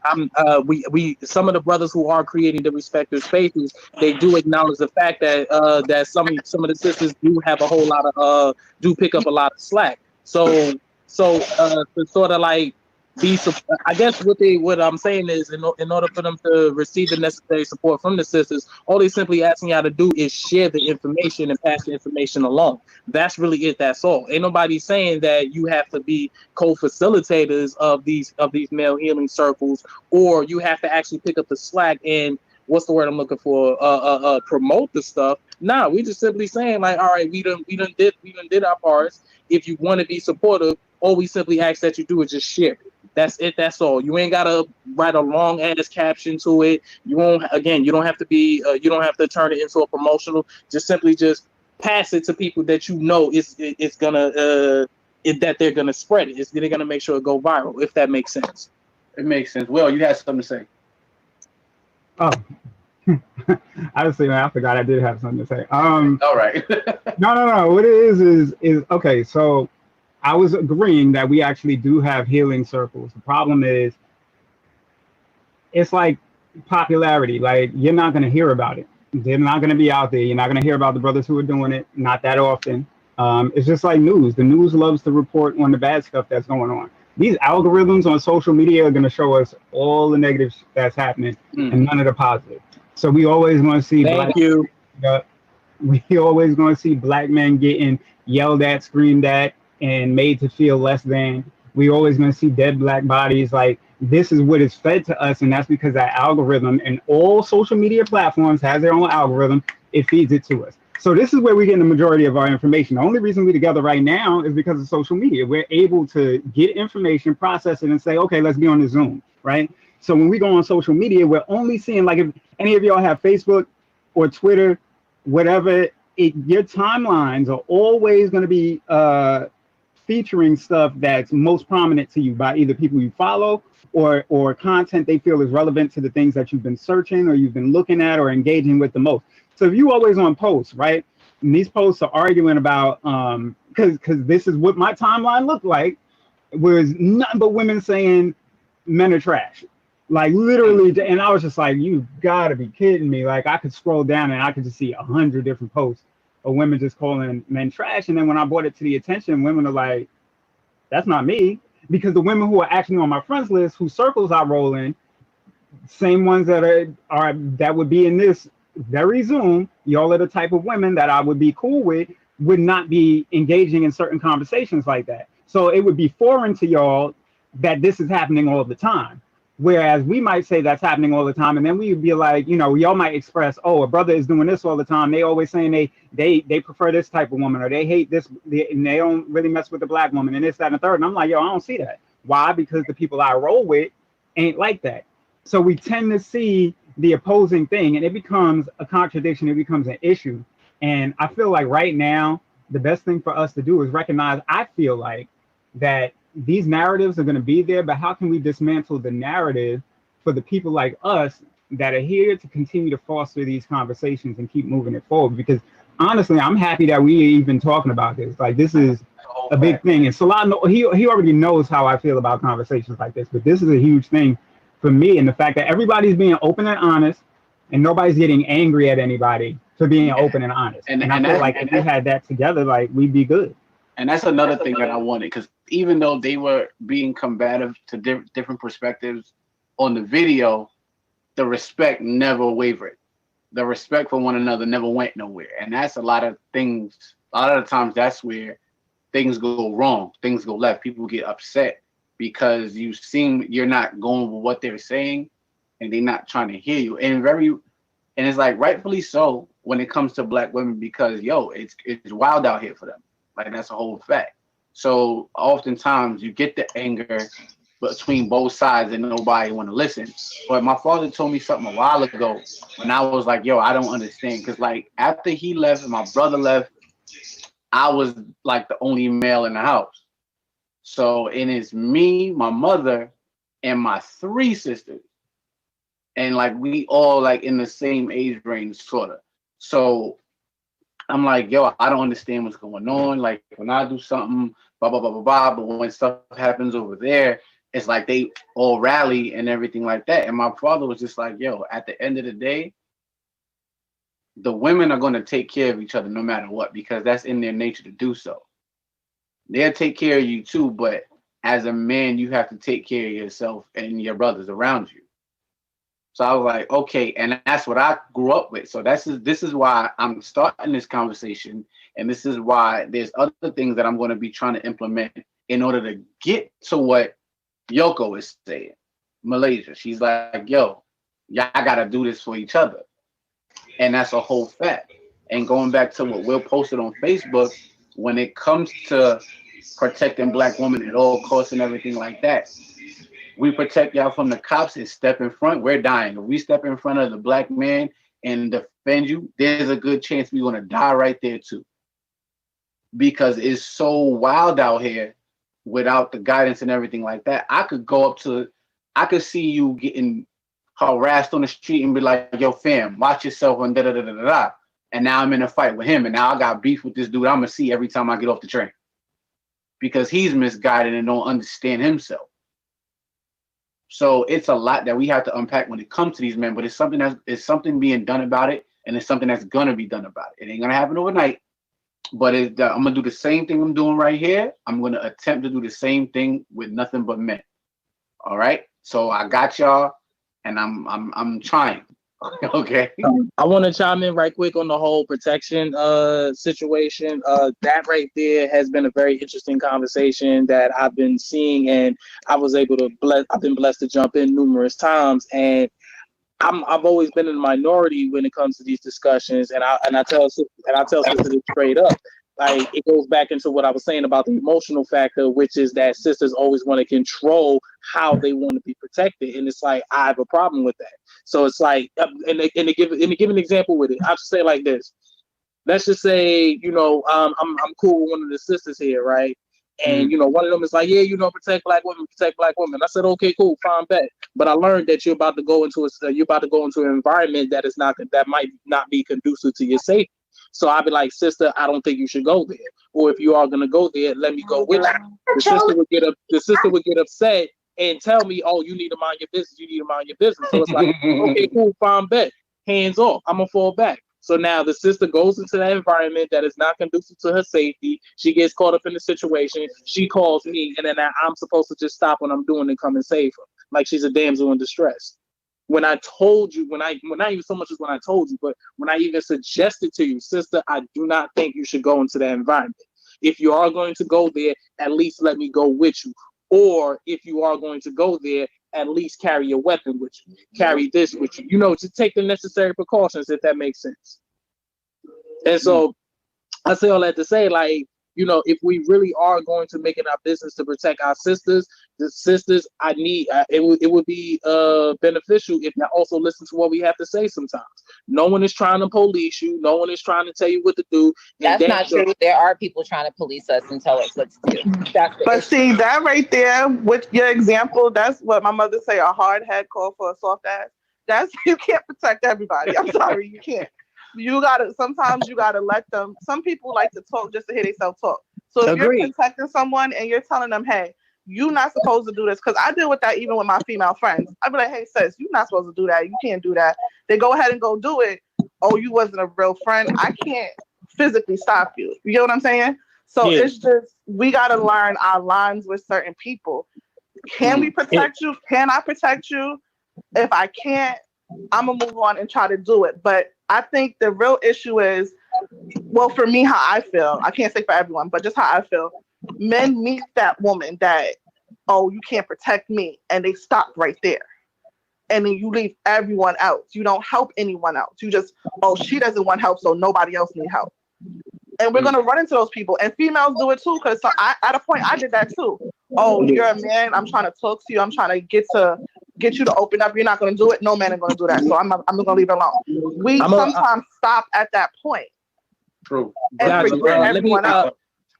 we some of the brothers who are creating the respective spaces, they do acknowledge the fact that that some of the sisters do have a whole lot of do pick up a lot of slack. So to sort of like I guess what I'm saying is, in order for them to receive the necessary support from the sisters, all they simply asking y'all to do is share the information and pass the information along. That's really it. That's all. Ain't nobody saying that you have to be co-facilitators of these male healing circles, or you have to actually pick up the slack and what's the word I'm looking for? Promote the stuff. Nah, we just simply saying, like, all right, we done did our parts. If you want to be supportive, all we simply ask that you do is just share it. That's it. That's all. You ain't gotta write a long ass caption to it. You don't have to be. You don't have to turn it into a promotional. Just simply pass it to people that it's gonna that they're gonna spread it. They're gonna make sure it go viral. If that makes sense. It makes sense. Well, you had something to say. Oh, I was saying, I forgot I did have something to say. All right. No. What it is okay. So I was agreeing that we actually do have healing circles. The problem is, it's like popularity. Like, you're not going to hear about it. They're not going to be out there. You're not going to hear about the brothers who are doing it. Not that often. It's just like news. The news loves to report on the bad stuff that's going on. These algorithms on social media are going to show us all the negatives that's happening and none of the positive. So we always want to see. Thank you. We always going to see black men getting yelled at, screamed at, and made to feel less than. We always going to see dead black bodies. Like, this is what is fed to us, and that's because that algorithm and all social media platforms has their own algorithm. It feeds it to us. So this is where we get the majority of our information. The only reason we're together right now is because of social media. We're able to get information, process it, and say, okay, let's be on the Zoom, right? So when we go on social media, we're only seeing, like, if any of y'all have Facebook or Twitter, whatever, your timelines are always going to be featuring stuff that's most prominent to you by either people you follow or content they feel is relevant to the things that you've been searching or you've been looking at or engaging with the most. So if you always on posts, right, and these posts are arguing about, because this is what my timeline looked like, was nothing but women saying men are trash. Like, literally, and I was just like, you gotta be kidding me. Like, I could scroll down and I could just see 100 different posts of women just calling men trash. And then when I brought it to the attention, women are like, that's not me. Because the women who are actually on my friends list, whose circles I roll in, same ones that are that would be in this very Zoom, y'all are the type of women that I would be cool with, would not be engaging in certain conversations like that. So it would be foreign to y'all that this is happening all the time. Whereas we might say that's happening all the time, and then we would be like, you know, y'all might express, oh, a brother is doing this all the time. They always saying they prefer this type of woman, or they hate this, and they don't really mess with the black woman, and this, that, and the third. And I'm like, yo, I don't see that. Why? Because the people I roll with ain't like that. So we tend to see the opposing thing, and it becomes a contradiction. It becomes an issue. And I feel like right now, the best thing for us to do is recognize, I feel like, that these narratives are going to be there, but how can we dismantle the narrative for the people like us that are here to continue to foster these conversations and keep moving it forward? Because honestly, I'm happy that we're even talking about this. Like, this is a big thing. And Salah, he already knows how I feel about conversations like this, but this is a huge thing for me. And the fact that everybody's being open and honest and nobody's getting angry at anybody for being open and honest. And I feel like if we had that together, like, we'd be good. And that's another thing that I wanted, because even though they were being combative to different perspectives on the video, the respect never wavered. The respect for one another never went nowhere. And that's a lot of things. A lot of the times that's where things go wrong, things go left. People get upset because you're not going with what they're saying and they're not trying to hear you. And it's like, rightfully so when it comes to black women, because it's wild out here for them. Like, that's a whole fact. So oftentimes you get the anger between both sides and nobody want to listen. But my father told me something a while ago when I was like, yo, I don't understand. Because, like, after he left and my brother left, I was like the only male in the house. So, and it's me, my mother, and my 3 sisters. And, like, we all, like, in the same age range, sort of. So I'm like, yo, I don't understand what's going on. Like, when I do something, blah, blah, blah, blah, blah. But when stuff happens over there, it's like they all rally and everything like that. And my father was just like, yo, at the end of the day, the women are going to take care of each other no matter what, because that's in their nature to do so. They'll take care of you too, but as a man, you have to take care of yourself and your brothers around you. So I was like, okay, and that's what I grew up with. So this is why I'm starting this conversation, and this is why there's other things that I'm going to be trying to implement in order to get to what Yoko is saying. Malaysia, she's like, yo, y'all got to do this for each other. And that's a whole fact. And going back to what Will posted on Facebook, when it comes to protecting black women at all costs and everything like that, we protect y'all from the cops and step in front, we're dying. If we step in front of the black man and defend you, there's a good chance we're going to die right there too. Because it's so wild out here without the guidance and everything like that. I could see you getting harassed on the street and be like, yo, fam, watch yourself and da-da-da-da-da. And now I'm in a fight with him, and now I got beef with this dude I'm going to see every time I get off the train. Because he's misguided and don't understand himself. So it's a lot that we have to unpack when it comes to these men, but it's something being done about it, and it's something that's gonna be done about it. It ain't gonna happen overnight, but I'm gonna do the same thing I'm doing right here. I'm gonna attempt to do the same thing with nothing but men. All right. So I got y'all, and I'm trying. Okay. I want to chime in right quick on the whole protection situation. That right there has been a very interesting conversation that I've been seeing, and I've been blessed to jump in numerous times, and I've always been in the minority when it comes to these discussions, and I tell sisters straight up. Like, it goes back into what I was saying about the emotional factor, which is that sisters always want to control how they want to be protected, and it's like I have a problem with that. So it's like, and to give an example with it, I just say like this. Let's just say, I'm cool with one of the sisters here, right? And one of them is like, yeah, protect black women. I said, okay, cool, fine, bet. But I learned that you're about to go into an environment that might not be conducive to your safety. So I'd be like, sister, I don't think you should go there. Or if you are gonna go there, let me go with you. The sister would get upset and tell me, oh, you need to mind your business. So it's like, okay, cool, fine, bet. Hands off. I'm gonna fall back. So now the sister goes into that environment that is not conducive to her safety. She gets caught up in the situation. She calls me, and then I'm supposed to just stop what I'm doing and come and save her, like she's a damsel in distress. When I told you, when not even so much as when I told you, but when I even suggested to you, sister, I do not think you should go into that environment. If you are going to go there, at least let me go with you. Or if you are going to go there, at least carry your weapon with you. Carry this with you. To take the necessary precautions, if that makes sense. And so I say all that to say, like, if we really are going to make it our business to protect our sisters, it would be beneficial if you also listen to what we have to say sometimes. No one is trying to police you. No one is trying to tell you what to do. That's not true. There are people trying to police us and tell us what to do. But see, that right there, with your example, that's what my mother say, a hard head call for a soft ass. You can't protect everybody. I'm sorry, you can't. Sometimes you gotta let them. Some people like to talk just to hear themselves talk. So if you're protecting someone and you're telling them, hey, you're not supposed to do this, because I deal with that even with my female friends. I'd be like, hey, sis, you're not supposed to do that. You can't do that. They go ahead and go do it. Oh, you wasn't a real friend. I can't physically stop you. You get what I'm saying? So It's just, we gotta learn our lines with certain people. Can we protect you? Can I protect you? If I can't, I'm gonna move on and try to do it. But I think the real issue is, well, for me, how I feel, I can't say for everyone, but just how I feel, men meet that woman that, oh, you can't protect me, and they stop right there. And then you leave everyone else. You don't help anyone else. You just, oh, she doesn't want help, so nobody else need help. And we're gonna run into those people. And females do it too, because at a point I did that too. Oh, you're a man, I'm trying to talk to you, I'm trying to get you to open up. You're not going to do it. No man is going to do that. So I'm going to leave it alone. We sometimes stop at that point. True. And everyone else.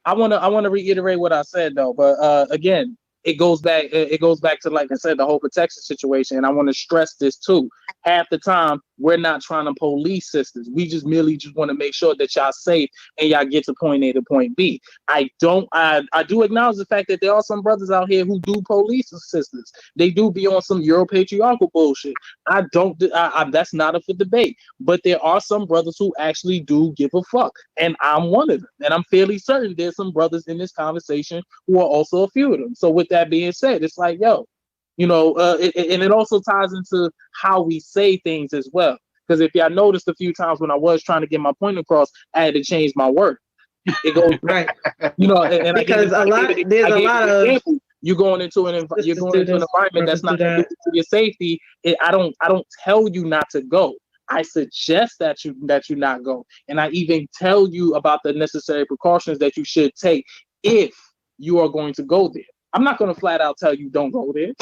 I want to reiterate what I said though, but again, it goes back to, like I said, the whole protection situation. And I want to stress this too. Half the time, we're not trying to police sisters. We just merely want to make sure that y'all safe and y'all get to point A to point B. I do acknowledge the fact that there are some brothers out here who do police sisters. They do be on some Euro-patriarchal bullshit. That's not up for debate. But there are some brothers who actually do give a fuck. And I'm one of them. And I'm fairly certain there's some brothers in this conversation who are also a few of them. So with that being said, it's like, yo, and it also ties into how we say things as well. Because if y'all noticed a few times when I was trying to get my point across, I had to change my word. It goes right, and because there's a lot of you're going into an environment that's not conducive to your safety. I don't tell you not to go. I suggest that you not go, and I even tell you about the necessary precautions that you should take if you are going to go there. I'm not going to flat out tell you don't go there.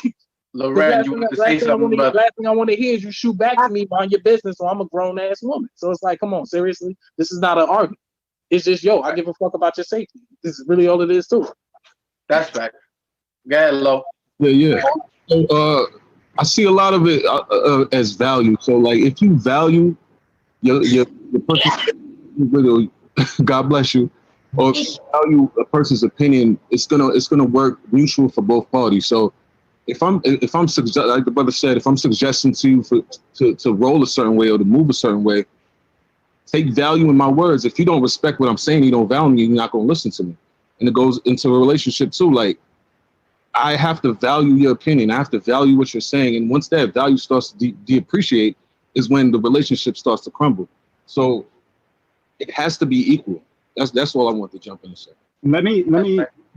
Lorraine, you want to say something about last thing I want to hear is you shoot back to me, mind your business, or I'm a grown ass woman. So it's like, come on, seriously, this is not an argument. It's just, yo, I give a fuck about your safety. This is really all it is too. That's right. Go ahead, Lo. Yeah. So, I see a lot of it as value. So, like, if you value your person, God bless you, or if you value a person's opinion, it's gonna work mutual for both parties. So, if I'm like the brother said, if I'm suggesting to you to roll a certain way or to move a certain way, take value in my words. If you don't respect what I'm saying, you don't value me, you're not going to listen to me. And it goes into a relationship too. Like, I have to value your opinion. I have to value what you're saying. And once that value starts to depreciate, is when the relationship starts to crumble. So it has to be equal. That's all I want to jump in and say. Let me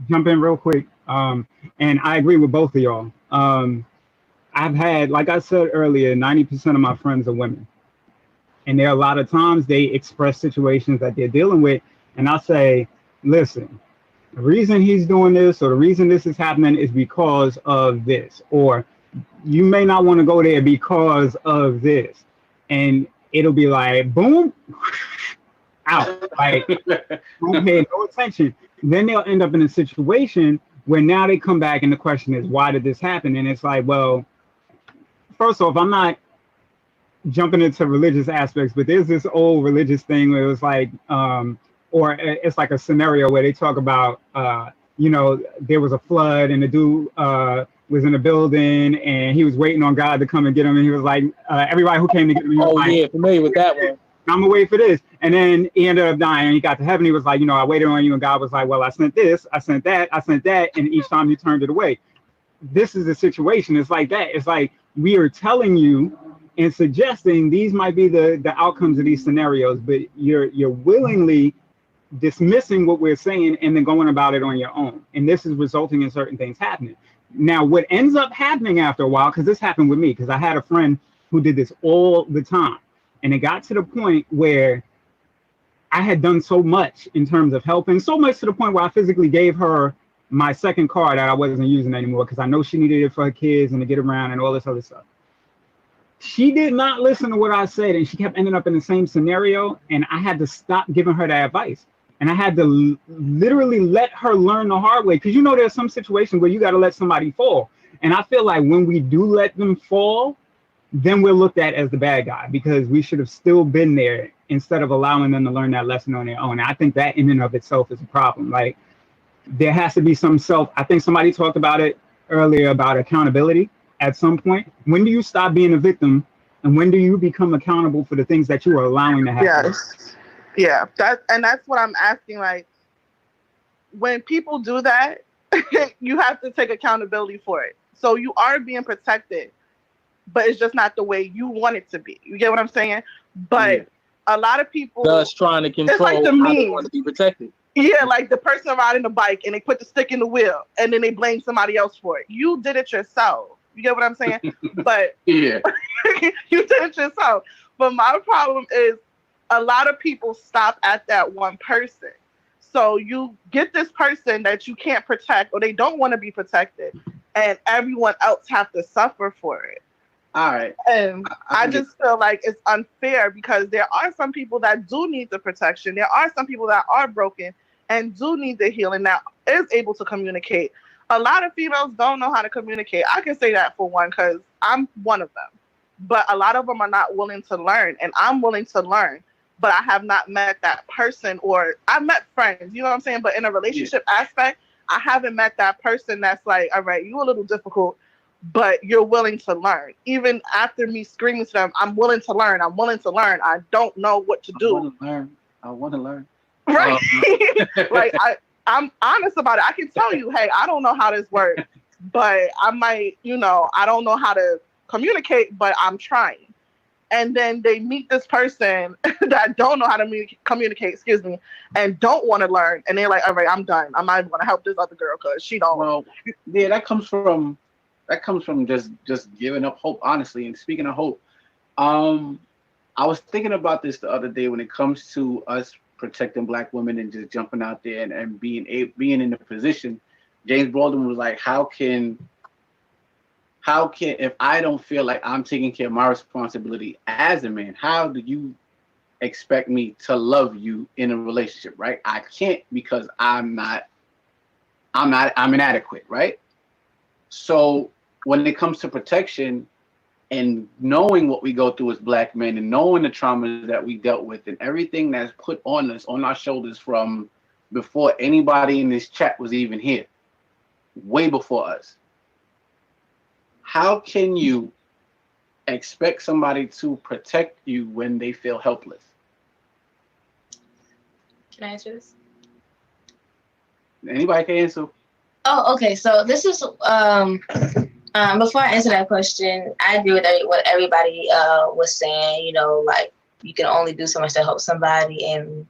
jump in real quick. And I agree with both of y'all. I've had, like I said earlier, 90% of my friends are women. And there are a lot of times they express situations that they're dealing with. And I'll say, listen, the reason he's doing this or the reason this is happening is because of this. Or you may not want to go there because of this. And it'll be like, boom, out. Like, don't pay no attention. Then they'll end up in a situation where now they come back and the question is, why did this happen? And it's like, well, first off, I'm not jumping into religious aspects, but there's this old religious thing where it was like, or it's like a scenario where they talk about, there was a flood and the dude was in a building and he was waiting on God to come and get him. And he was like, everybody who came to get him. Familiar with that one. I'm gonna wait for this. And then he ended up dying. He got to heaven. He was like, I waited on you. And God was like, well, I sent this, I sent that, I sent that. And each time you turned it away. This is the situation. It's like that. It's like we are telling you and suggesting these might be the outcomes of these scenarios, but you're willingly dismissing what we're saying and then going about it on your own. And this is resulting in certain things happening. Now, what ends up happening after a while, because this happened with me, because I had a friend who did this all the time. And it got to the point where I had done so much in terms of helping, so much to the point where I physically gave her my second car that I wasn't using anymore because I know she needed it for her kids and to get around and all this other stuff. She did not listen to what I said, and she kept ending up in the same scenario, and I had to stop giving her that advice. And I had to literally let her learn the hard way, because there's some situations where you got to let somebody fall. And I feel like when we do let them fall, then we're looked at as the bad guy because we should have still been there instead of allowing them to learn that lesson on their own. And I think that in and of itself is a problem. Like, there has to be some I think somebody talked about it earlier about accountability at some point. When do you stop being a victim and when do you become accountable for the things that you are allowing to happen? Yes. Yeah. That's what I'm asking. Like, when people do that, you have to take accountability for it. So you are being protected, but it's just not the way you want it to be. You get what I'm saying? But a lot of people just trying to control it's like the how they meme. want to be protected. Yeah, like the person riding the bike and they put the stick in the wheel and then they blame somebody else for it. You did it yourself. You get what I'm saying? But yeah, you did it yourself. But my problem is a lot of people stop at that one person. So you get this person that you can't protect or they don't want to be protected and everyone else have to suffer for it. All right. And I just feel like it's unfair because there are some people that do need the protection. There are some people that are broken and do need the healing that is able to communicate. A lot of females don't know how to communicate. I can say that for one because I'm one of them. But a lot of them are not willing to learn, and I'm willing to learn. But I have not met that person, or I've met friends, you know what I'm saying? But in a relationship aspect, I haven't met that person that's like, all right, you're a little difficult, but you're willing to learn. Even after me screaming to them, I'm willing to learn. I'm willing to learn. I don't know what to do. I want to learn. Right. Like, I'm honest about it. I can tell you, hey, I don't know how this works, but I might, I don't know how to communicate, but I'm trying. And then they meet this person that don't know how to communicate, and don't want to learn. And they're like, all right, I'm done. I'm not even going to help this other girl because she don't. Well, yeah, that comes from just giving up hope, honestly. And speaking of hope, I was thinking about this the other day when it comes to us protecting Black women and just jumping out there and being in the position. James Baldwin was like, how can if I don't feel like I'm taking care of my responsibility as a man, how do you expect me to love you in a relationship, right? I can't because I'm inadequate, right? So when it comes to protection and knowing what we go through as Black men and knowing the traumas that we dealt with and everything that's put on us, on our shoulders from before anybody in this chat was even here, way before us, how can you expect somebody to protect you when they feel helpless? Can I answer this? Anybody can answer. Oh, okay. So this is Before I answer that question, I agree with what everybody was saying. You know, like you can only do so much to help somebody, and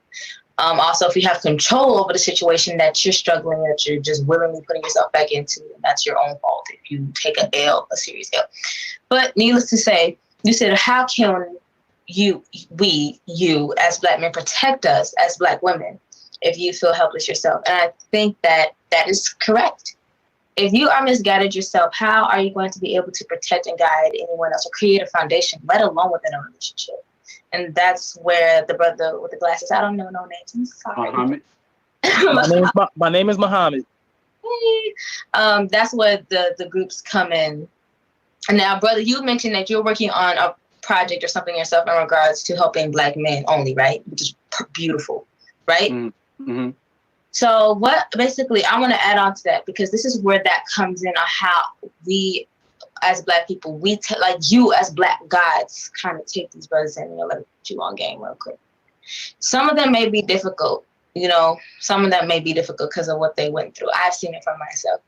also if you have control over the situation that you're struggling, that you're just willingly putting yourself back into, that's your own fault if you take a serious L. But needless to say, you said, how can you as Black men protect us as Black women if you feel helpless yourself? And I think that is correct. If you are misguided yourself, how are you going to be able to protect and guide anyone else or create a foundation, let alone within a relationship? And that's where the brother with the glasses, I don't know no names, I'm sorry. Muhammad. My name is Muhammad. That's where the groups come in. And now, brother, you mentioned that you're working on a project or something yourself in regards to helping Black men only, right? Which is beautiful, right? Mm-hmm. So what basically I want to add on to that, because this is where that comes in on how we as Black people, like you as Black gods kind of take these brothers and, let me put you on game real quick. Some of them may be difficult, some of them may be difficult because of what they went through. I've seen it for myself,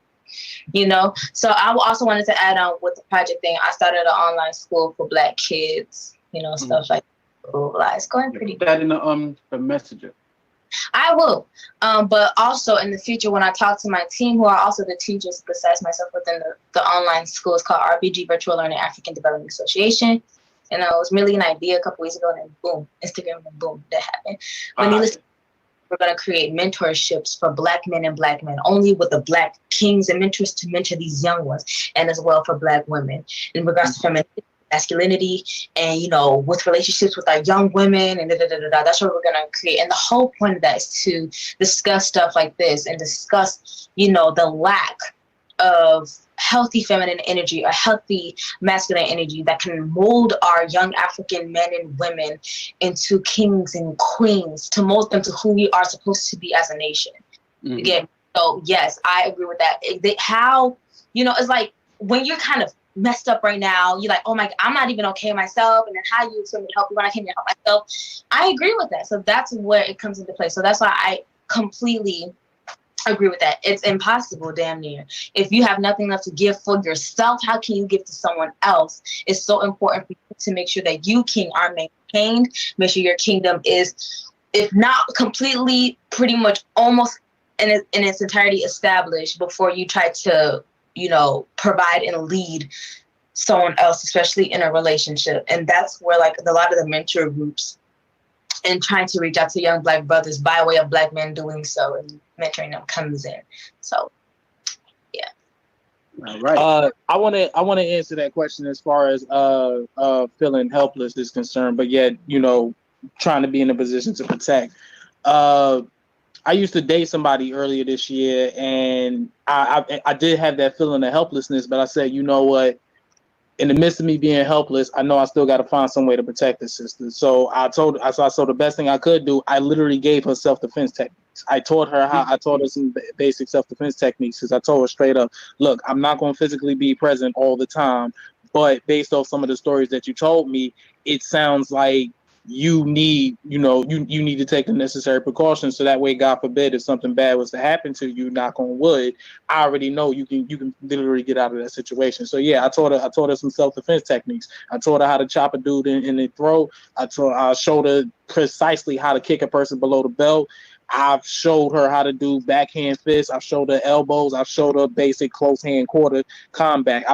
So I also wanted to add on with the project thing. I started an online school for Black kids, stuff like that. It's going pretty good. Put that in the messenger. I will. But also in the future, when I talk to my team, who are also the teachers besides myself within the online school, it's called RBG, Virtual Learning African Development Association. And it was really an idea a couple weeks ago, and then boom, Instagram, and boom, that happened. When you listen, we're going to create mentorships for Black men and Black men, only with the Black kings and mentors to mentor these young ones, and as well for Black women in regards to femininity, masculinity, and with relationships with our young women, and that's what we're gonna create. And the whole point of that is to discuss stuff like this and discuss, the lack of healthy feminine energy or healthy masculine energy that can mold our young African men and women into kings and queens, to mold them to who we are supposed to be as a nation. Mm-hmm. Again, so yes, I agree with that. It's like when you're kind of messed up right now, you're like, oh my God, I'm not even okay myself, and then how you expect me to help you when I can't even help myself? I agree with that. So that's where it comes into play. So that's why I completely agree with that. It's impossible, damn near. If you have nothing left to give for yourself, how can you give to someone else? It's so important for you to make sure that you, king, are maintained. Make sure your kingdom is, if not completely, pretty much almost in its entirety established before you try to provide and lead someone else, especially in a relationship. And that's where like a lot of the mentor groups and trying to reach out to young Black brothers by way of Black men doing so and mentoring them comes in. So yeah. All right. I want to answer that question as far as feeling helpless is concerned, but yet, trying to be in a position to protect. I used to date somebody earlier this year, and I did have that feeling of helplessness, but I said, you know what? In the midst of me being helpless, I know I still got to find some way to protect this sister. So I told the best thing I could do, I literally gave her self-defense techniques. I taught her some basic self-defense techniques, because I told her straight up, look, I'm not going to physically be present all the time, but based off some of the stories that you told me, it sounds like you need to take the necessary precautions, so that way, God forbid, if something bad was to happen to you, knock on wood, I already know you can literally get out of that situation. So yeah, I taught her some self-defense techniques. I taught her how to chop a dude in the throat. I showed her precisely how to kick a person below the belt. I've showed her how to do backhand fists. I've showed her elbows. I've showed her basic close hand quarter combat.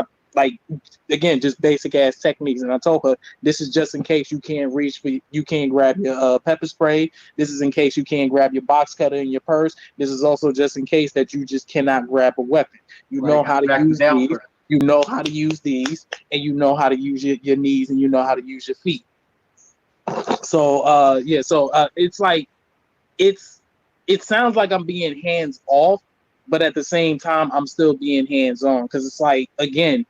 Again, just basic ass techniques. And I told her, this is just in case you can't grab your pepper spray. This is in case you can't grab your box cutter in your purse. This is also just in case that you just cannot grab a weapon. You know how to use these. You know how to use these, and you know how to use your knees, and you know how to use your feet. So it's like it sounds like I'm being hands off, but at the same time I'm still being hands on, because it's like, again.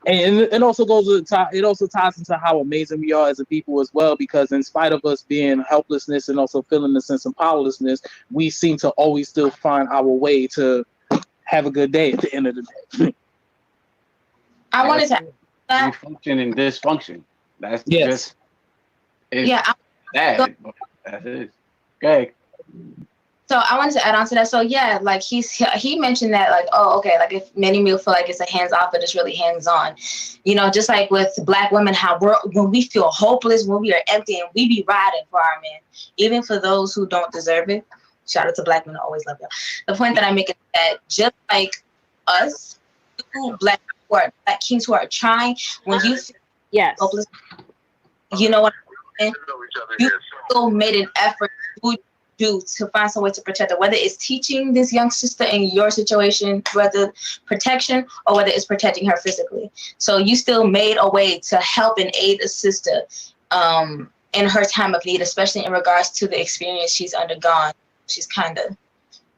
And it also ties into how amazing we are as a people as well, because in spite of us being helplessness and also feeling the sense of powerlessness, we seem to always still find our way to have a good day at the end of the day. I wanted to that function and dysfunction. That's just bad. But that is okay. So I wanted to add on to that. So yeah, like he mentioned that, like, oh, okay, like if many people feel like it's a hands off, but it's really hands on. You know, just like with Black women, how when we feel hopeless, when we are empty, and we be riding for our men, even for those who don't deserve it. Shout out to Black men, I always love y'all. The point that I'm making is that just like us, Black kings who are trying, when you feel hopeless, you know what I'm saying? You still made an effort to do to find some way to protect her, whether it's teaching this young sister in your situation, whether protection or whether it's protecting her physically. So you still made a way to help and aid a sister in her time of need, especially in regards to the experience she's undergone. She's kind of,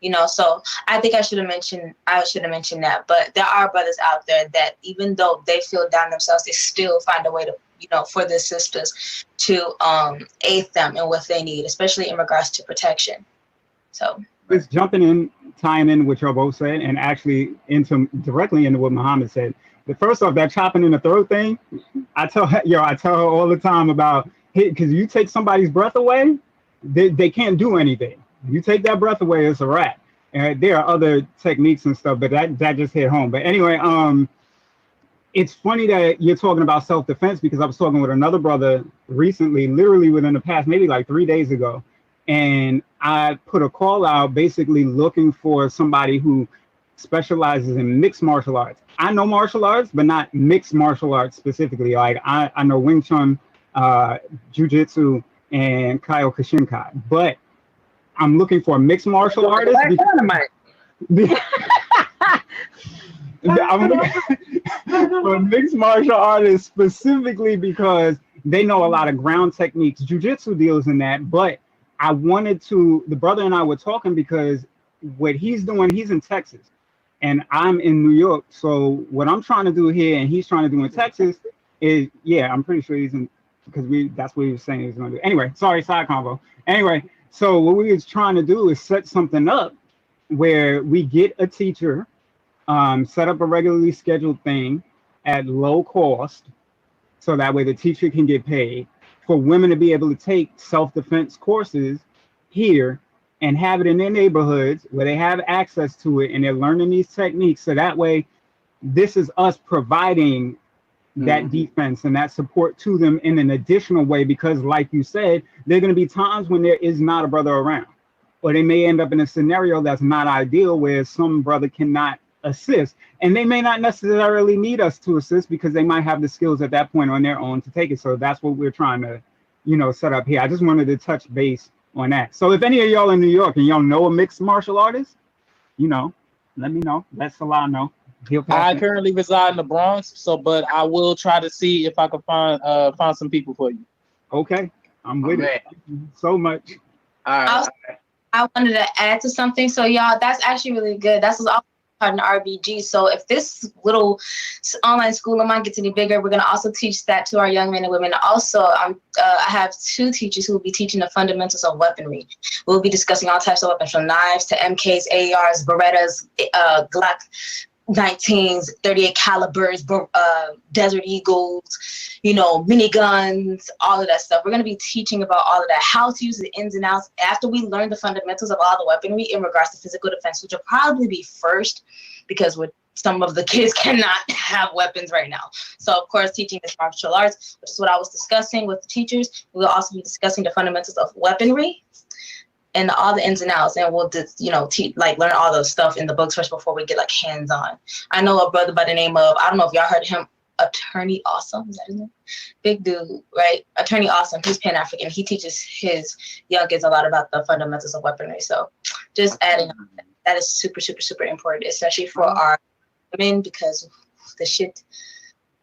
you know, so I think I should have mentioned that. But there are brothers out there that even though they feel down themselves, they still find a way to, you know, for the sisters to aid them in what they need, especially in regards to protection. So just jumping in, tying in what y'all both said, and actually directly into what Muhammad said. The first off, that chopping in the throat thing, I tell her all the time about, because you take somebody's breath away, they can't do anything. You take that breath away, it's a wrap. And there are other techniques and stuff, but that just hit home. But anyway, it's funny that you're talking about self-defense, because I was talking with another brother recently, literally within the past, maybe like 3 days ago. And I put a call out basically looking for somebody who specializes in mixed martial arts. I know martial arts, but not mixed martial arts specifically. Like I know Wing Chun, Jiu-Jitsu, and Kyokushinkai. But I'm looking for a mixed martial artist. I'm looking for a mixed martial artist specifically because they know a lot of ground techniques. Jiu-Jitsu deals in that, but the brother and I were talking because what he's doing, he's in Texas and I'm in New York. So what I'm trying to do here and he's trying to do in Texas is, I'm pretty sure he's in, because that's what he was saying he was going to do. Anyway, sorry, side convo. Anyway, so what we was trying to do is set something up where we get a teacher, set up a regularly scheduled thing at low cost, so that way the teacher can get paid, for women to be able to take self-defense courses here and have it in their neighborhoods where they have access to it and they're learning these techniques. So that way, this is us providing that defense and that support to them in an additional way, because like you said, there are going to be times when there is not a brother around, or they may end up in a scenario that's not ideal where some brother cannot assist, and they may not necessarily need us to assist because they might have the skills at that point on their own to take it. So that's what we're trying to, set up here. I just wanted to touch base on that. So if any of y'all in New York and y'all know a mixed martial artist, let me know. Let Salah know. I currently reside in the Bronx, but I will try to see if I can find some people for you. Okay, I'm with it. Thank you so much. All right. I wanted to add to something. So y'all, that's actually really good. That's also part in RBG. So if this little online school of mine gets any bigger, we're going to also teach that to our young men and women. Also, I have 2 teachers who will be teaching the fundamentals of weaponry. We'll be discussing all types of weapons, from knives to MKs, ARs, Berettas, Glock 19s, 38 calibers, Desert Eagles, miniguns, all of that stuff. We're going to be teaching about all of that, how to use the ins and outs after we learn the fundamentals of all the weaponry in regards to physical defense, which will probably be first, because some of the kids cannot have weapons right now. So of course, teaching this martial arts, which is what I was discussing with the teachers. We'll also be discussing the fundamentals of weaponry and all the ins and outs, and we'll just, learn all those stuff in the books first before we get hands-on. I know a brother by the name of, I don't know if y'all heard of him, Attorney Awesome, is that his name? Big dude, right? Attorney Awesome, he's Pan-African. He teaches his young kids a lot about the fundamentals of weaponry. So just adding on, that is super, super, super important, especially for our women, because the shit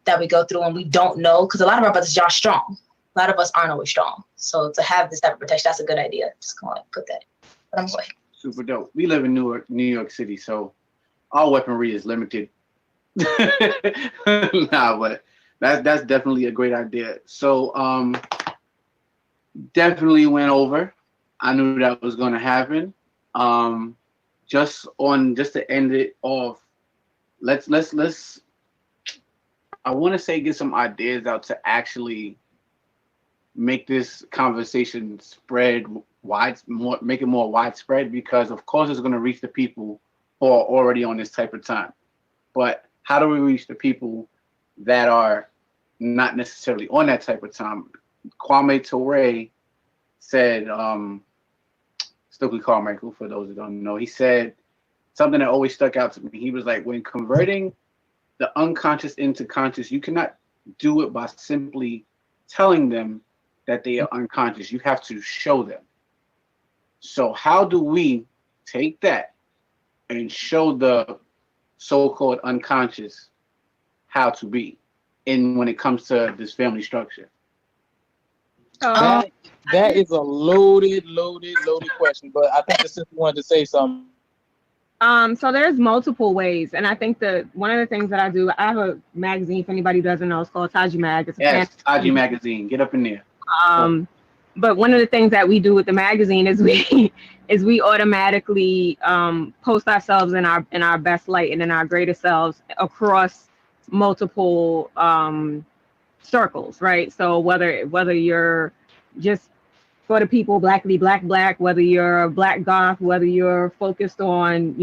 that we go through and we don't know, because a lot of our brothers are strong. A lot of us aren't always strong. So to have this type of protection, that's a good idea. Just go ahead and put that in. But I'm going. Super dope. We live in New York City, so our weaponry is limited. But that's definitely a great idea. So definitely went over. I knew that was going to happen. Just to end it off, let's I want to say get some ideas out to actually make this conversation spread make it more widespread, because of course it's going to reach the people who are already on this type of time. But how do we reach the people that are not necessarily on that type of time? Kwame Ture said, Stokely Carmichael, for those who don't know, he said something that always stuck out to me. He was like, when converting the unconscious into conscious, you cannot do it by simply telling them that they are unconscious. You have to show them. So how do we take that and show the so-called unconscious how to be when it comes to this family structure? That is a loaded question, but I think the sister wanted to say something. So there's multiple ways, and I think one of the things that I do, I have a magazine. If anybody doesn't know, it's called Taji Mag. It's a Taji magazine. Get up in there. But one of the things that we do with the magazine is we automatically post ourselves in our best light and in our greatest selves across multiple circles, right? So whether you're just for the people, blackly black, whether you're a black goth, whether you're focused on,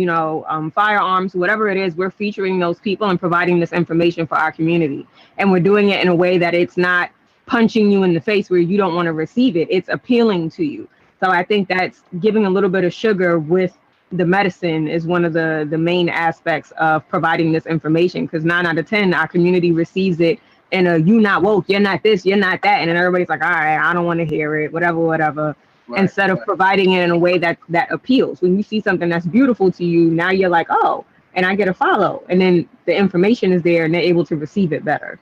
firearms, whatever it is, we're featuring those people and providing this information for our community. And we're doing it in a way that it's not punching you in the face where you don't want to receive it. It's appealing to you. So I think that's giving a little bit of sugar with the medicine is one of the main aspects of providing this information, because 9 out of 10, our community receives it in a, you not woke, you're not this, you're not that. And then everybody's like, all right, I don't want to hear it, whatever. Right, instead of providing it in a way that appeals. When you see something that's beautiful to you, now you're like, oh, and I get a follow. And then the information is there and they're able to receive it better.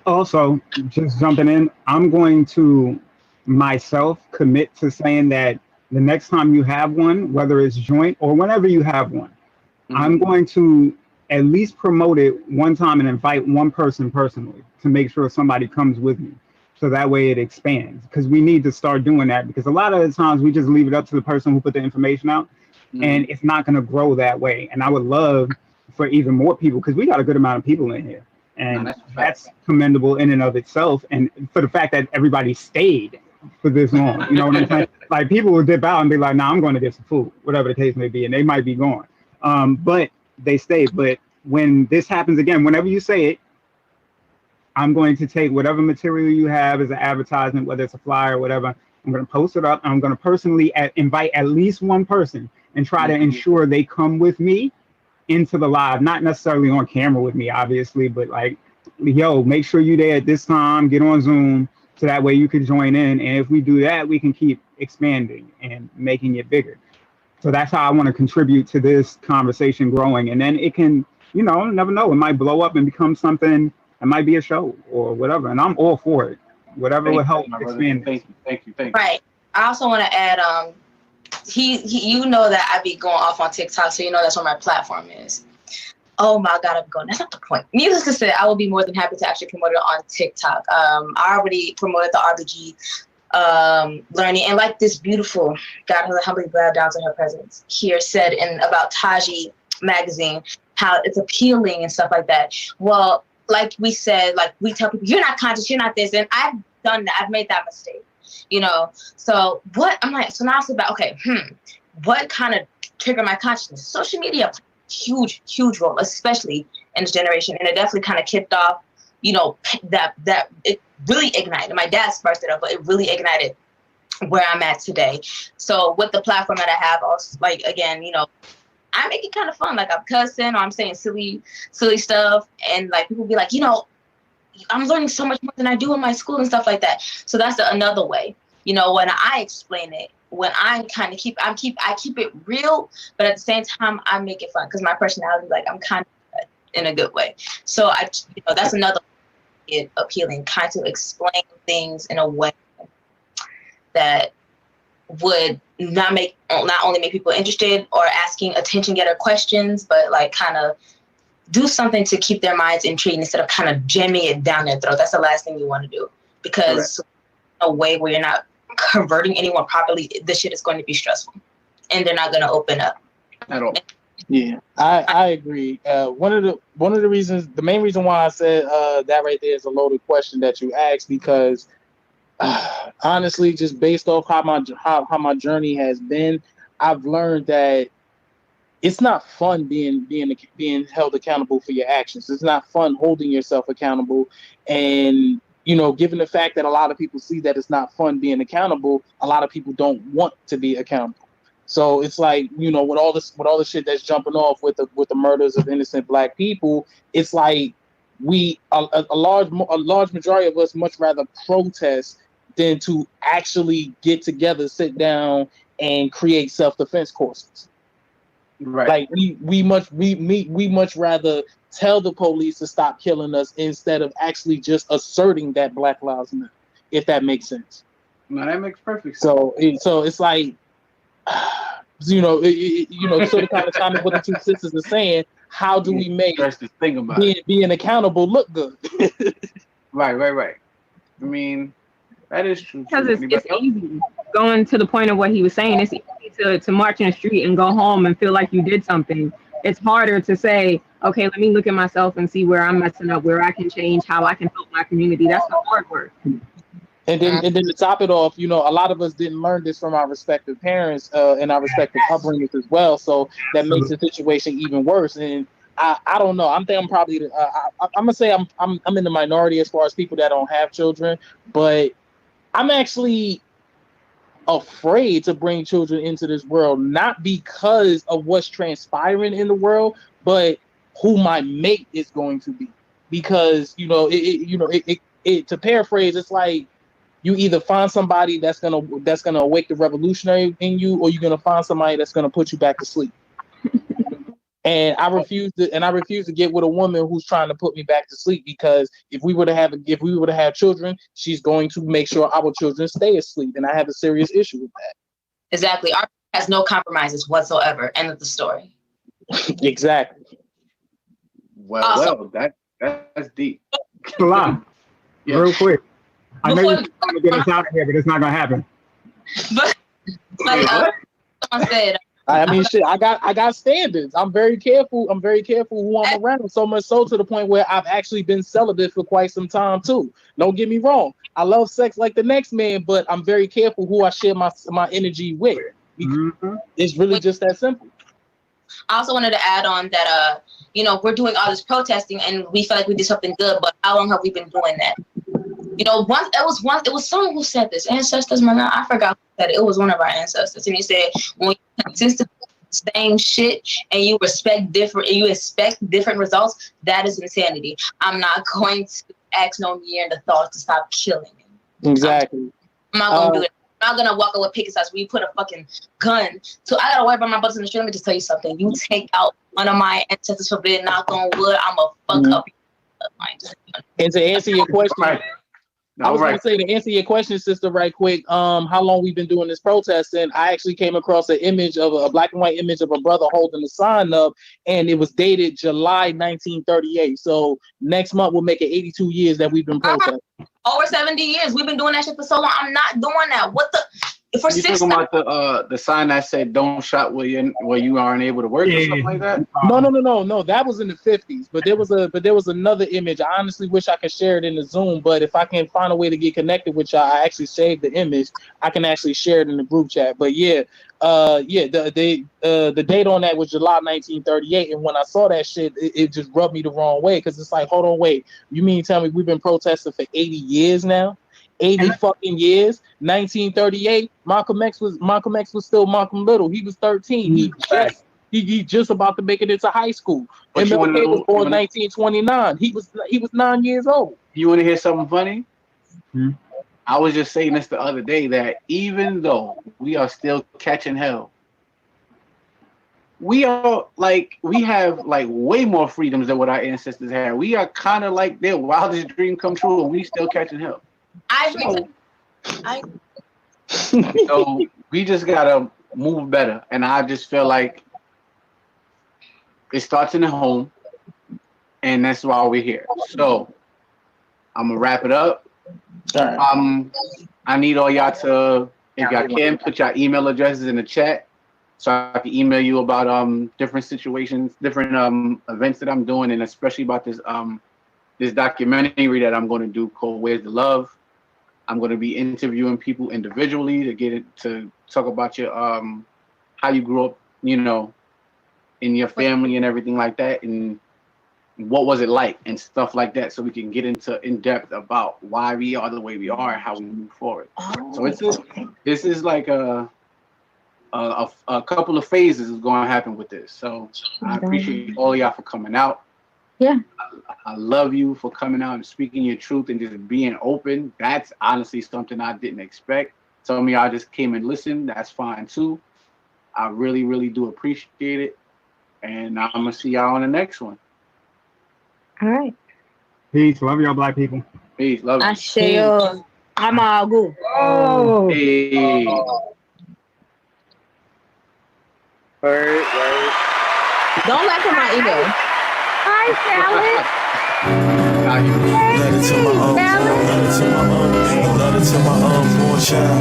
Also, just jumping in, I'm going to myself commit to saying that the next time you have one, whether it's joint or whenever you have one, I'm going to at least promote it one time and invite one person personally to make sure somebody comes with me. So that way it expands, because we need to start doing that, because a lot of the times we just leave it up to the person who put the information out and it's not going to grow that way. And I would love for even more people, because we got a good amount of people in here. And that's commendable in and of itself. And for the fact that everybody stayed for this long, you know what I'm saying? Like, people will dip out and be like, nah, I'm going to get some food, whatever the case may be. And they might be gone. But they stayed. But when this happens again, whenever you say it, I'm going to take whatever material you have as an advertisement, whether it's a flyer or whatever, I'm going to post it up. I'm going to personally invite at least one person and try to ensure they come with me into the live, not necessarily on camera with me, obviously, but like, yo, make sure you're there at this time, get on Zoom, so that way you can join in. And if we do that, we can keep expanding and making it bigger. So that's how I want to contribute to this conversation growing. And then it can, never know, it might blow up and become something. It might be a show or whatever. And I'm all for it. Whatever will help expand. Thank you. Right. I also want to add, he that I be going off on TikTok, so that's where my platform is. Oh my God, I'm going. That's not the point. Needless to say, I will be more than happy to actually promote it on TikTok. I already promoted the RBG learning, and like this beautiful, God humbly bow down to her presence here said about Taji magazine, how it's appealing and stuff like that. Well, like we said, like we tell people, you're not conscious, you're not this, and I've done that. I've made that mistake, So what I'm like, so now it's about, okay, what kind of triggered my consciousness? Social media, huge role, especially in this generation, and it definitely kind of kicked off, that it really ignited. My dad sparked it up, but it really ignited where I'm at today. So with the platform that I have, also, like, again, I make it kind of fun. Like, I'm cussing or I'm saying silly stuff. And like, people be like, I'm learning so much more than I do in my school and stuff like that. So that's another way, when I explain it, when I kind of keep it real, but at the same time, I make it fun, because my personality, like, I'm kind of in a good way. So that's another way it appealing, kind of explain things in a way that would not only make people interested or asking attention getter questions, but like kind of do something to keep their minds intrigued instead of kind of jamming it down their throat. That's the last thing you want to do, because a way where you're not converting anyone properly, the shit is going to be stressful and they're not going to open up at all. Yeah, I agree. One of the reasons, the main reason why I said that right there is a loaded question that you asked, because honestly, just based off how my journey has been, I've learned that it's not fun being held accountable for your actions. It's not fun holding yourself accountable. And, you know, given the fact that a lot of people see that it's not fun being accountable, a lot of people don't want to be accountable. So it's like, you know, with all this shit that's jumping off with the murders of innocent Black people, it's like a large majority of us much rather protest than to actually get together, sit down, and create self-defense courses. Right. Like we much rather tell the police to stop killing us instead of actually just asserting that Black Lives Matter, if that makes sense. No, that makes perfect sense. So it's like, you know, sort of kind of chiming what the two sisters are saying. How do we make being accountable look good? Right. I mean, that is true. Because it's easy. Going to the point of what he was saying, it's easy to march in the street and go home and feel like you did something. It's harder to say, okay, let me look at myself and see where I'm messing up, where I can change, how I can help my community. That's the hard work. And then to top it off, you know, a lot of us didn't learn this from our respective parents and our respective upbringings as well. So that makes the situation even worse. And I don't know. I'm probably I'm gonna say I'm in the minority as far as people that don't have children, but I'm actually afraid to bring children into this world, not because of what's transpiring in the world, but who my mate is going to be. Because to paraphrase, it's like you either find somebody that's gonna awake the revolutionary in you, or you're gonna find somebody that's gonna put you back to sleep. And I refuse to get with a woman who's trying to put me back to sleep, because if we were to have children, she's going to make sure our children stay asleep, and I have a serious issue with that. Exactly. Our has no compromises whatsoever. End of the story. Exactly. Well, that's deep. Salah, real quick. I know you're trying to get us out of here, but it's not gonna happen. But like I said. I mean, shit. I got standards. I'm very careful who I'm around. So much so to the point where I've actually been celibate for quite some time too. Don't get me wrong. I love sex like the next man, but I'm very careful who I share my energy with. It's really just that simple. I also wanted to add on that we're doing all this protesting and we feel like we did something good, but how long have we been doing that? You know, it was someone who said this, ancestors, man, I forgot who said it. It was one of our ancestors, and he said, when you consistently do the same shit and you expect different results, that is insanity. I'm not going to ask no Neanderthals to stop killing me. Exactly. I'm not gonna do it. I'm not gonna walk up with picket signs where you put a fucking gun. So I gotta worry about my brothers in the street. Let me just tell you something. You take out one of my ancestors for being knock on wood, I'ma fuck up your mind. And to answer your question, I was going to say, to answer your question, sister, right quick, how long we've been doing this protest, and I actually came across an image of a black and white image of a brother holding a sign up, and it was dated July 1938. So next month we'll make it 82 years that we've been protesting. Over 70 years. We've been doing that shit for so long. I'm not doing that. What the? For you talking about the sign that said "Don't shop where you aren't able to work" or something like that? No. That was in the 50s. But there was another image. I honestly wish I could share it in the Zoom. But if I can find a way to get connected with y'all, I actually saved the image. I can actually share it in the group chat. But the date on that was July 1938. And when I saw that shit, it just rubbed me the wrong way, because it's like, hold on, wait. You mean tell me we've been protesting for 80 years now? 80 fucking years. 1938, Malcolm X was still Malcolm Little. He was 13. He just about to make it into high school. But MLK was born 1929. He was 9 years old. You want to hear something funny? I was just saying this the other day, that even though we are still catching hell, we have way more freedoms than what our ancestors had. We are kind of like their wildest dream come true, and we still catching hell. So we just gotta move better, and I just feel like it starts in the home, and that's why we're here. So I'm gonna wrap it up. I need all y'all to, if y'all can, put your email addresses in the chat so I can email you about different situations, different events that I'm doing, and especially about this this documentary that I'm going to do called "Where's the Love." I'm going to be interviewing people individually to talk about your how you grew up, you know, in your family and everything like that, and what was it like and stuff like that, so we can get into in depth about why we are the way we are and how we move forward. So this is like a couple of phases is going to happen with this. So I appreciate all y'all for coming out. Yeah. I love you for coming out and speaking your truth and just being open. That's honestly something I didn't expect. Some of y'all just came and listened. That's fine too. I really, really do appreciate it. And I'm going to see y'all on the next one. All right. Peace. Love y'all, black people. Peace. Love you. Ashayo. Amagu. Oh. Hey. Word. Don't laugh at my email. Hi, Salad. Let it to my let it to my let it to my unborn child.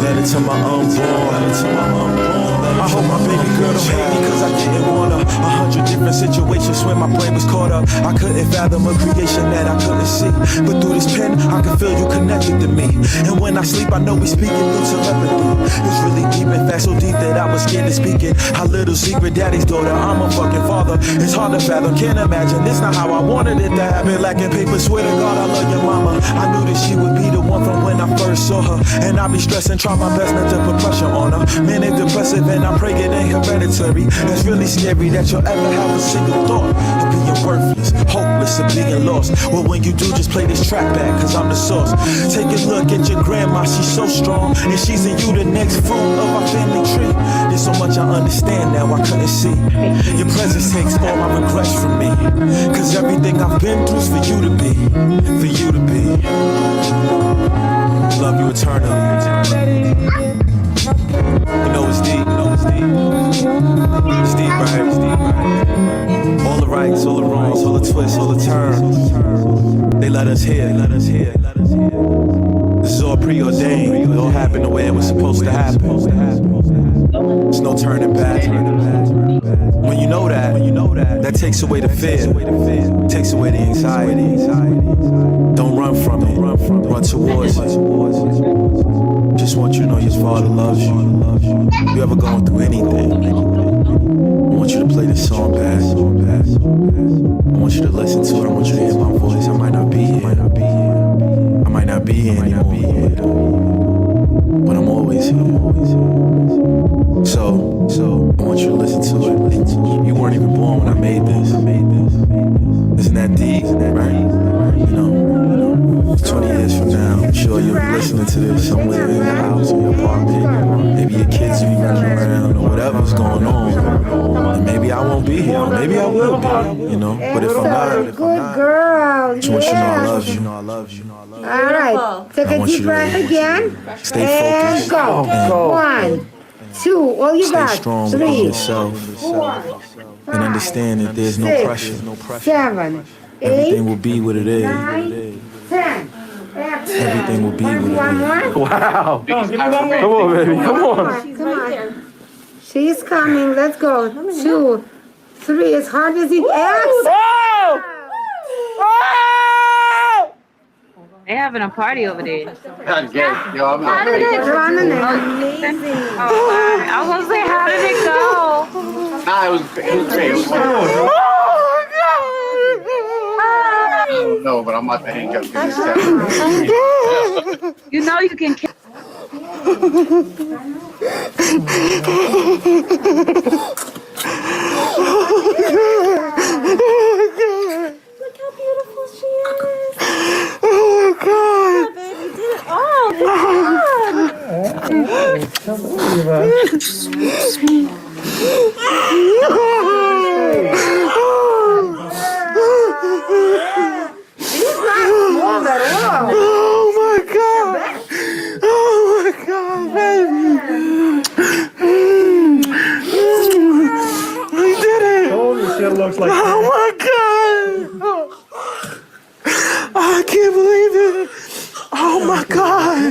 Let it to my unborn, let it to my unborn. I hope my baby girl don't hate me cause I didn't want her. 100 different situations when my brain was caught up. I couldn't fathom a creation that I couldn't see. But through this pen, I can feel you connected to me. And when I sleep, I know we speaking through telepathy. It's really deep and fast, so deep that I was scared to speak it. Our little secret daddy's daughter, I'm a fucking father. It's hard to fathom, can't imagine. It's not how I wanted it to happen. Lacking paper, swear to God, I love your mama. I knew that she would be the one from when I first saw her. And I be stressing, try my best not to put pressure on her. Man, it's depressive and I pray it ain't hereditary. It's really scary that you'll ever have a single thought of being worthless, hopeless, and being lost. Well, when you do, just play this track back, cause I'm the source. Take a look at your grandma, she's so strong. And she's in you the next fruit of our family tree. There's so much I understand now I couldn't see. Your presence takes all my regrets from me. Cause everything I've been through's for you to be. For you to be. Love you eternally. You know it's deep, It's deep, right? It's deep, right? All the rights, all the wrongs, all the twists, all the turns. They let us hear, This is all preordained. It all happened the way it was supposed to happen. There's no turning back. When you know that takes away the fear. Takes away the anxiety. Don't run from it. Run towards it. Just want you to know your father loves you. If you ever going through anything, I want you to play this song back. I want you to listen to it. I want you to hear my voice. I might not be here. I might not be here anymore, but I'm always here. So I want you to listen to it. You weren't even born when I made this. Isn't that deep, right? You know, 20 years from now, I'm sure you'll be listening to this somewhere in your house or your apartment. Maybe your kids will be running around or whatever's going on. And maybe I won't be here. Or maybe I will be, you know. But if I'm not, good girl. just want you to know I love you. All right. Take a deep breath again. Stay focused. And go. 1, 2. All you got. Stay strong 3, within yourself. 4, And understand that there's no 6, pressure. 7, 8, Everything will be what it is. 9, 10. Everything will be what it is. Wow. Come on, baby. Come on. Come on. She's coming. Let's go. 2, 3. As hard as you can. They're having a party over there. Yo, I'm How did it go? Amazing. I was gonna say, how did it go? Nah, it was great. It was I don't know, but I'm about to hang up. You know you can. Look how beautiful she is. Oh my God. Baby did it. She's not small at all. Oh my God. Oh my God, baby. We did it. Holy shit, looks like oh my God. I can't believe it. Oh my God.